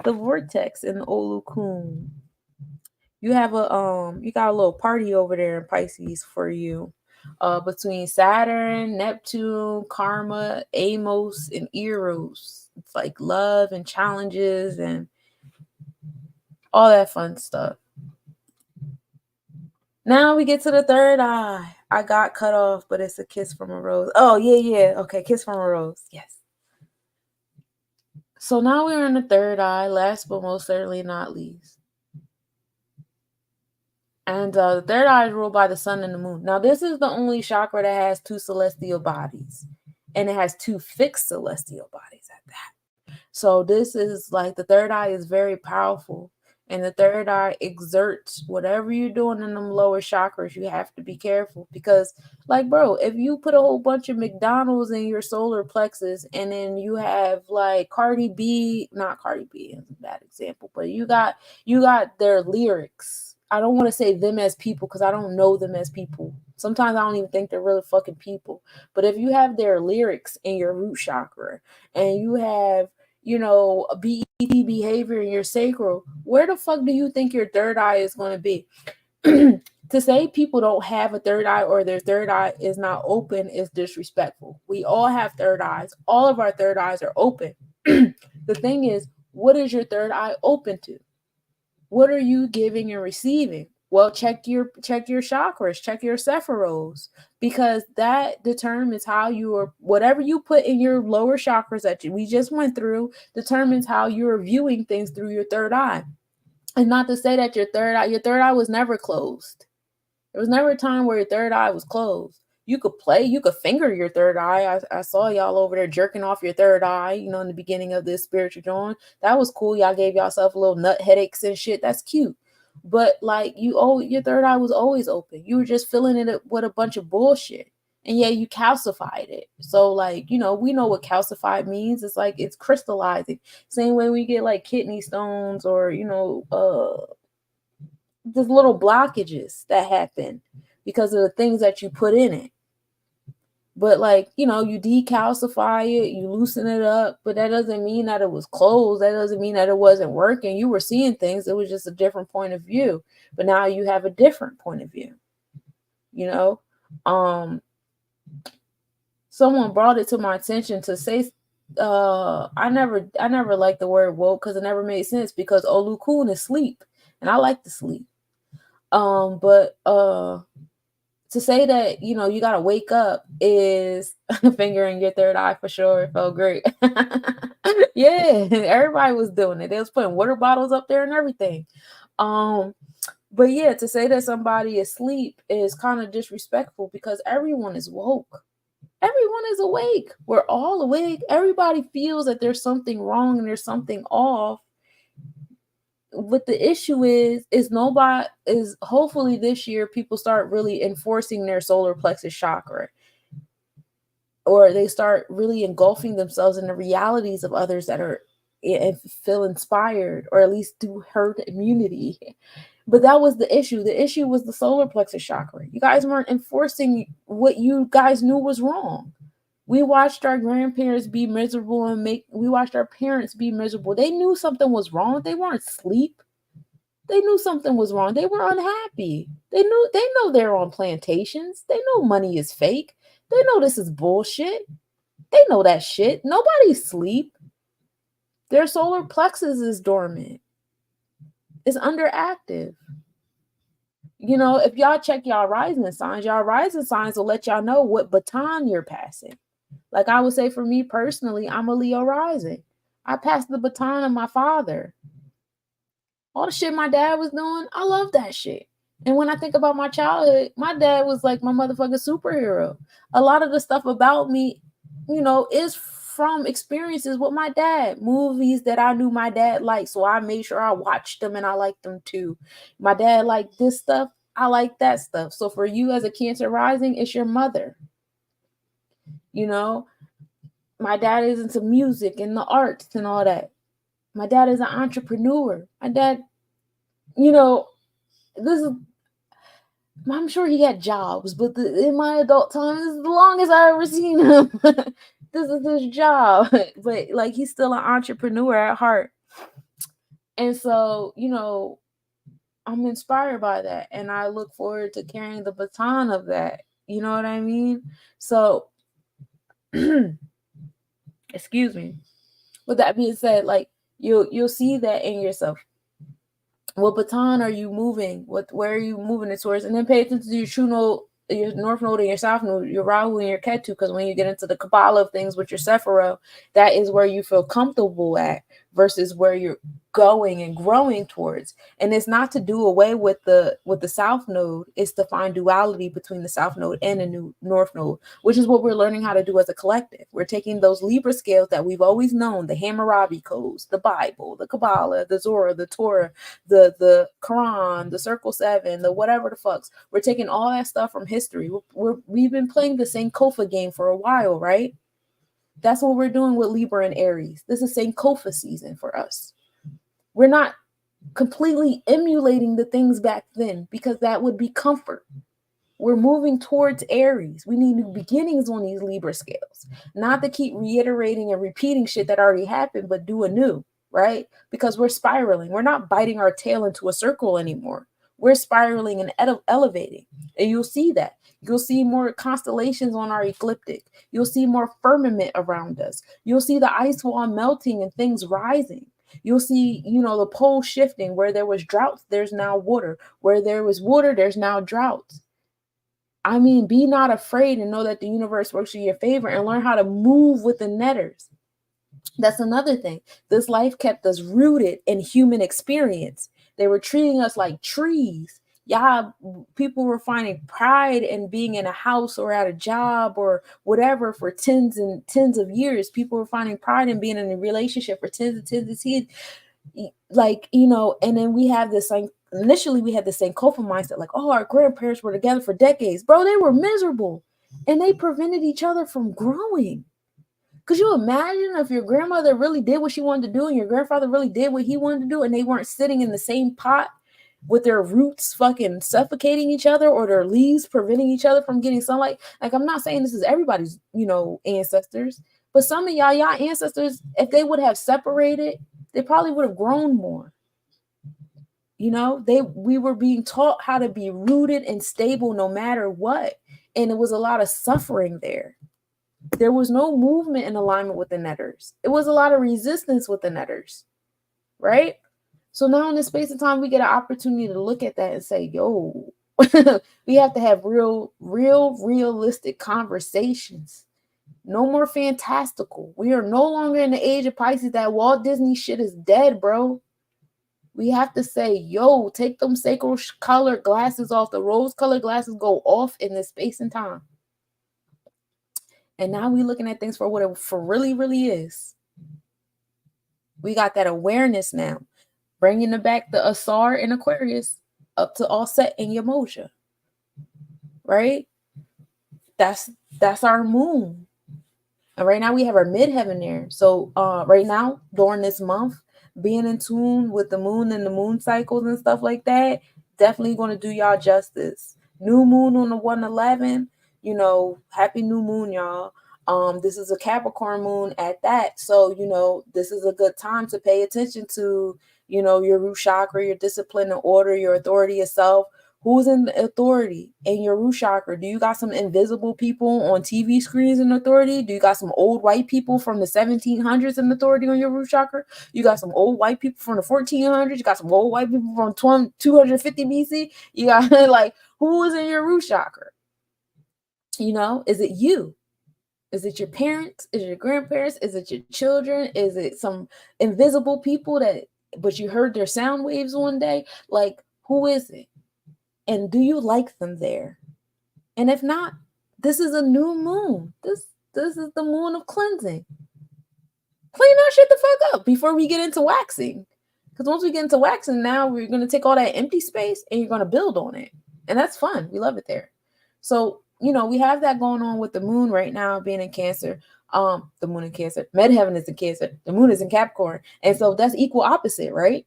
The vortex in the Olukun. You have you got a little party over there in Pisces for you. Between Saturn, Neptune, Karma, Amos, and Eros. It's like love and challenges and all that fun stuff. Now we get to the third eye. I got cut off, but it's a kiss from a rose. Oh, yeah. Okay, kiss from a rose. Yes. So now we're in the third eye, last but most certainly not least. And the third eye is ruled by the sun and the moon. Now, this is the only chakra that has two celestial bodies. And it has two fixed celestial bodies at that. So this is like the third eye is very powerful. And the third eye exerts whatever you're doing in them lower chakras. You have to be careful because, like, bro, if you put a whole bunch of McDonald's in your solar plexus and then you have like not Cardi B is a bad example, but you got their lyrics. I don't want to say them as people because I don't know them as people. Sometimes I don't even think they're really fucking people. But if you have their lyrics in your root chakra and you have BET behavior in your sacral, where the fuck do you think your third eye is going to be? To say people don't have a third eye or their third eye is not open is disrespectful. We all have third eyes. All of our third eyes are open. The thing is, what is your third eye open to? What are you giving and receiving? Well, check your chakras, check your sephiros, because that determines how whatever you put in your lower chakras that we just went through determines how you're viewing things through your third eye. And not to say that your third eye was never closed. There was never a time where your third eye was closed. You could finger your third eye. I saw y'all over there jerking off your third eye, in the beginning of this spiritual drawing. That was cool. Y'all gave yourself a little nut headaches and shit. That's cute. But like your third eye was always open. You were just filling it with a bunch of bullshit. And yeah, you calcified it. So like, we know what calcified means. It's like it's crystallizing. Same way we get like kidney stones or, there's little blockages that happen because of the things that you put in it. But like, you decalcify it, you loosen it up, but that doesn't mean that it was closed. That doesn't mean that it wasn't working. You were seeing things. It was just a different point of view. But now you have a different point of view. Someone brought it to my attention to say, I never liked the word woke because it never made sense because Olukun is sleep. And I like to sleep. But to say that, you know, you got to wake up is fingering your third eye for sure. It felt great. Yeah, everybody was doing it. They was putting water bottles up there and everything. But yeah, to say that somebody is asleep is kind of disrespectful because everyone is woke. Everyone is awake. We're all awake. Everybody feels that there's something wrong and there's something off. What the issue is nobody is hopefully this year people start really enforcing their solar plexus chakra, or they start really engulfing themselves in the realities of others that are feel inspired or at least do herd immunity. But that was the issue. The issue was the solar plexus chakra. You guys weren't enforcing what you guys knew was wrong. We watched our grandparents be miserable and we watched our parents be miserable. They knew something was wrong. They weren't asleep. They knew something was wrong. They were unhappy. They know they're on plantations. They know money is fake. They know this is bullshit. They know that shit. Nobody's asleep. Their solar plexus is dormant. It's underactive. You know, if y'all check y'all rising signs will let y'all know what baton you're passing. Like I would say for me personally, I'm a Leo rising. I passed the baton of my father. All the shit my dad was doing, I love that shit. And when I think about my childhood, my dad was like my motherfucking superhero. A lot of the stuff about me, you know, is from experiences with my dad. Movies that I knew my dad liked, so I made sure I watched them and I liked them too. My dad liked this stuff, I like that stuff. So for you as a Cancer rising, it's your mother. You know, my dad is into music and the arts and all that. My dad is an entrepreneur. My dad, you know, this is, I'm sure he had jobs, but in my adult time, this is the longest I ever seen him. This is his job. But like, he's still an entrepreneur at heart. And so, you know, I'm inspired by that. And I look forward to carrying the baton of that. You know what I mean? So, excuse me. With that being said, like, you'll see that in yourself. What baton are you moving? Where are you moving it towards? And then pay attention to your true node, your north node and your south node, your Rahu and your Ketu, because when you get into the Kabbalah of things with your Sephiroth, that is where you feel comfortable at versus where you're going and growing towards. And it's not to do away with the south node, it's to find duality between the south node and the new north node, which is what we're learning how to do as a collective. We're taking those Libra scales that we've always known, the Hammurabi codes, the Bible, the Kabbalah, the Zohar, the Torah, the Quran, the Circle 7, the whatever the fucks. We're taking all that stuff from history. We've been playing the Sankofa game for a while, right? That's what we're doing with Libra and Aries. This is Sankofa season for us. We're not completely emulating the things back then because that would be comfort. We're moving towards Aries. We need new beginnings on these Libra scales, not to keep reiterating and repeating shit that already happened, but do anew, right? Because we're spiraling. We're not biting our tail into a circle anymore. We're spiraling and elevating. And you'll see that. You'll see more constellations on our ecliptic. You'll see more firmament around us. You'll see the ice wall melting and things rising. You'll see, you know, the pole shifting. Where there was droughts, there's now water. Where there was water, there's now droughts. I mean, be not afraid and know that the universe works in your favor and learn how to move with the netters. That's another thing. This life kept us rooted in human experience. They were treating us like trees. Yeah, people were finding pride in being in a house or at a job or whatever for tens and tens of years. People were finding pride in being in a relationship for tens and tens of years. Like, you know, and then we have this, like, initially we had the same Kofa mindset, like, oh, our grandparents were together for decades. Bro, they were miserable and they prevented each other from growing. Could you imagine if your grandmother really did what she wanted to do and your grandfather really did what he wanted to do and they weren't sitting in the same pot with their roots fucking suffocating each other or their leaves preventing each other from getting sunlight? Like, I'm not saying this is everybody's, you know, ancestors, but some of y'all ancestors, if they would have separated, they probably would have grown more. You know, we were being taught how to be rooted and stable no matter what. And it was a lot of suffering there. There was no movement in alignment with the netters. It was a lot of resistance with the netters, right? So now in this space of time, we get an opportunity to look at that and say, yo, We have to have realistic conversations. No more fantastical. We are no longer in the age of Pisces. That Walt Disney shit is dead, bro. We have to say, yo, take them sacred colored glasses off. The rose colored glasses go off in the space and time. And now we looking at things for what it for really, really is. We got that awareness now. Bringing it back the Asar and Aquarius up to Offset and Yamoja. Right? That's our moon. And right now we have our midheaven there. So right now, during this month, being in tune with the moon and the moon cycles and stuff like that, definitely going to do y'all justice. New moon on the 111, happy new moon, y'all. This is a Capricorn moon at that. So, this is a good time to pay attention to, your root chakra, your discipline and order, your authority yourself. Who's in authority in your root chakra? Do you got some invisible people on TV screens in authority? Do you got some old white people from the 1700s in authority on your root chakra? You got some old white people from the 1400s? You got some old white people from 250 BC? You got who is in your root chakra? Is it you? Is it your parents? Is it your grandparents? Is it your children? Is it some invisible people but you heard their sound waves one day? Who is it? And do you like them there? And if not, this is a new moon. This is the moon of cleansing. Clean our shit the fuck up before we get into waxing. Because once we get into waxing, now we're going to take all that empty space and you're going to build on it. And that's fun. We love it there. So, we have that going on with the moon right now being in Cancer. The moon in Cancer. Midheaven is in Cancer. The moon is in Capricorn. And so that's equal opposite, right?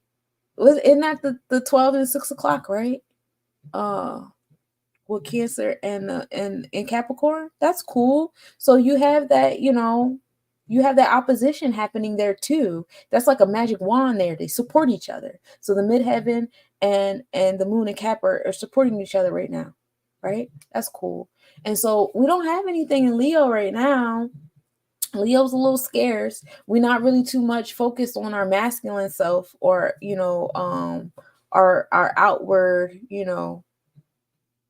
Isn't that the 12 and 6 o'clock, right? With Cancer and Capricorn. That's cool. So you have that, you have that opposition happening there too. That's like a magic wand there. They support each other. So the midheaven and the moon and Cap are supporting each other right now, right? That's cool. And so we don't have anything in Leo right now. Leo's a little scarce. We're not really too much focused on our masculine self or, our outward,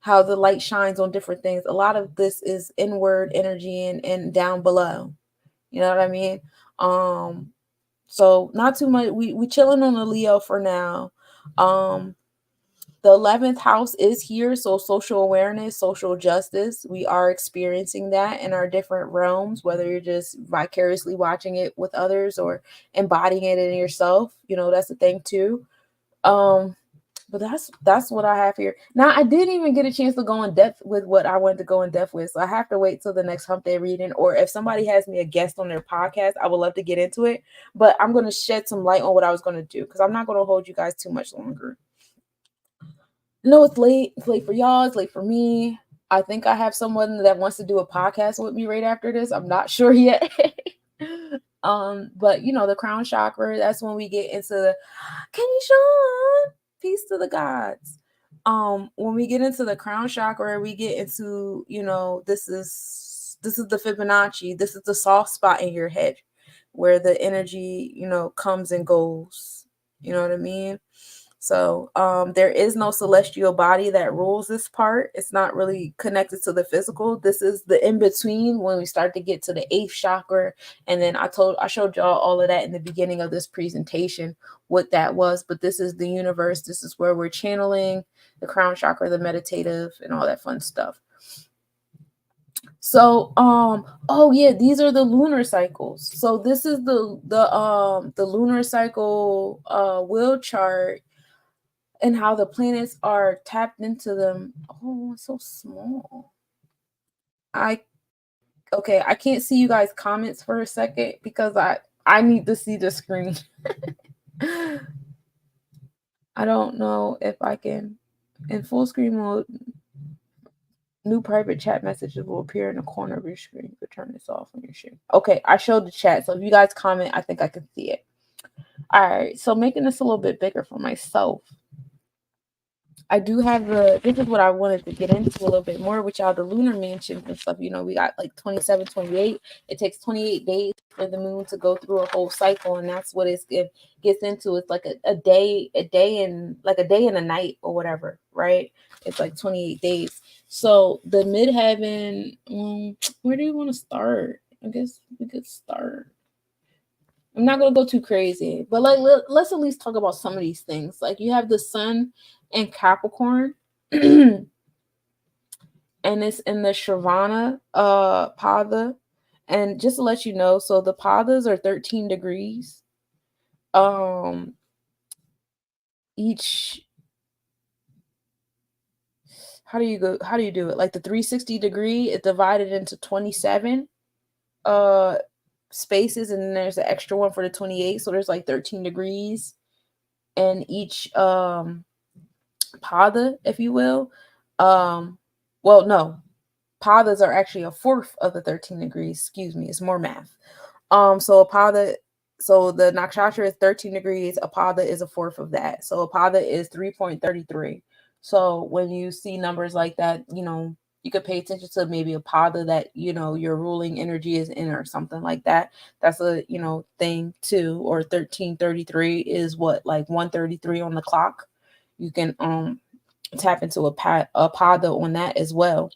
how the light shines on different things. A lot of this is inward energy and down below. You know what I mean? So not too much. We chilling on the Leo for now. The 11th house is here. So social awareness, social justice. We are experiencing that in our different realms, whether you're just vicariously watching it with others or embodying it in yourself. That's the thing too. But that's what I have here. Now, I didn't even get a chance to go in depth with what I wanted to go in depth with. So I have to wait till the next Hump Day reading. Or if somebody has me a guest on their podcast, I would love to get into it. But I'm going to shed some light on what I was going to do because I'm not going to hold you guys too much longer. No, it's late. It's late for y'all. It's late for me. I think I have someone that wants to do a podcast with me right after this. I'm not sure yet. But the crown chakra, that's when we get into the Kenny Sean. Peace to the gods. When we get into the crown chakra, we get into, this is the Fibonacci. This is the soft spot in your head where the energy, comes and goes. You know what I mean? So there is no celestial body that rules this part. It's not really connected to the physical. This is the in-between when we start to get to the 8th chakra. And then I showed y'all all of that in the beginning of this presentation, what that was. But this is the universe. This is where we're channeling the crown chakra, the meditative, and all that fun stuff. So, these are the lunar cycles. So this is the lunar cycle wheel chart. And how the planets are tapped into them. Oh, it's so small. I can't see you guys' comments for a second because I need to see the screen. I don't know if I can. In full screen mode, new private chat messages will appear in the corner of your screen. But turn this off on your screen. Okay, I showed the chat. So if you guys comment, I think I can see it. All right, so making this a little bit bigger for myself. I do have this is what I wanted to get into a little bit more with y'all, the lunar mansions and stuff. We got like 27, 28. It takes 28 days for the moon to go through a whole cycle, and that's what it gets into. It's like a day and like a day and a night or whatever, right? It's like 28 days. So the midheaven, where do you want to start? I guess we could start. I'm not gonna go too crazy, but like let's at least talk about some of these things. Like you have the sun in Capricorn, and it's in the Shravana Pada. And just to let you know, so the Padas are 13 degrees. Each how do you do it? Like the 360 degree is divided into 27 spaces, and then there's an extra one for the 28. So there's like 13 degrees in each pada, if you will. Well, no, padas are actually a fourth of the 13 degrees. Excuse me, it's more math. So a pada, so the nakshatra is 13 degrees. A pada is a fourth of that. So a pada is 3.33. So when you see numbers like that, you could pay attention to maybe a pada that your ruling energy is in or something like that. That's a thing too. Or 1333 is what, like 133 on the clock. You can tap into a pada on that as well.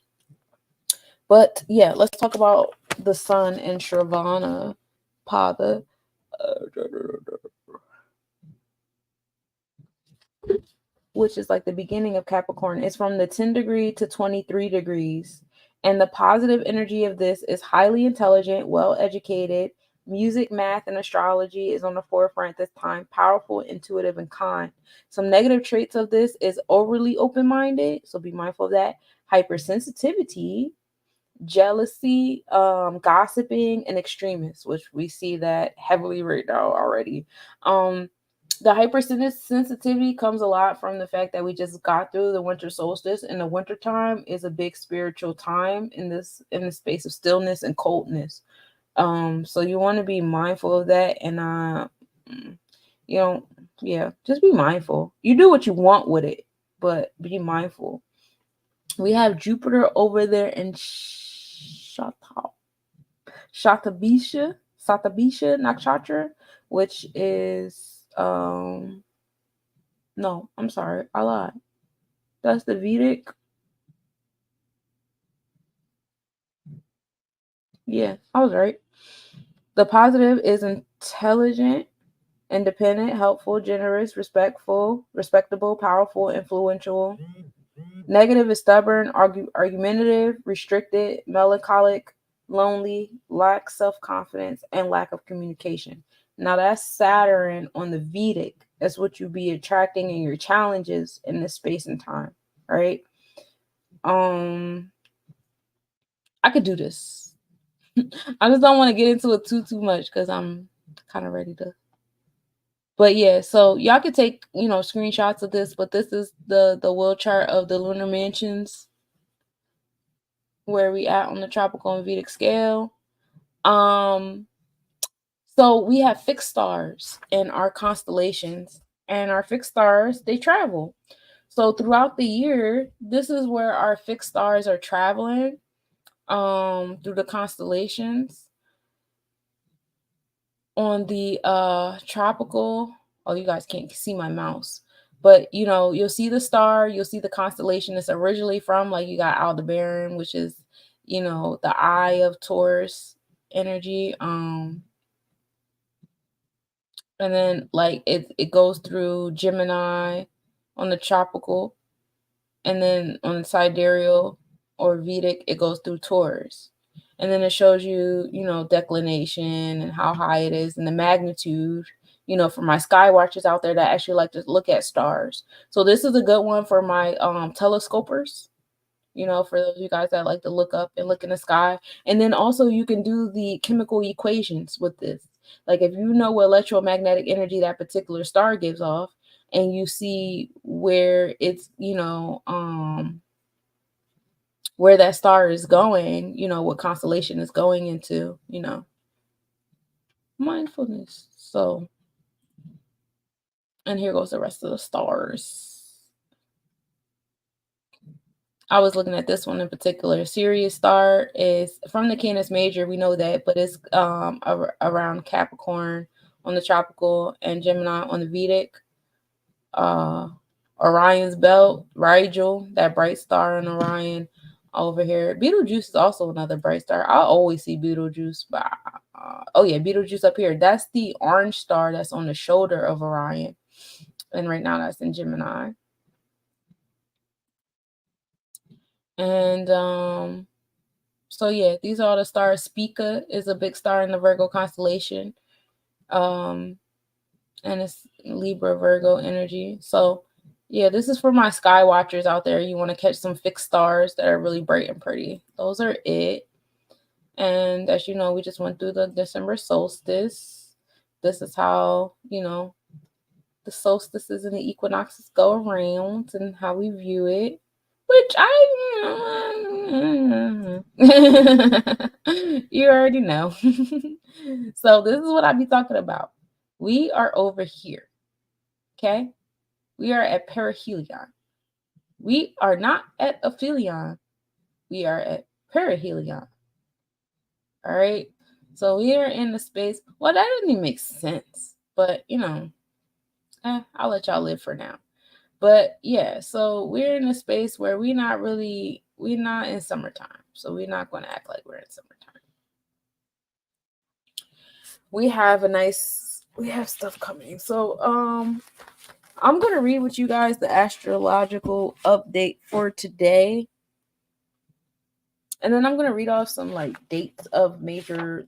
But yeah, let's talk about the sun in Shravana Pada, which is like the beginning of Capricorn. It's from the 10 degree to 23 degrees. And the positive energy of this is highly intelligent, well educated. Music, math, and astrology is on the forefront this time. Powerful, intuitive, and kind. Some negative traits of this is overly open minded. So be mindful of that. Hypersensitivity, jealousy, gossiping, and extremists, which we see that heavily right now already. The hypersensitivity comes a lot from the fact that we just got through the winter solstice, and the winter time is a big spiritual time in the space of stillness and coldness. So you want to be mindful of that, and just be mindful. You do what you want with it, but be mindful. We have Jupiter over there in Shatabisha Nakshatra, which is no, I'm sorry, I lied. That's the Vedic. Yeah, I was right. The positive is intelligent, independent, helpful, generous, respectable, powerful, influential. Negative is stubborn, argumentative, restricted, melancholic, lonely, lack self-confidence, and lack of communication. Now that's Saturn on the Vedic. That's what you be attracting in your challenges in this space and time, right? I could do this. I just don't want to get into it too much because I'm kind of ready to. But yeah, so y'all could take screenshots of this, but this is the wheel chart of the lunar mansions, where we at on the tropical and Vedic scale. So we have fixed stars in our constellations, and our fixed stars, they travel. So throughout the year, this is where our fixed stars are traveling through the constellations. On the tropical, oh, you guys can't see my mouse, but you'll see the star, you'll see the constellation it's originally from. Like you got Aldebaran, which is the eye of Taurus energy, and then like it goes through Gemini on the tropical, and then on the sidereal or Vedic it goes through Taurus. And then it shows you, declination and how high it is and the magnitude, for my sky watchers out there that actually like to look at stars. So this is a good one for my telescopers, for those of you guys that like to look up and look in the sky. And then also you can do the chemical equations with this. Like if you know what electromagnetic energy that particular star gives off, and you see where it's, where that star is going, what constellation is going into, mindfulness. So, and here goes the rest of the stars. I was looking at this one in particular. Sirius star is from the Canis Major, we know that, but it's around Capricorn on the tropical and Gemini on the Vedic. Orion's belt, Rigel, that bright star in Orion over here. Betelgeuse is also another bright star. I always see Betelgeuse, but oh yeah, Betelgeuse up here. That's the orange star that's on the shoulder of Orion, and right now that's in Gemini. And so yeah, these are all the stars. Spica is a big star in the Virgo constellation. And it's Libra Virgo energy. So yeah, this is for my sky watchers out there. You want to catch some fixed stars that are really bright and pretty. Those are it. And as you know, we just went through the December solstice. This is how, the solstices and the equinoxes go around and how we view it. Which you already know. So this is what I be talking about. We are over here. Okay? We are at perihelion. We are not at aphelion. We are at perihelion. All right? So we are in the space. Well, that doesn't even make sense. But, I'll let y'all live for now. But yeah, so we're in a space where we're not in summertime. So we're not going to act like we're in summertime. We have stuff coming. So I'm going to read with you guys the astrological update for today. And then I'm going to read off some dates of major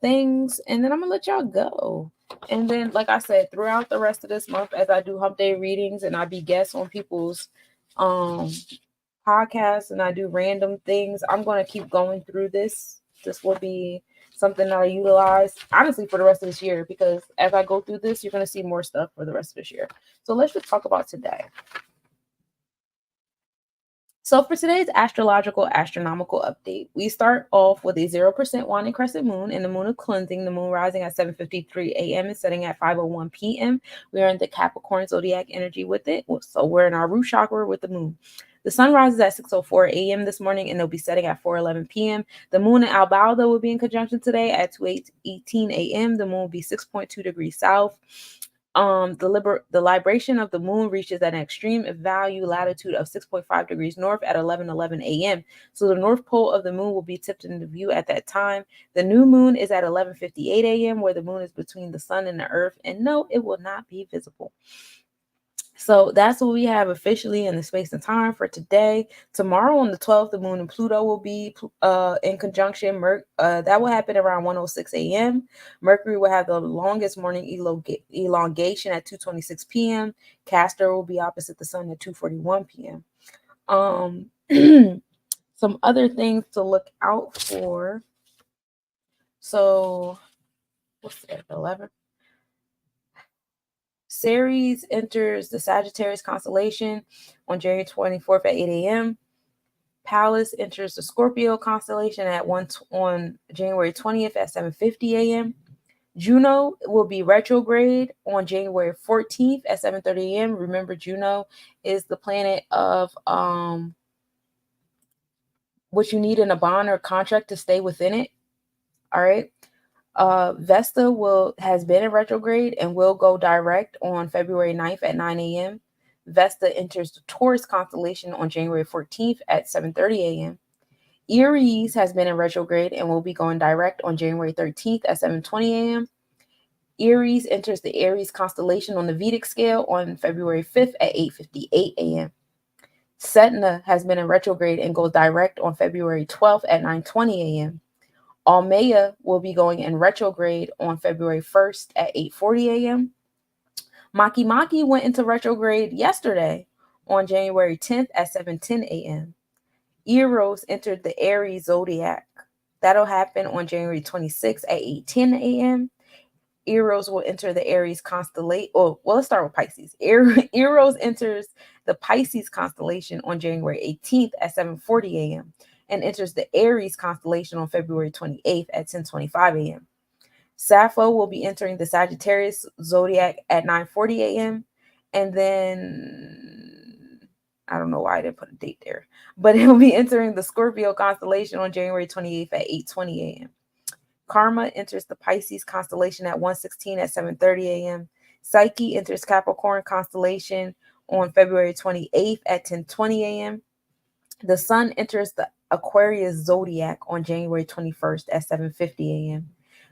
things, and then I'm going to let y'all go. And then, like I said, throughout the rest of this month, as I do hump day readings and I be guests on people's podcasts and I do random things, I'm going to keep going through this. This will be something that I utilize, honestly, for the rest of this year, because as I go through this, you're going to see more stuff for the rest of this year. So let's just talk about today. So for today's astronomical update, we start off with a 0% waning crescent moon and the moon of cleansing, the moon rising at 7:53 a.m. and setting at 5:01 p.m. We are in the Capricorn zodiac energy with it. So we're in our root chakra with the moon. The sun rises at 6:04 a.m. this morning and it'll be setting at 4:11 p.m. The moon in Albaldo will be in conjunction today at 2:18 a.m. The moon will be 6.2 degrees south. The libration of the moon reaches an extreme value latitude of 6.5 degrees north at 11:11 a.m. So the north pole of the moon will be tipped into view at that time. The new moon is at 11:58 a.m. where the moon is between the sun and the earth, and no, it will not be visible. So that's what we have officially in the space and time for today. Tomorrow on the 12th, the moon and Pluto will be in conjunction. That will happen around 1:06 a.m. Mercury will have the longest morning elongation at 2:26 p.m. Castor will be opposite the sun at 2:41 p.m. Some other things to look out for. So what's that? 11th. Ceres enters the Sagittarius constellation on January 24th at 8 a.m. Pallas enters the Scorpio constellation on January 20th at 7:50 a.m. Juno will be retrograde on January 14th at 7:30 a.m. Remember, Juno is the planet of what you need in a bond or contract to stay within it. All right. Vesta has been in retrograde and will go direct on February 9th at 9 a.m. Vesta enters the Taurus constellation on January 14th at 7:30 a.m. Aries has been in retrograde and will be going direct on January 13th at 7:20 a.m. Aries enters the Aries constellation on the Vedic scale on February 5th at 8:58 a.m. Sedna has been in retrograde and goes direct on February 12th at 9:20 a.m. Almea will be going in retrograde on February 1st at 8:40 a.m. Maki Maki went into retrograde yesterday on January 10th at 7:10 a.m. Eros entered the Aries zodiac. That'll happen on January 26th at 8:10 a.m. Eros will enter the Aries constellation. Oh, well, let's start with Pisces. Eros enters the Pisces constellation on January 18th at 7:40 a.m. and enters the Aries constellation on February 28th at 10:25 a.m. Sappho will be entering the Sagittarius zodiac at 9:40 a.m. And then I don't know why I didn't put a date there, but it will be entering the Scorpio constellation on January 28th at 8:20 a.m. Karma enters the Pisces constellation at 1:16 at 7:30 a.m. Psyche enters Capricorn constellation on February 28th at 10:20 a.m. The Sun enters the Aquarius zodiac on January 21st at 7:50 a.m.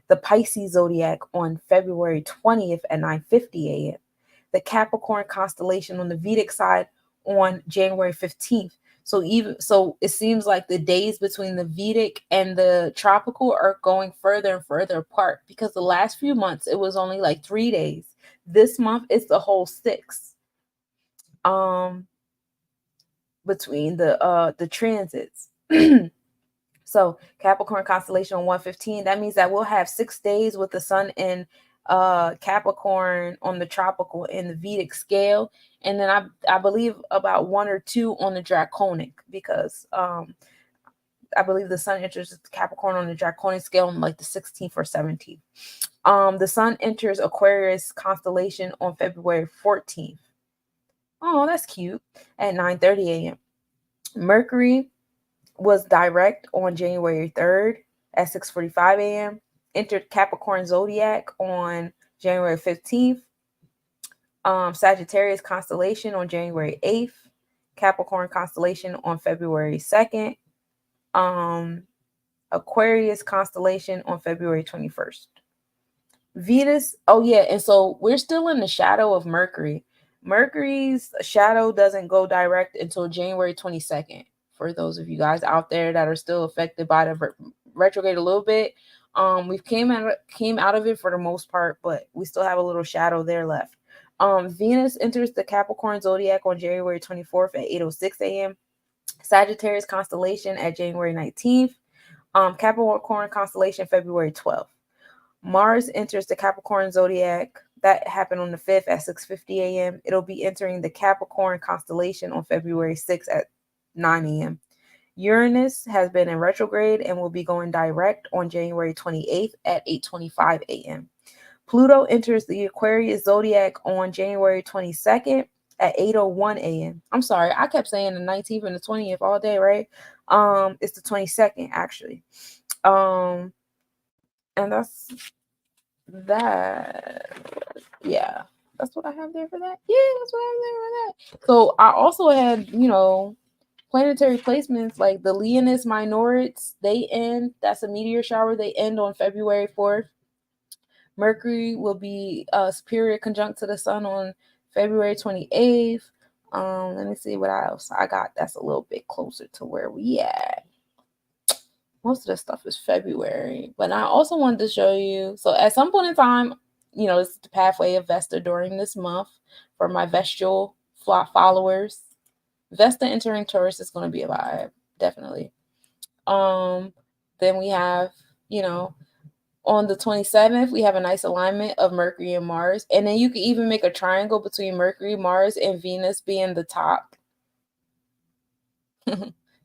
The Pisces zodiac on February 20th at 9:50 a.m. The Capricorn constellation on the Vedic side on January 15th. So it seems like the days between the Vedic and the tropical are going further and further apart, because the last few months it was only like 3 days. This month it's the whole 6. Between the transits. So Capricorn constellation on 115, that means that we'll have 6 days with the Sun in Capricorn on the tropical in the Vedic scale, and then I believe about 1 or 2 on the draconic, because I believe the Sun enters Capricorn on the draconic scale on like the 16th or 17th. The Sun enters Aquarius constellation on February 14th. Oh, that's cute. At 9:30 a.m. Mercury was direct on January 3rd at 6:45 a.m. Entered Capricorn zodiac on January 15th. Sagittarius constellation on January 8th. Capricorn constellation on February 2nd. Aquarius constellation on February 21st. Venus, oh yeah, and so we're still in the shadow of Mercury. Mercury's shadow doesn't go direct until January 22nd. For those of you guys out there that are still affected by the retrograde a little bit, we've came out of it for the most part, but we still have a little shadow there left. Venus enters the Capricorn zodiac on January 24th at 8:06 a.m. Sagittarius constellation at January 19th. Capricorn constellation February 12th. Mars enters the Capricorn zodiac. That happened on the 5th at 6:50 a.m. It'll be entering the Capricorn constellation on February 6th at 9 a.m. Uranus has been in retrograde and will be going direct on January 28th at 8:25 a.m. Pluto enters the Aquarius zodiac on January 22nd at 8:01 a.m. I'm sorry, I kept saying the 19th and the 20th all day, right? It's the 22nd actually. And that's that. Yeah, that's what I have there for that. Yeah, that's what I have there for that. So I also had, planetary placements like the Leonis minorites. They end. That's a meteor shower. They end on February 4th. Mercury will be superior conjunct to the Sun on February 28th. Let me see what else I got. That's a little bit closer to where we at. Most of the stuff is February, but I also wanted to show you. So at some point in time, it's the pathway of Vesta during this month for my Vestial followers. Vesta entering Taurus is going to be a vibe, definitely. Then we have, on the 27th, we have a nice alignment of Mercury and Mars. And then you can even make a triangle between Mercury, Mars, and Venus being the top.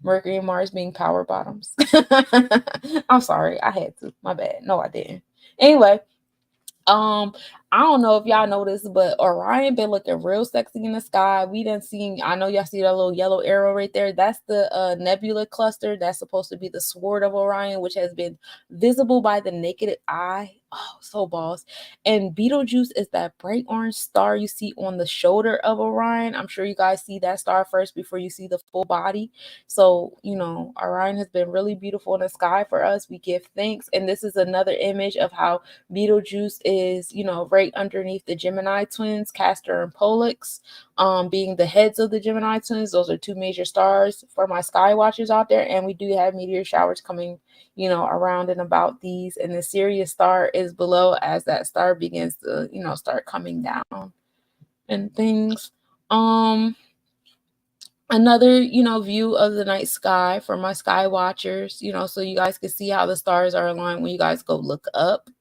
Mercury and Mars being power bottoms. I'm sorry, I had to. My bad. No, I didn't. Anyway, I don't know if y'all noticed, but Orion been looking real sexy in the sky. We done seen, I know y'all see that little yellow arrow right there. That's the nebula cluster. That's supposed to be the sword of Orion, which has been visible by the naked eye. Oh, so boss. And Betelgeuse is that bright orange star you see on the shoulder of Orion. I'm sure you guys see that star first before you see the full body. So, Orion has been really beautiful in the sky for us. We give thanks. And this is another image of how Betelgeuse is, right underneath the Gemini twins, Castor and Pollux, being the heads of the Gemini twins. Those are 2 major stars for my sky watchers out there. And we do have meteor showers coming, around and about these. And the Sirius star is below as that star begins to, start coming down and things. Another, view of the night sky for my sky watchers, so you guys can see how the stars are aligned when you guys go look up.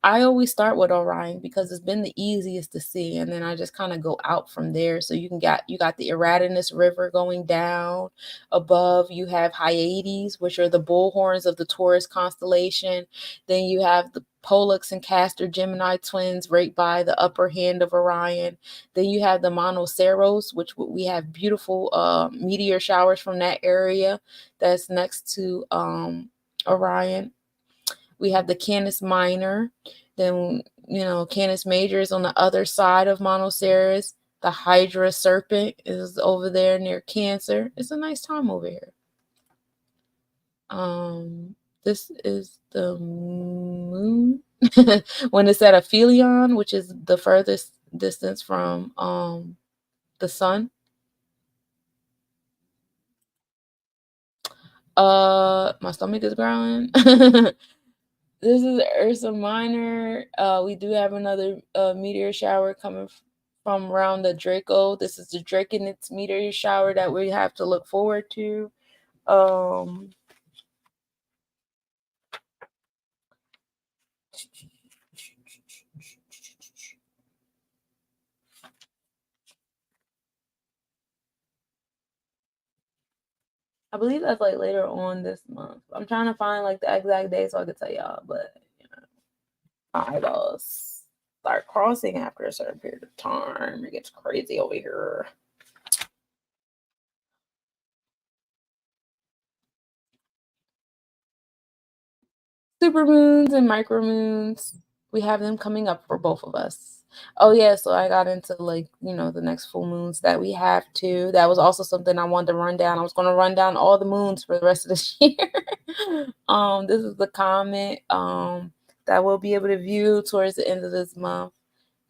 I always start with Orion because it's been the easiest to see, and then I just kind of go out from there. So you got the Eratinus River going down. Above, you have Hyades, which are the bullhorns of the Taurus constellation. Then you have the Pollux and Castor Gemini twins right by the upper hand of Orion. Then you have the Monoceros, which we have beautiful meteor showers from that area that's next to Orion. We have the Canis Minor. Then, Canis Major is on the other side of Monoceros. The Hydra Serpent is over there near Cancer. It's a nice time over here. This is the moon when it's at aphelion, which is the furthest distance from the sun. My stomach is growling. This is Ursa Minor. We do have another meteor shower coming from around the Draco. This is the Draconid meteor shower that we have to look forward to. I believe that's like later on this month. I'm trying to find like the exact day so I can tell y'all, but my eyeballs start crossing after a certain period of time. It gets crazy over here. Supermoons and micromoons, we have them coming up for both of us. Oh yeah, so I got into like, the next full moons that we have too. That was also something I wanted to run down. I was going to run down all the moons for the rest of this year. This is the comet that we'll be able to view towards the end of this month.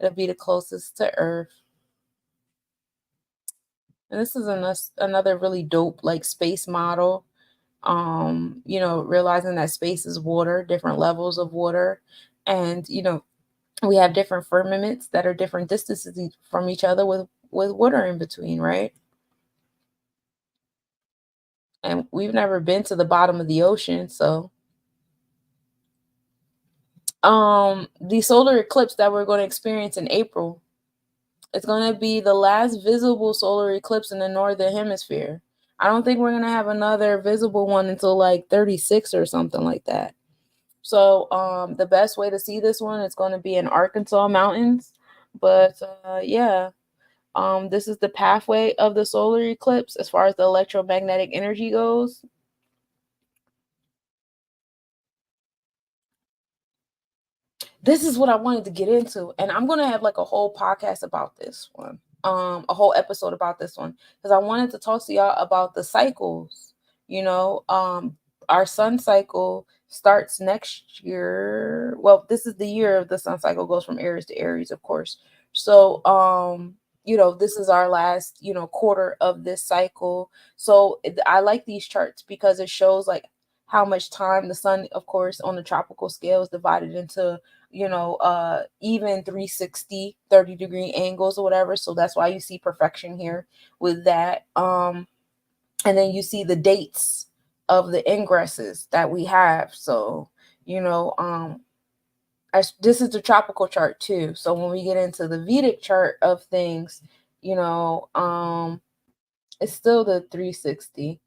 It'll be the closest to Earth. And this is another really dope like space model. Realizing that space is water, different levels of water, and we have different firmaments that are different distances from each other with water in between, right? And we've never been to the bottom of the ocean, so the solar eclipse that we're going to experience in April, it's going to be the last visible solar eclipse in the northern hemisphere. I don't think we're going to have another visible one until like 36 or something like that. So the best way to see this one is going to be in Arkansas mountains. But yeah, this is the pathway of the solar eclipse as far as the electromagnetic energy goes. This is what I wanted to get into, and I'm going to have like a whole podcast about this one, a whole episode about this one, because I wanted to talk to y'all about the cycles. Our sun cycle starts next year. Well, this is the year of the sun cycle, goes from Aries to Aries, of course. So, this is our last, quarter of this cycle. So I like these charts because it shows like how much time the sun, of course, on the tropical scale is divided into even 360 30-degree angles or whatever. So that's why you see perfection here with that. And then you see the dates of the ingresses that we have. So this is the tropical chart too. So when we get into the Vedic chart of things, it's still the 360.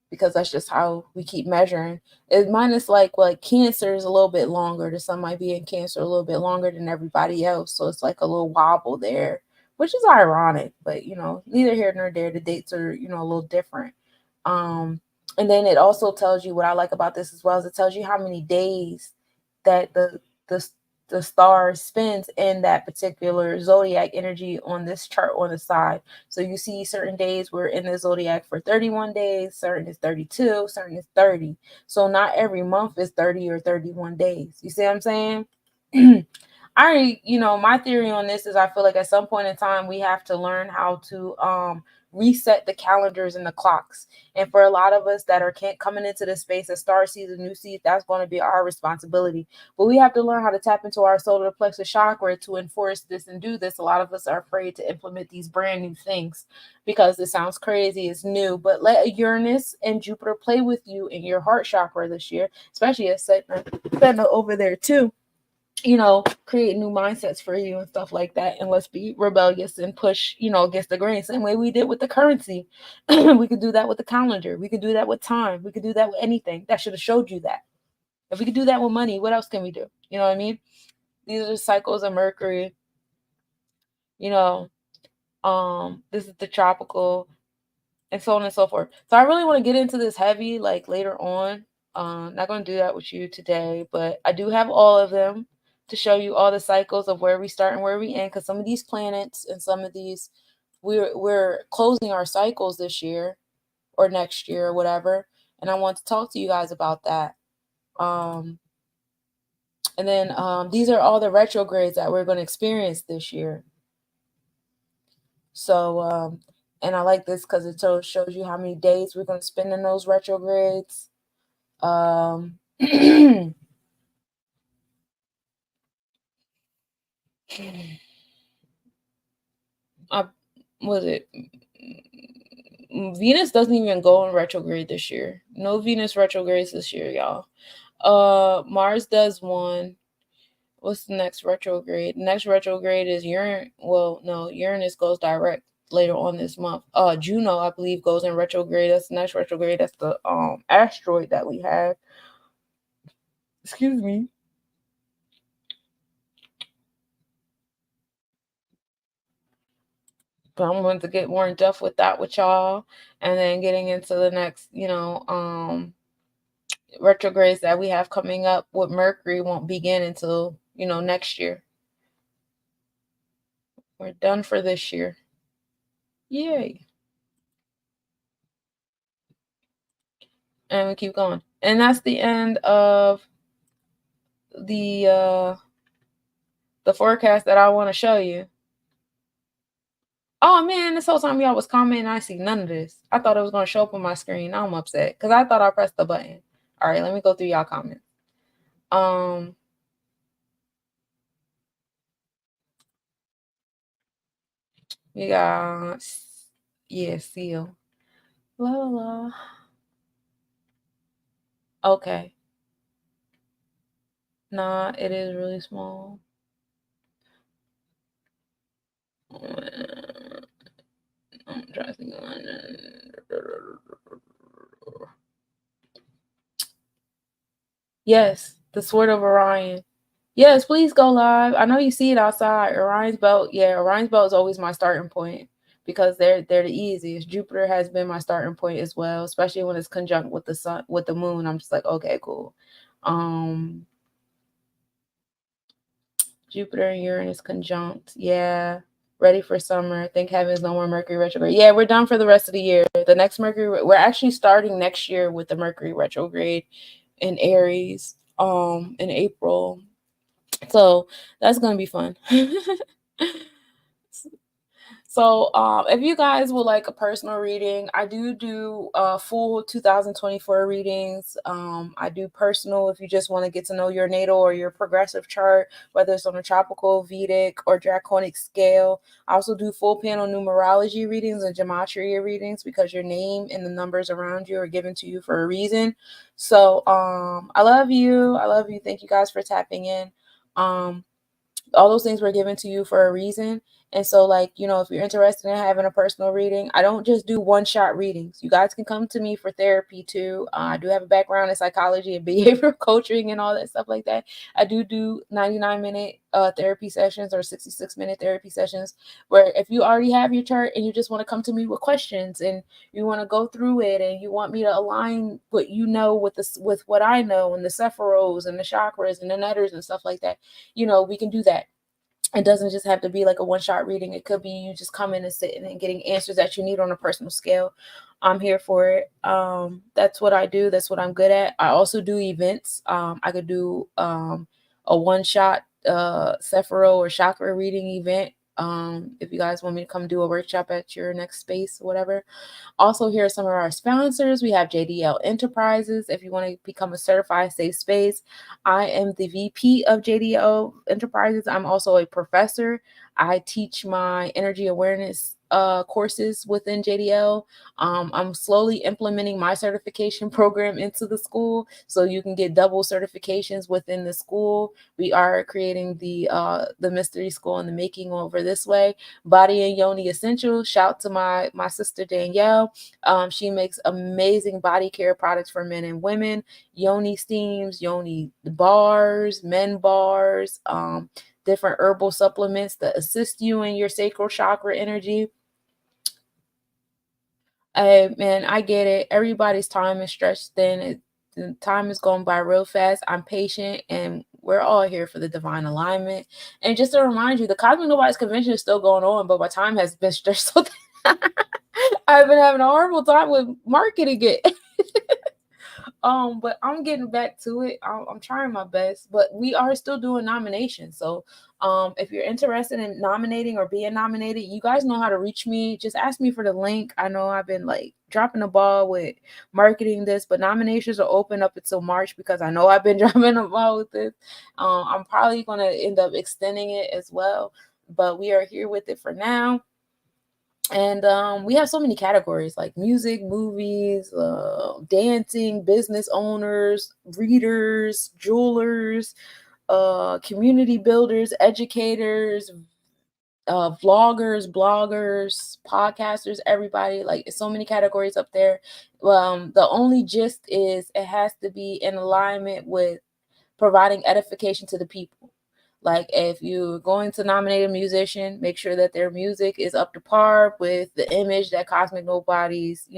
Because that's just how we keep measuring. Mine is like Cancer is a little bit longer. The sun might be in Cancer a little bit longer than everybody else, so it's like a little wobble there, which is ironic. But neither here nor there. The dates are a little different. And then it also tells you, what I like about this as well, is it tells you how many days that the star spins in that particular zodiac energy on this chart on the side. So you see certain days we're in the zodiac for 31 days, certain is 32, certain is 30. So not every month is 30 or 31 days. You see what I'm saying? My theory on this is I feel like at some point in time we have to learn how to reset the calendars and the clocks. And for a lot of us that are coming into this space as star season, new seed, that's going to be our responsibility. But we have to learn how to tap into our solar plexus chakra to enforce this and do this. A lot of us are afraid to implement these brand new things because it sounds crazy, it's new. But let Uranus and Jupiter play with you in your heart chakra this year, especially as Saturn over there too. Create new mindsets for you and stuff like that. And let's be rebellious and push, against the grain. Same way we did with the currency. We could do that with the calendar. We could do that with time. We could do that with anything. That should have showed you that. If we could do that with money, what else can we do? You know what I mean? These are the cycles of Mercury. You know, this is the tropical, and so on and so forth. So I really want to get into this heavy, like later on. Not going to do that with you today, but I do have all of them to show you all the cycles of where we start and where we end. Because some of these planets and some of these, we're closing our cycles this year or next year or whatever. And I want to talk to you guys about that. And then these are all the retrogrades that we're going to experience this year. So, and I like this because it shows you how many days we're going to spend in those retrogrades. Was it Venus doesn't even go in retrograde this year. No Venus retrogrades this year, y'all. Mars does one. What's the next retrograde? The next retrograde is Uranus. Well, no, Uranus goes direct later on this month. Juno, I believe, goes in retrograde. That's the next retrograde. That's the asteroid that we have. Excuse me. But I'm going to get more in depth with that with y'all, and then getting into the next, retrogrades that we have coming up with Mercury won't begin until next year. We're done for this year. Yay. And we keep going. And that's the end of the forecast that I want to show you. Oh man, this whole time y'all was commenting, I see none of this. I thought it was going to show up on my screen. Now I'm upset because I thought I pressed the button. All right, let me go through y'all comments. We got seal. La la la. Okay. Nah, it is really small. I'm trying to think of Yes, the Sword of Orion. Yes, please go live. I know you see it outside. Orion's belt. Yeah, Orion's belt is always my starting point because they're the easiest. Jupiter has been my starting point as well, especially when it's conjunct with the sun, with the moon. I'm just like, okay, cool. Jupiter and Uranus conjunct. Yeah. Ready for summer. Thank heavens no more Mercury retrograde. Yeah, we're done for the rest of the year. The next Mercury, we're actually starting next year with the Mercury retrograde in Aries in April. So that's gonna be fun. So if you guys would like a personal reading, I do full 2024 readings. I do personal if you just want to get to know your natal or your progressive chart, whether it's on a tropical, Vedic, or draconic scale. I also do full panel numerology readings and gematria readings because your name and the numbers around you are given to you for a reason. So I love you. I love you. Thank you guys for tapping in. All those things were given to you for a reason. And so, like, if you're interested in having a personal reading, I don't just do one-shot readings. You guys can come to me for therapy too. I do have a background in psychology and behavioral coaching and all that stuff like that. I do 99-minute therapy sessions or 66-minute therapy sessions where if you already have your chart and you just want to come to me with questions and you want to go through it and you want me to align what you know with what I know and the Sephiros and the chakras and the netters and stuff like that, we can do that. It doesn't just have to be like a one-shot reading. It could be you just coming and sitting and getting answers that you need on a personal scale. I'm here for it. That's what I do. That's what I'm good at. I also do events. I could do a one-shot Sephiro or chakra reading event. If you guys want me to come do a workshop at your next space, whatever. Also, here are some of our sponsors. We have JDL Enterprises. If you want to become a certified safe space, I am the VP of JDL Enterprises. I'm also a professor. I teach my energy awareness courses within JDL. I'm slowly implementing my certification program into the school so you can get double certifications within the school. We are creating the mystery school in the making over this way. Body and Yoni Essential. Shout to my sister Danielle. She makes amazing body care products for men and women. Yoni steams, Yoni bars, men bars, different herbal supplements that assist you in your sacral chakra energy. Man, I get it. Everybody's time is stretched thin. The time is going by real fast. I'm patient, and we're all here for the divine alignment. And just to remind you, the Cosmic Nobody's Convention is still going on, but my time has been stretched so thin. I've been having a horrible time with marketing it. But I'm getting back to it. I'm trying my best, but we are still doing nominations. So, if you're interested in nominating or being nominated, you guys know how to reach me. Just ask me for the link. I know I've been like dropping the ball with marketing this, but nominations are open up until March because I know I've been dropping the ball with this. I'm probably going to end up extending it as well, but we are here with it for now. And we have so many categories like music, movies, dancing, business owners, readers, jewelers, community builders, educators, vloggers, bloggers, podcasters, everybody. Like, it's so many categories up there. The only gist is it has to be in alignment with providing edification to the people. Like, if you're going to nominate a musician, make sure that their music is up to par with the image that Cosmic Nobodies,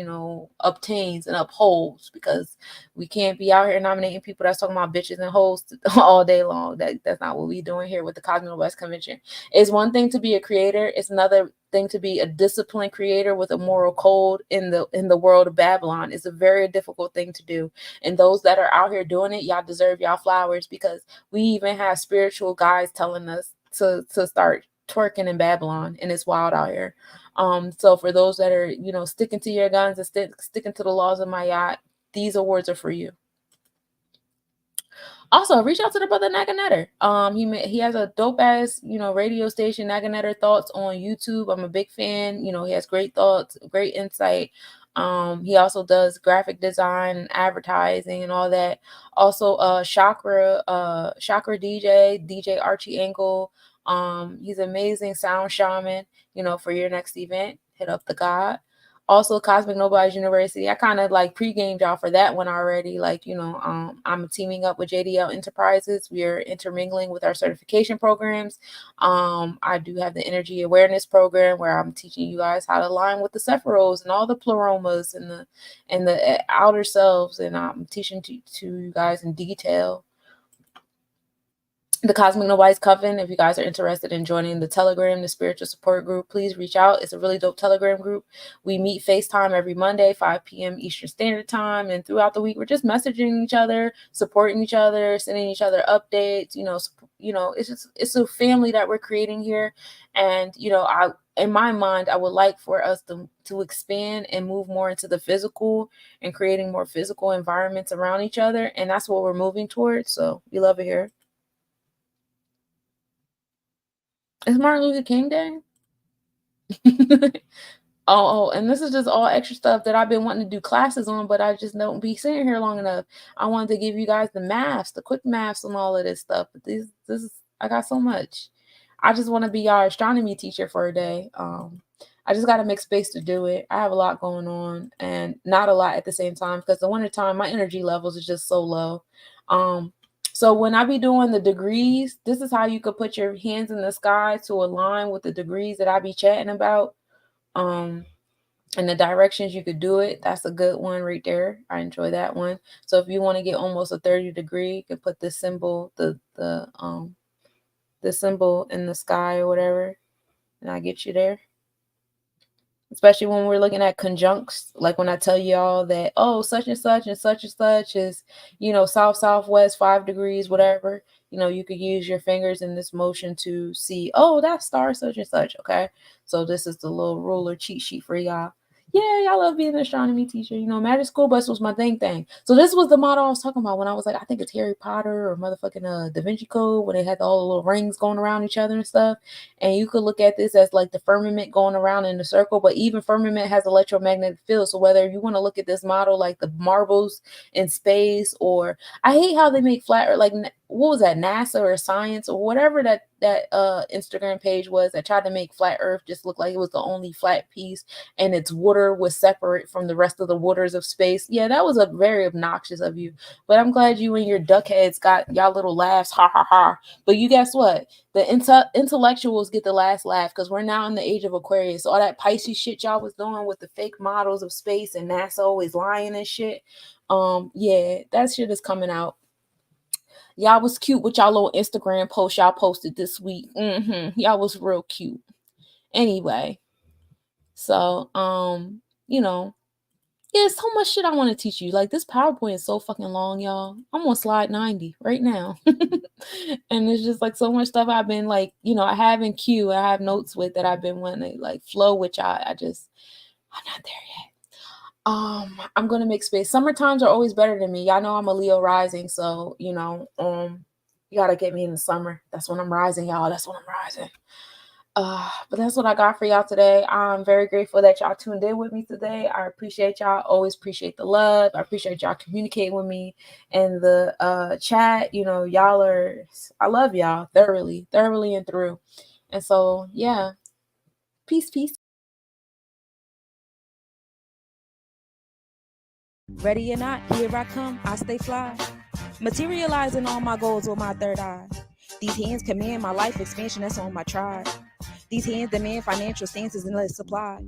obtains and upholds, because we can't be out here nominating people that's talking about bitches and hoes all day long. That's not what we're doing here with the Cosmic Nobodies Convention. It's one thing to be a creator. It's another thing to be a disciplined creator with a moral code in the world of Babylon. It's a very difficult thing to do. And those that are out here doing it, y'all deserve y'all flowers, because we even have spiritual guys telling us to start twerking in Babylon, and it's wild out here. So for those that are, sticking to your guns and sticking to the laws of Mayat, these awards are for you. Also, reach out to the brother Naganetter. He has a dope ass, radio station, Naganetter Thoughts, on YouTube. I'm a big fan. He has great thoughts, great insight. He also does graphic design and advertising and all that. Also, Chakra DJ Archie Angle. He's amazing sound shaman, for your next event. Hit up the god. Also, Cosmic Nobody's University. I kind of like pre-gamed y'all for that one already. Like, I'm teaming up with JDL Enterprises. We are intermingling with our certification programs. I do have the energy awareness program where I'm teaching you guys how to align with the Sephiros and all the pleromas and the outer selves, and I'm teaching to you guys in detail. The Cosmic Nobody's Coven. If you guys are interested in joining the Telegram, the spiritual support group, please reach out. It's a really dope Telegram group. We meet FaceTime every Monday, 5 p.m. Eastern Standard Time. And throughout the week, we're just messaging each other, supporting each other, sending each other updates. It's a family that we're creating here. And, in my mind, I would like for us to expand and move more into the physical and creating more physical environments around each other. And that's what we're moving towards. So we love it here. It's Martin Luther King Day. And this is just all extra stuff that I've been wanting to do classes on, but I just don't be sitting here long enough. I wanted to give you guys the quick maths and all of this stuff. But I got so much. I just want to be your astronomy teacher for a day. I just got to make space to do it. I have a lot going on, and not a lot at the same time, because the wintertime, my energy levels is just so low. So when I be doing the degrees, this is how you could put your hands in the sky to align with the degrees that I be chatting about. And the directions you could do it. That's a good one right there. I enjoy that one. So if you want to get almost a 30 degree, you can put this symbol, the symbol in the sky or whatever, and I get you there. Especially when we're looking at conjuncts, like when I tell y'all that, such and such and such is, south, southwest, 5 degrees, whatever, you could use your fingers in this motion to see, that's star such and such. Okay. So this is the little ruler cheat sheet for y'all. yeah, I love being an astronomy teacher. Magic School Bus was my thing. So this was the model I was talking about when I was like, I think it's Harry Potter or motherfucking Da Vinci Code, when they had all the little rings going around each other and stuff. And you could look at this as like the firmament going around in a circle, but even firmament has electromagnetic field. So whether you want to look at this model like the marbles in space, or I hate how they make flat, or like what was that, NASA or science or whatever that Instagram page was that tried to make flat Earth just look like it was the only flat piece, and its water was separate from the rest of the waters of space. Yeah, that was a very obnoxious of you. But I'm glad you and your duck heads got y'all little laughs, ha ha ha. But you guess what? The intellectuals get the last laugh, because we're now in the age of Aquarius. So all that Pisces shit y'all was doing with the fake models of space and NASA always lying and shit. Yeah, that shit is coming out. Y'all was cute with y'all little Instagram post y'all posted this week. Y'all was real cute. Anyway, so yeah, so much shit I want to teach you. Like, this PowerPoint is so fucking long, y'all. I'm on slide 90 right now. And it's just like so much stuff I've been like, I have in queue, I have notes with that I've been wanting to like flow, which I'm not there yet. I'm gonna make space. Summer times are always better than me. Y'all know I'm a Leo rising, so you gotta get me in the summer. That's when I'm rising, y'all. That's when I'm rising. But that's what I got for y'all today. I'm very grateful that y'all tuned in with me today. I appreciate y'all. Always appreciate the love. I appreciate y'all communicating with me in the chat. Y'all I love y'all thoroughly and through. And so, yeah, peace. Ready or not, here I come, I stay fly. Materializing all my goals with my third eye. These hands command my life expansion, that's on my tribe. These hands demand financial stances and less supply.